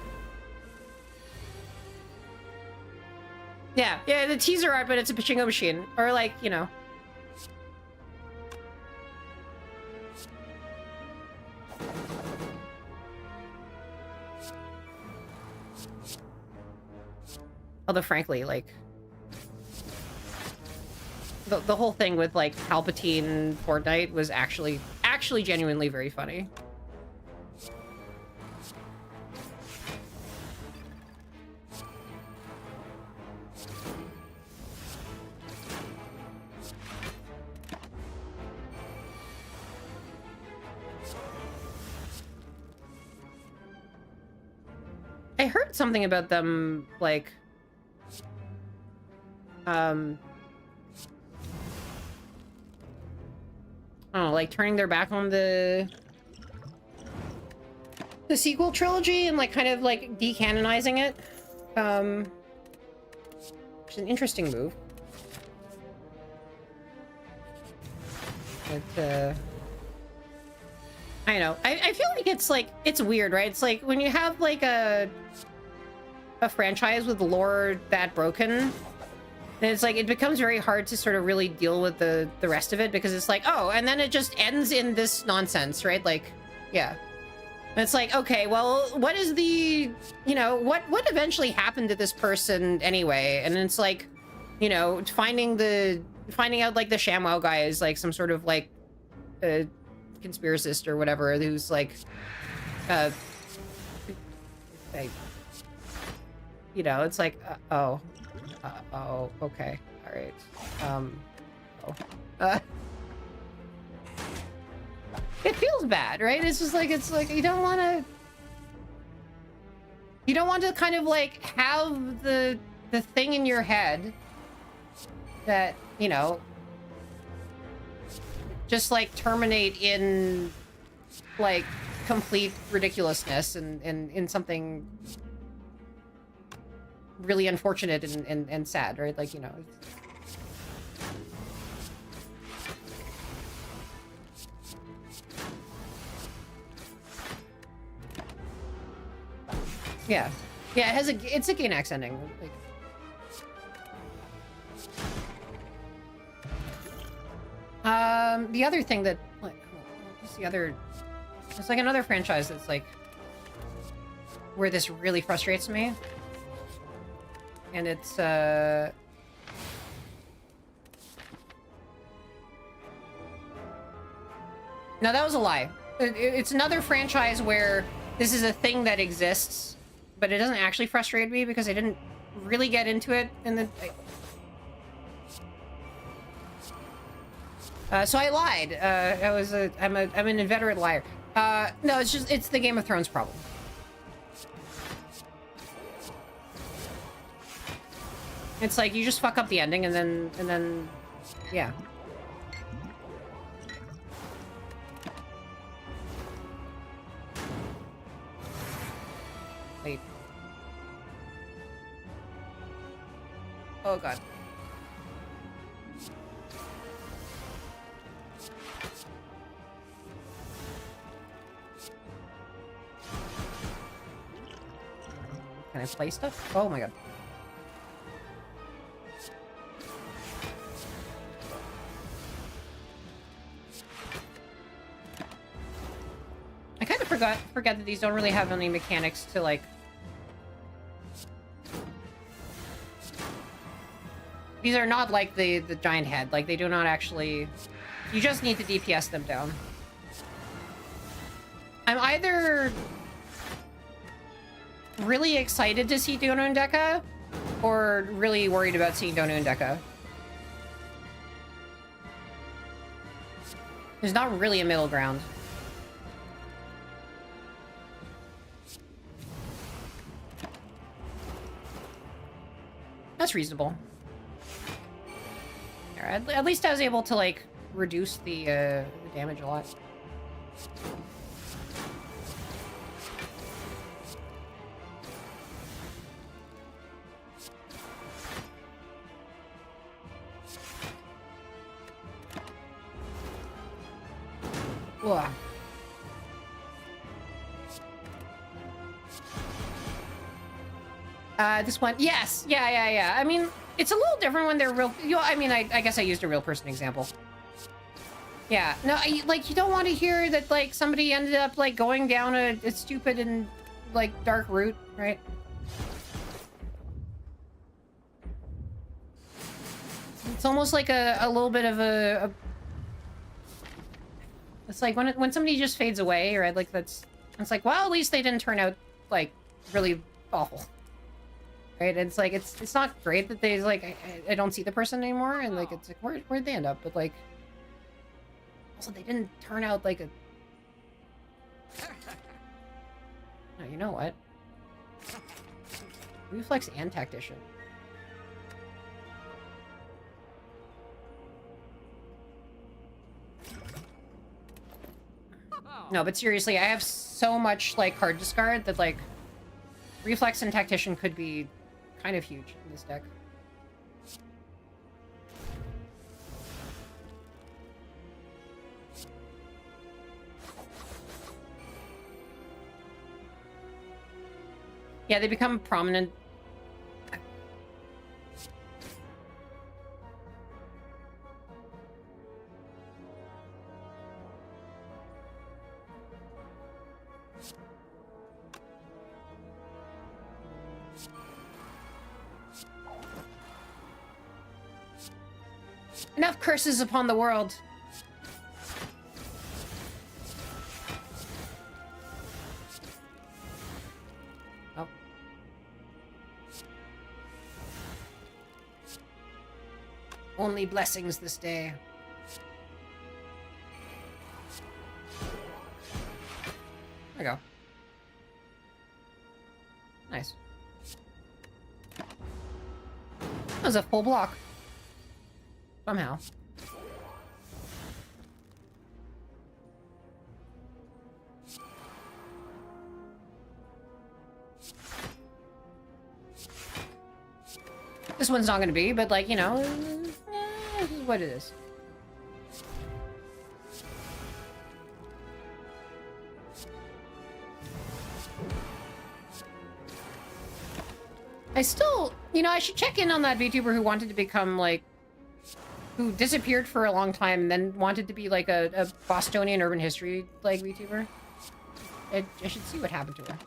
Yeah, the teaser art, but it's a pachinko machine. Or like, you know. Although frankly, like, the whole thing with like Palpatine Fortnite was actually genuinely very funny. I heard something about them, like, I don't know, like turning their back on the sequel trilogy and like kind of like decanonizing it. Which is an interesting move. But I don't know. I feel like it's like, it's weird, right? It's like when you have like a franchise with lore that broken, and it's like it becomes very hard to sort of really deal with the rest of it, because it's like, oh, and then it just ends in this nonsense, right? Like, yeah. And it's like, okay, well, what is the, you know, what eventually happened to this person anyway? And it's like, you know, finding out like the ShamWow guy is like some sort of like conspiracist or whatever, who's like you know, it's like oh, okay, all right, it feels bad, right? It's just like, it's like you don't want to kind of like have the thing in your head that, you know, just like terminate in like complete ridiculousness and in something really unfortunate and sad, right? Like, you know. Yeah. Yeah, it's a Gainax ending. Like, the other thing that, like, what's the other, it's like another franchise that's like where this really frustrates me. And it's no, that was a lie. It's another franchise where this is a thing that exists, but it doesn't actually frustrate me because I didn't really get into it in the so I lied. I'm an inveterate liar. No, it's the Game of Thrones problem. It's like you just fuck up the ending and then yeah. Oh god. Can I play stuff? Oh my god. I kind of forget that these don't really have any mechanics to, like... These are not like the giant head. Like, they do not actually... You just need to DPS them down. I'm either really excited to see Dono and Deka, or really worried about seeing Dono and Deka. There's not really a middle ground. That's reasonable. At least I was able to, like, reduce the damage a lot. Whoa. This one, yes, yeah. I mean, it's a little different when they're real. You know, I mean, I guess I used a real person example. Yeah, no, like, you don't want to hear that, like, somebody ended up, like, going down a stupid and, like, dark route, right? It's almost like a little bit of a it's like when somebody just fades away, right? Like, it's like, well, at least they didn't turn out, like, really awful. Right? It's like, it's not great that they, like, I don't see the person anymore, and, like, it's like, where'd they end up? But, like, also, they didn't turn out like a... No, you know what? Reflex and Tactician. No, but seriously, I have so much, like, card discard that, like, Reflex and Tactician could be kind of huge in this deck. Yeah, they become prominent. Enough curses upon the world. Oh. Only blessings this day. There we go. Nice. That was a full block. Somehow. This one's not gonna be, but, like, you know, this is what it is. I still, you know, I should check in on that VTuber who wanted to become, like, who disappeared for a long time and then wanted to be, like, a Bostonian urban history, like, VTuber. I should see what happened to her.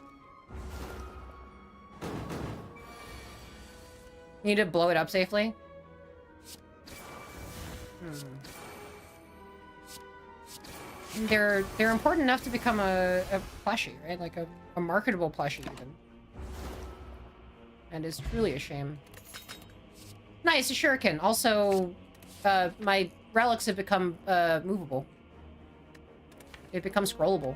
Need to blow it up safely? They're important enough to become a plushie, right? Like a marketable plushie, even. And it's truly a shame. Nice, a shuriken. Also, my relics have become movable. It becomes scrollable.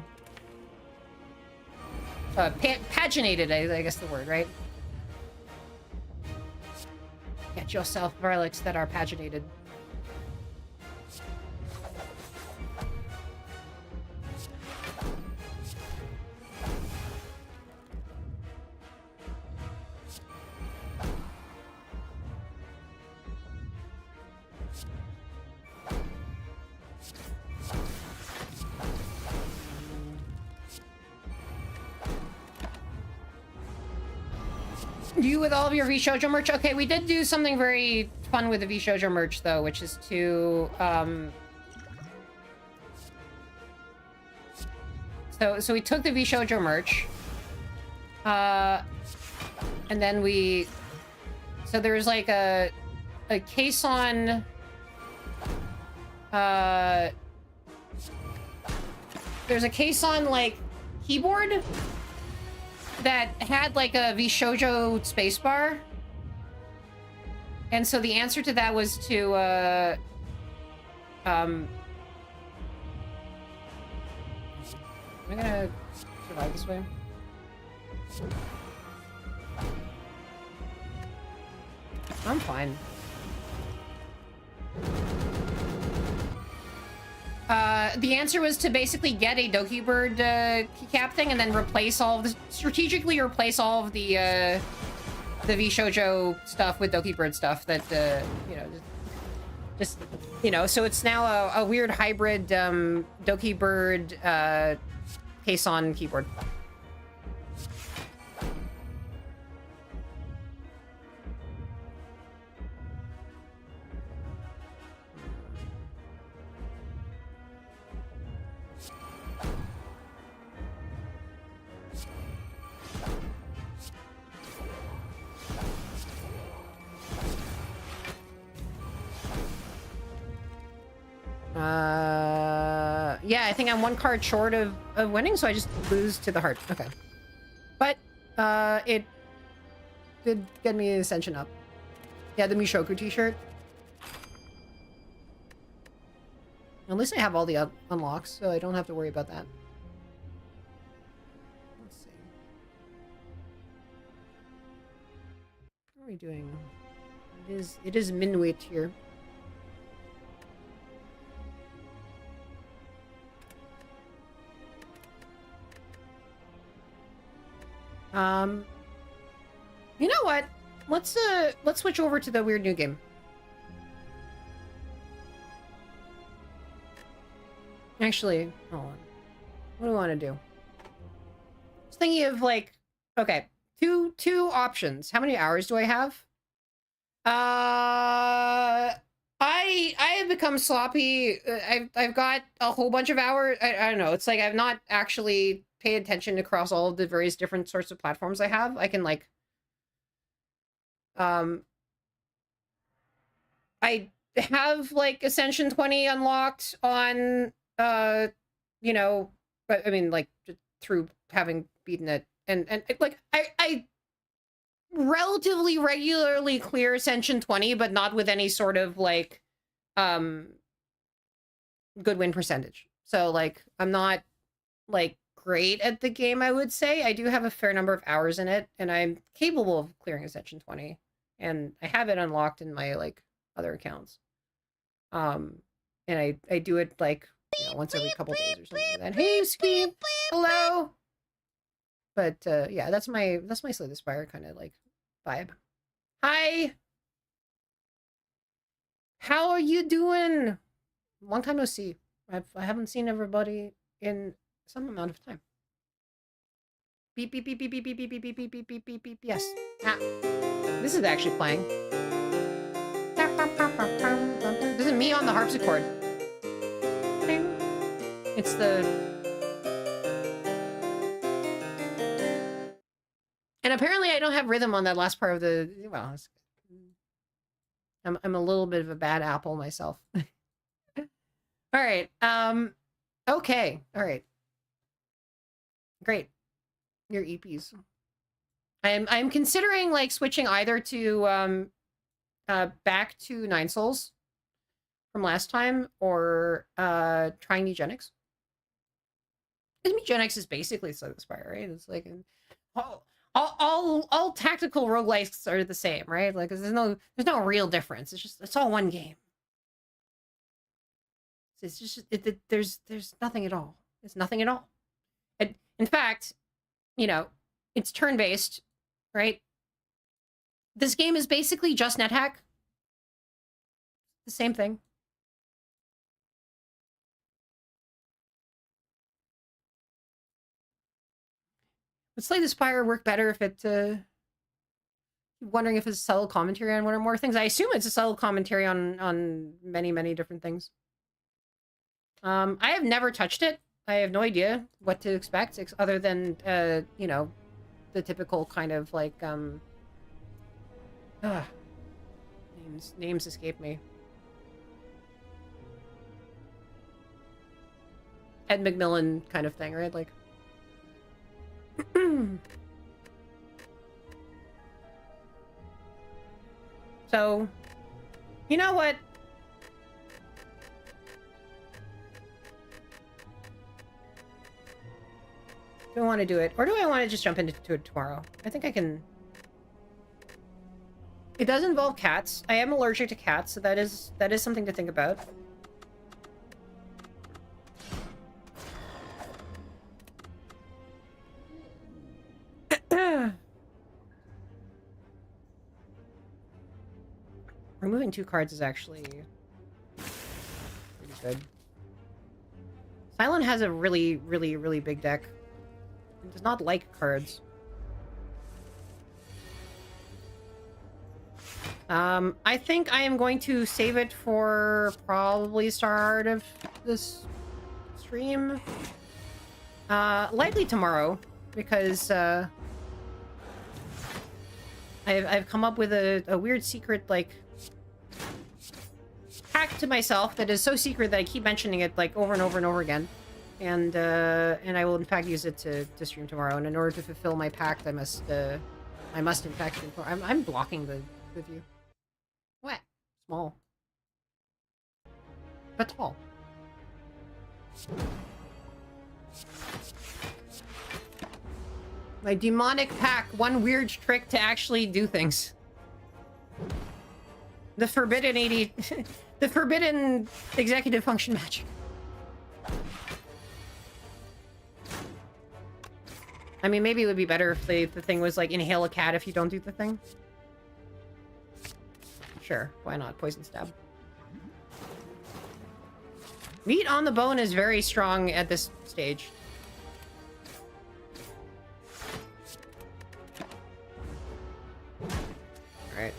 Paginated, I guess the word, right? Get yourself relics that are paginated. You with all of your VShojo merch? Okay, we did do something very fun with the VShojo merch, though, which is to, So we took the VShojo merch, and then so there's like a case on, there's a case on, like, keyboard that had, like, a VShojo spacebar. And so the answer to that was to, am I gonna survive this way? I'm fine. The answer was to basically get a Doki Bird keycap thing and then strategically replace all of the VShojo stuff with Doki Bird stuff that, you know, just, you know, so it's now a weird hybrid Doki Bird case on keyboard. Yeah, I think I'm one card short of winning, so I just lose to the heart. Okay. But, it did get me Ascension up. Yeah, the Mishoku t-shirt. At least I have all the unlocks, so I don't have to worry about that. Let's see. How are we doing? It is midweight here. You know what? Let's switch over to the weird new game. Actually, hold on. What do I want to do? I was thinking of, like, okay, two options. How many hours do I have? I have become sloppy. I've got a whole bunch of hours. I don't know. It's like I've not actually paid attention across all of the various different sorts of platforms I have. I can, like, I have, like, Ascension 20 unlocked on, you know, but I mean, like, through having beaten it, and like, I relatively regularly clear Ascension 20, but not with any sort of, like, good win percentage. So, like, I'm not, like, great at the game, I would say. I do have a fair number of hours in it, and I'm capable of clearing Ascension 20, and I have it unlocked in my, like, other accounts. And I do it, like, you know, once every couple days or something like that. Hey, Squeeb! Hello! But, yeah, that's my Slay the Spire kind of, like, vibe. Hi! How are you doing? Long time no see. I haven't seen everybody in some amount of time. Beep, beep, beep, beep, beep, beep, beep, beep, beep, beep, beep, beep, beep, beep, yes. Ah. This is actually playing. This is me on the harpsichord. It's the... And apparently I don't have rhythm on that last part of the... Well, I'm a little bit of a bad apple myself. All right. Okay. All right. Great. Your EPs. I'm considering, like, switching either to back to Nine Souls from last time, or trying Eugenics. Eugenics is basically Slay the Spire, right? It's like all tactical roguelikes are the same, right? Like, there's no real difference. It's all one game. It's just there's nothing at all. It's nothing at all. And in fact, you know, it's turn-based, right? This game is basically just NetHack. The same thing. Would Slay the Spire work better if it Wondering if it's a subtle commentary on one or more things. I assume it's a subtle commentary on many, many different things. I have never touched it. I have no idea what to expect, other than, you know, the typical kind of, like, names escape me. Ed McMillan kind of thing, right? Like... So, you know what? Do I want to do it? Or do I want to just jump into it tomorrow? I think I can... It does involve cats. I am allergic to cats, so that is something to think about. Removing 2 cards is actually pretty good. Cylon has a really, really, really big deck. It does not like cards. I think I am going to save it for probably start of this stream. Likely tomorrow, because I've come up with a weird secret, like, hack to myself that is so secret that I keep mentioning it, like, over and over and over again. And I will in fact use it to stream tomorrow. And in order to fulfill my pact, I must in fact stream tomorrow. I'm blocking the view. What? Small. But tall. My demonic pack, one weird trick to actually do things. The forbidden 80... the forbidden executive function magic. I mean, maybe it would be better if the thing was like, inhale a cat if you don't do the thing. Sure, why not? Poison stab. Meat on the bone is very strong at this stage. Alright.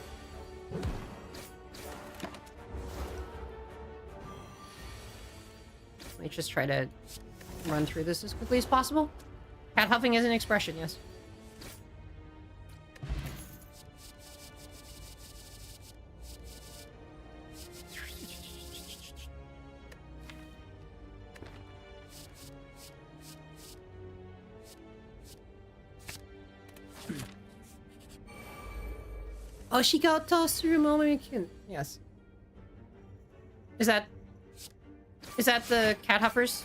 Let me just try to run through this as quickly as possible. Cat huffing is an expression, yes. Oh, she got tossed through a moment. Yes. Is that the cat huffers?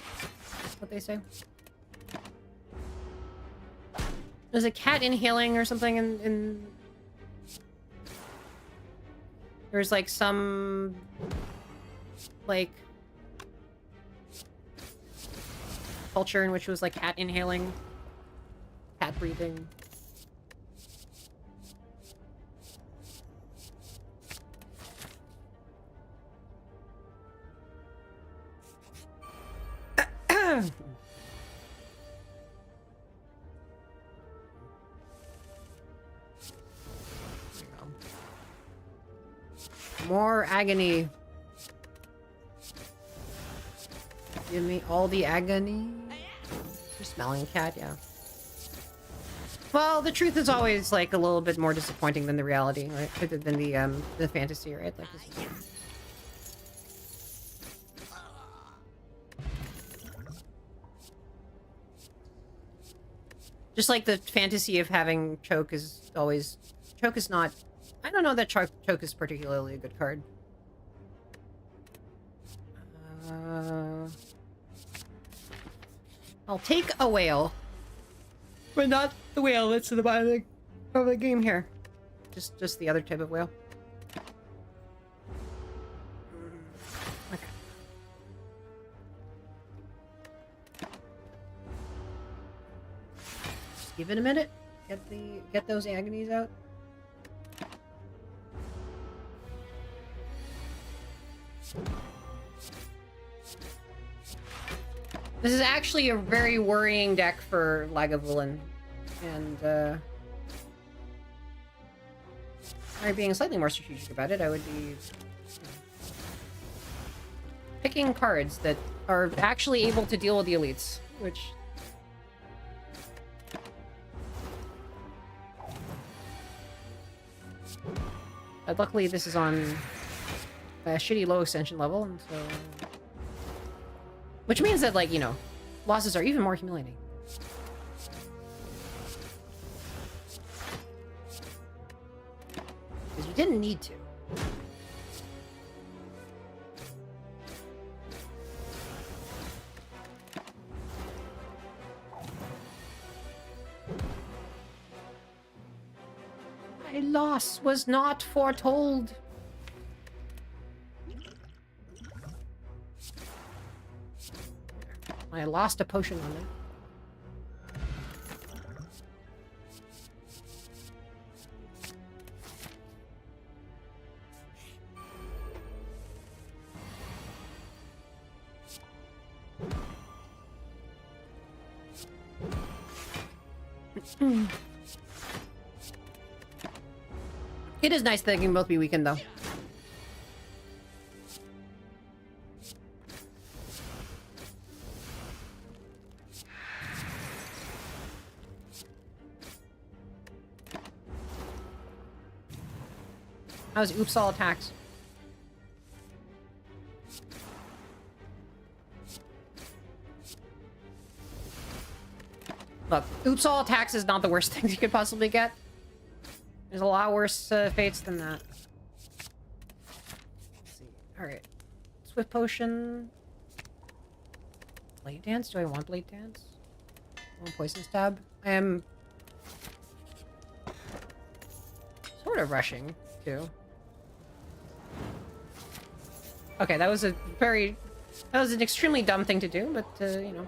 That's what they say. There's a cat inhaling or something in... There's like some... like... culture in which it was like cat inhaling. Cat breathing. More agony. Give me all the agony. You're smelling cat, yeah. Well, the truth is always like a little bit more disappointing than the reality, right? Than the fantasy, right? Like this is... Just like the fantasy of having choke is always... Choke is not... I don't know that choke is particularly a good card. I'll take a whale. But not the whale that's in the bottom of the game here. Just the other type of whale. Okay. Just give it a minute. Get those agonies out. This is actually a very worrying deck for Lagavulin. And, or being slightly more strategic about it, I would be picking cards that are actually able to deal with the elites, which... luckily, this is on a shitty low extension level, and so... Which means that, like, you know, losses are even more humiliating. Because you didn't need to. My loss was not foretold. I lost a potion on it. It is nice that they can both be weakened, though. How's oops all attacks? Look, oops all attacks is not the worst thing you could possibly get. There's a lot worse fates than that. Let's see. Alright. Swift potion. Blade dance? Do I want blade dance? I want poison stab? I am sort of rushing, too. Okay, that was an extremely dumb thing to do, but, you know.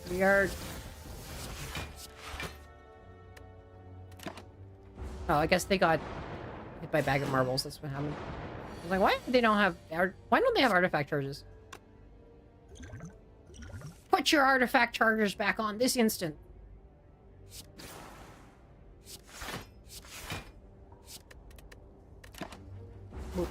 We are... Oh, I guess they got hit by a bag of marbles. That's what happened. I was like, why don't they have artifact charges? Put your artifact chargers back on this instant. Oop.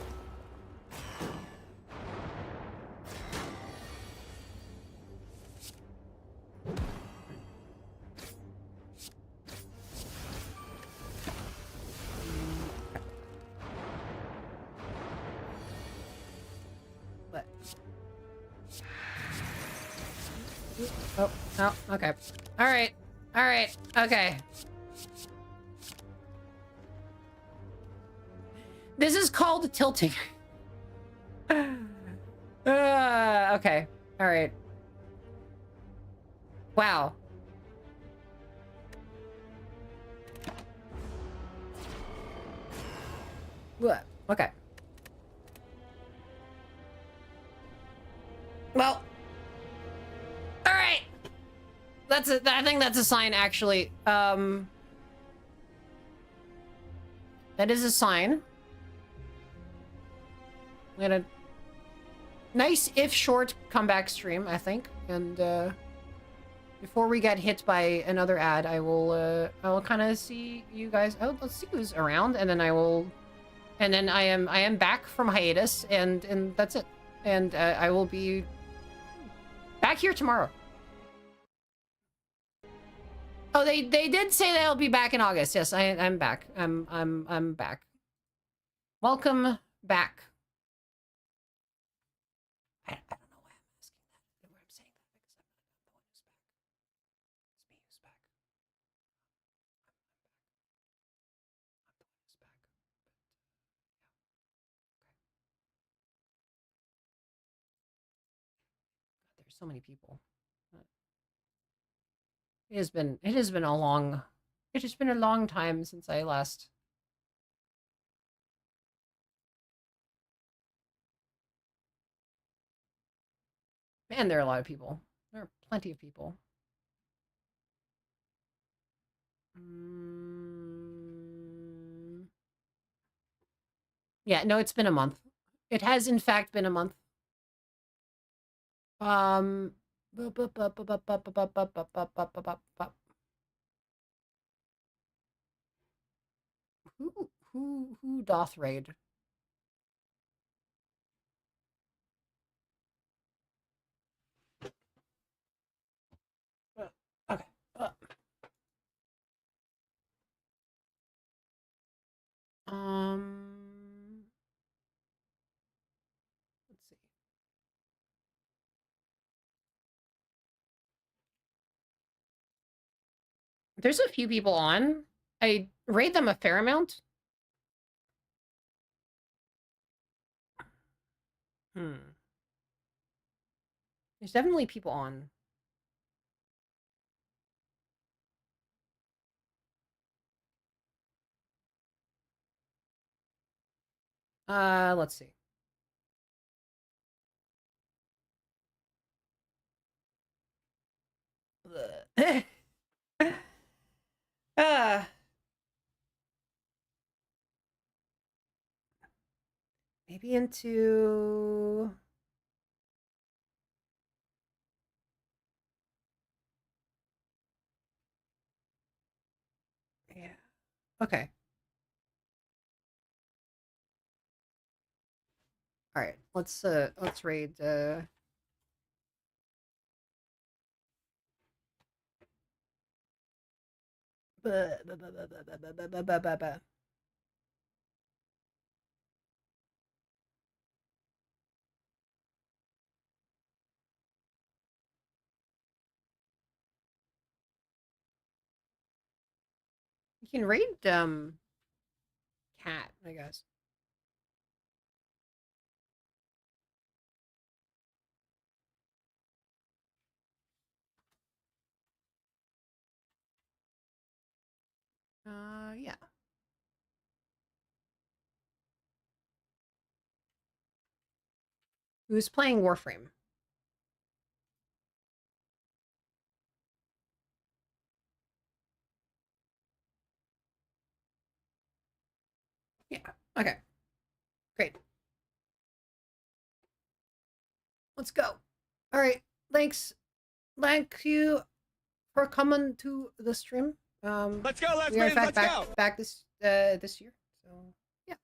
What? Oh, oh, okay. Alright. Alright. Okay. This is called tilting. Okay. Alright. Wow. What? Okay. Well. Alright. I think that's a sign, actually. That is a sign. We had a nice, if short, comeback stream, I think. And, before we get hit by another ad, I will kind of see you guys. Oh, let's see who's around, and then I am back from hiatus, and that's it. And I will be back here tomorrow. Oh, they did say they'll be back in August. Yes, I'm back. I'm back. Welcome back. I don't know why I'm asking that. Why I'm saying that, because I'm not the one who's back. It's me who's back. I'm the one who's back. But, yeah. Okay. God, there's so many people. It has been a long time since I last. Man, there are a lot of people. There are plenty of people. Yeah, no, it's been a month. It has, in fact, been a month. Who doth raid? Okay. Let's see. There's a few people on. I raid them a fair amount. Hmm. There's definitely people on. Let's see. uh, maybe into yeah. Okay. All right. Let's raid you can raid cat, I guess. Yeah. Who's playing Warframe? Yeah. Okay. Great. Let's go. All right. Thanks. Thank you for coming to the stream. Let's go, let's we are in fact let's go. back this year. So yeah.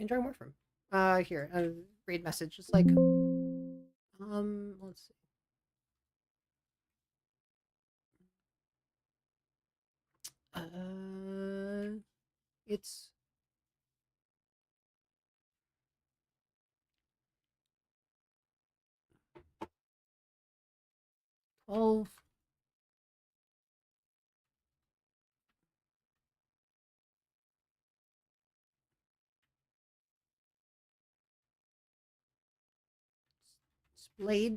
Enjoy Warframe. Here, read message. Just like let's see. It's 12.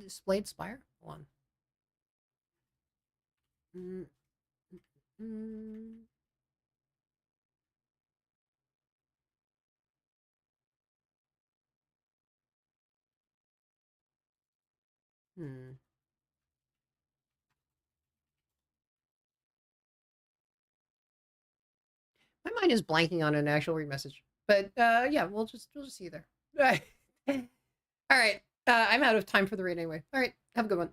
Splayed Spire. Hold on. Mm, mm, hmm. My mind is blanking on an actual read message. But yeah, we'll just see you there. All right. I'm out of time for the read anyway. All right. Have a good one.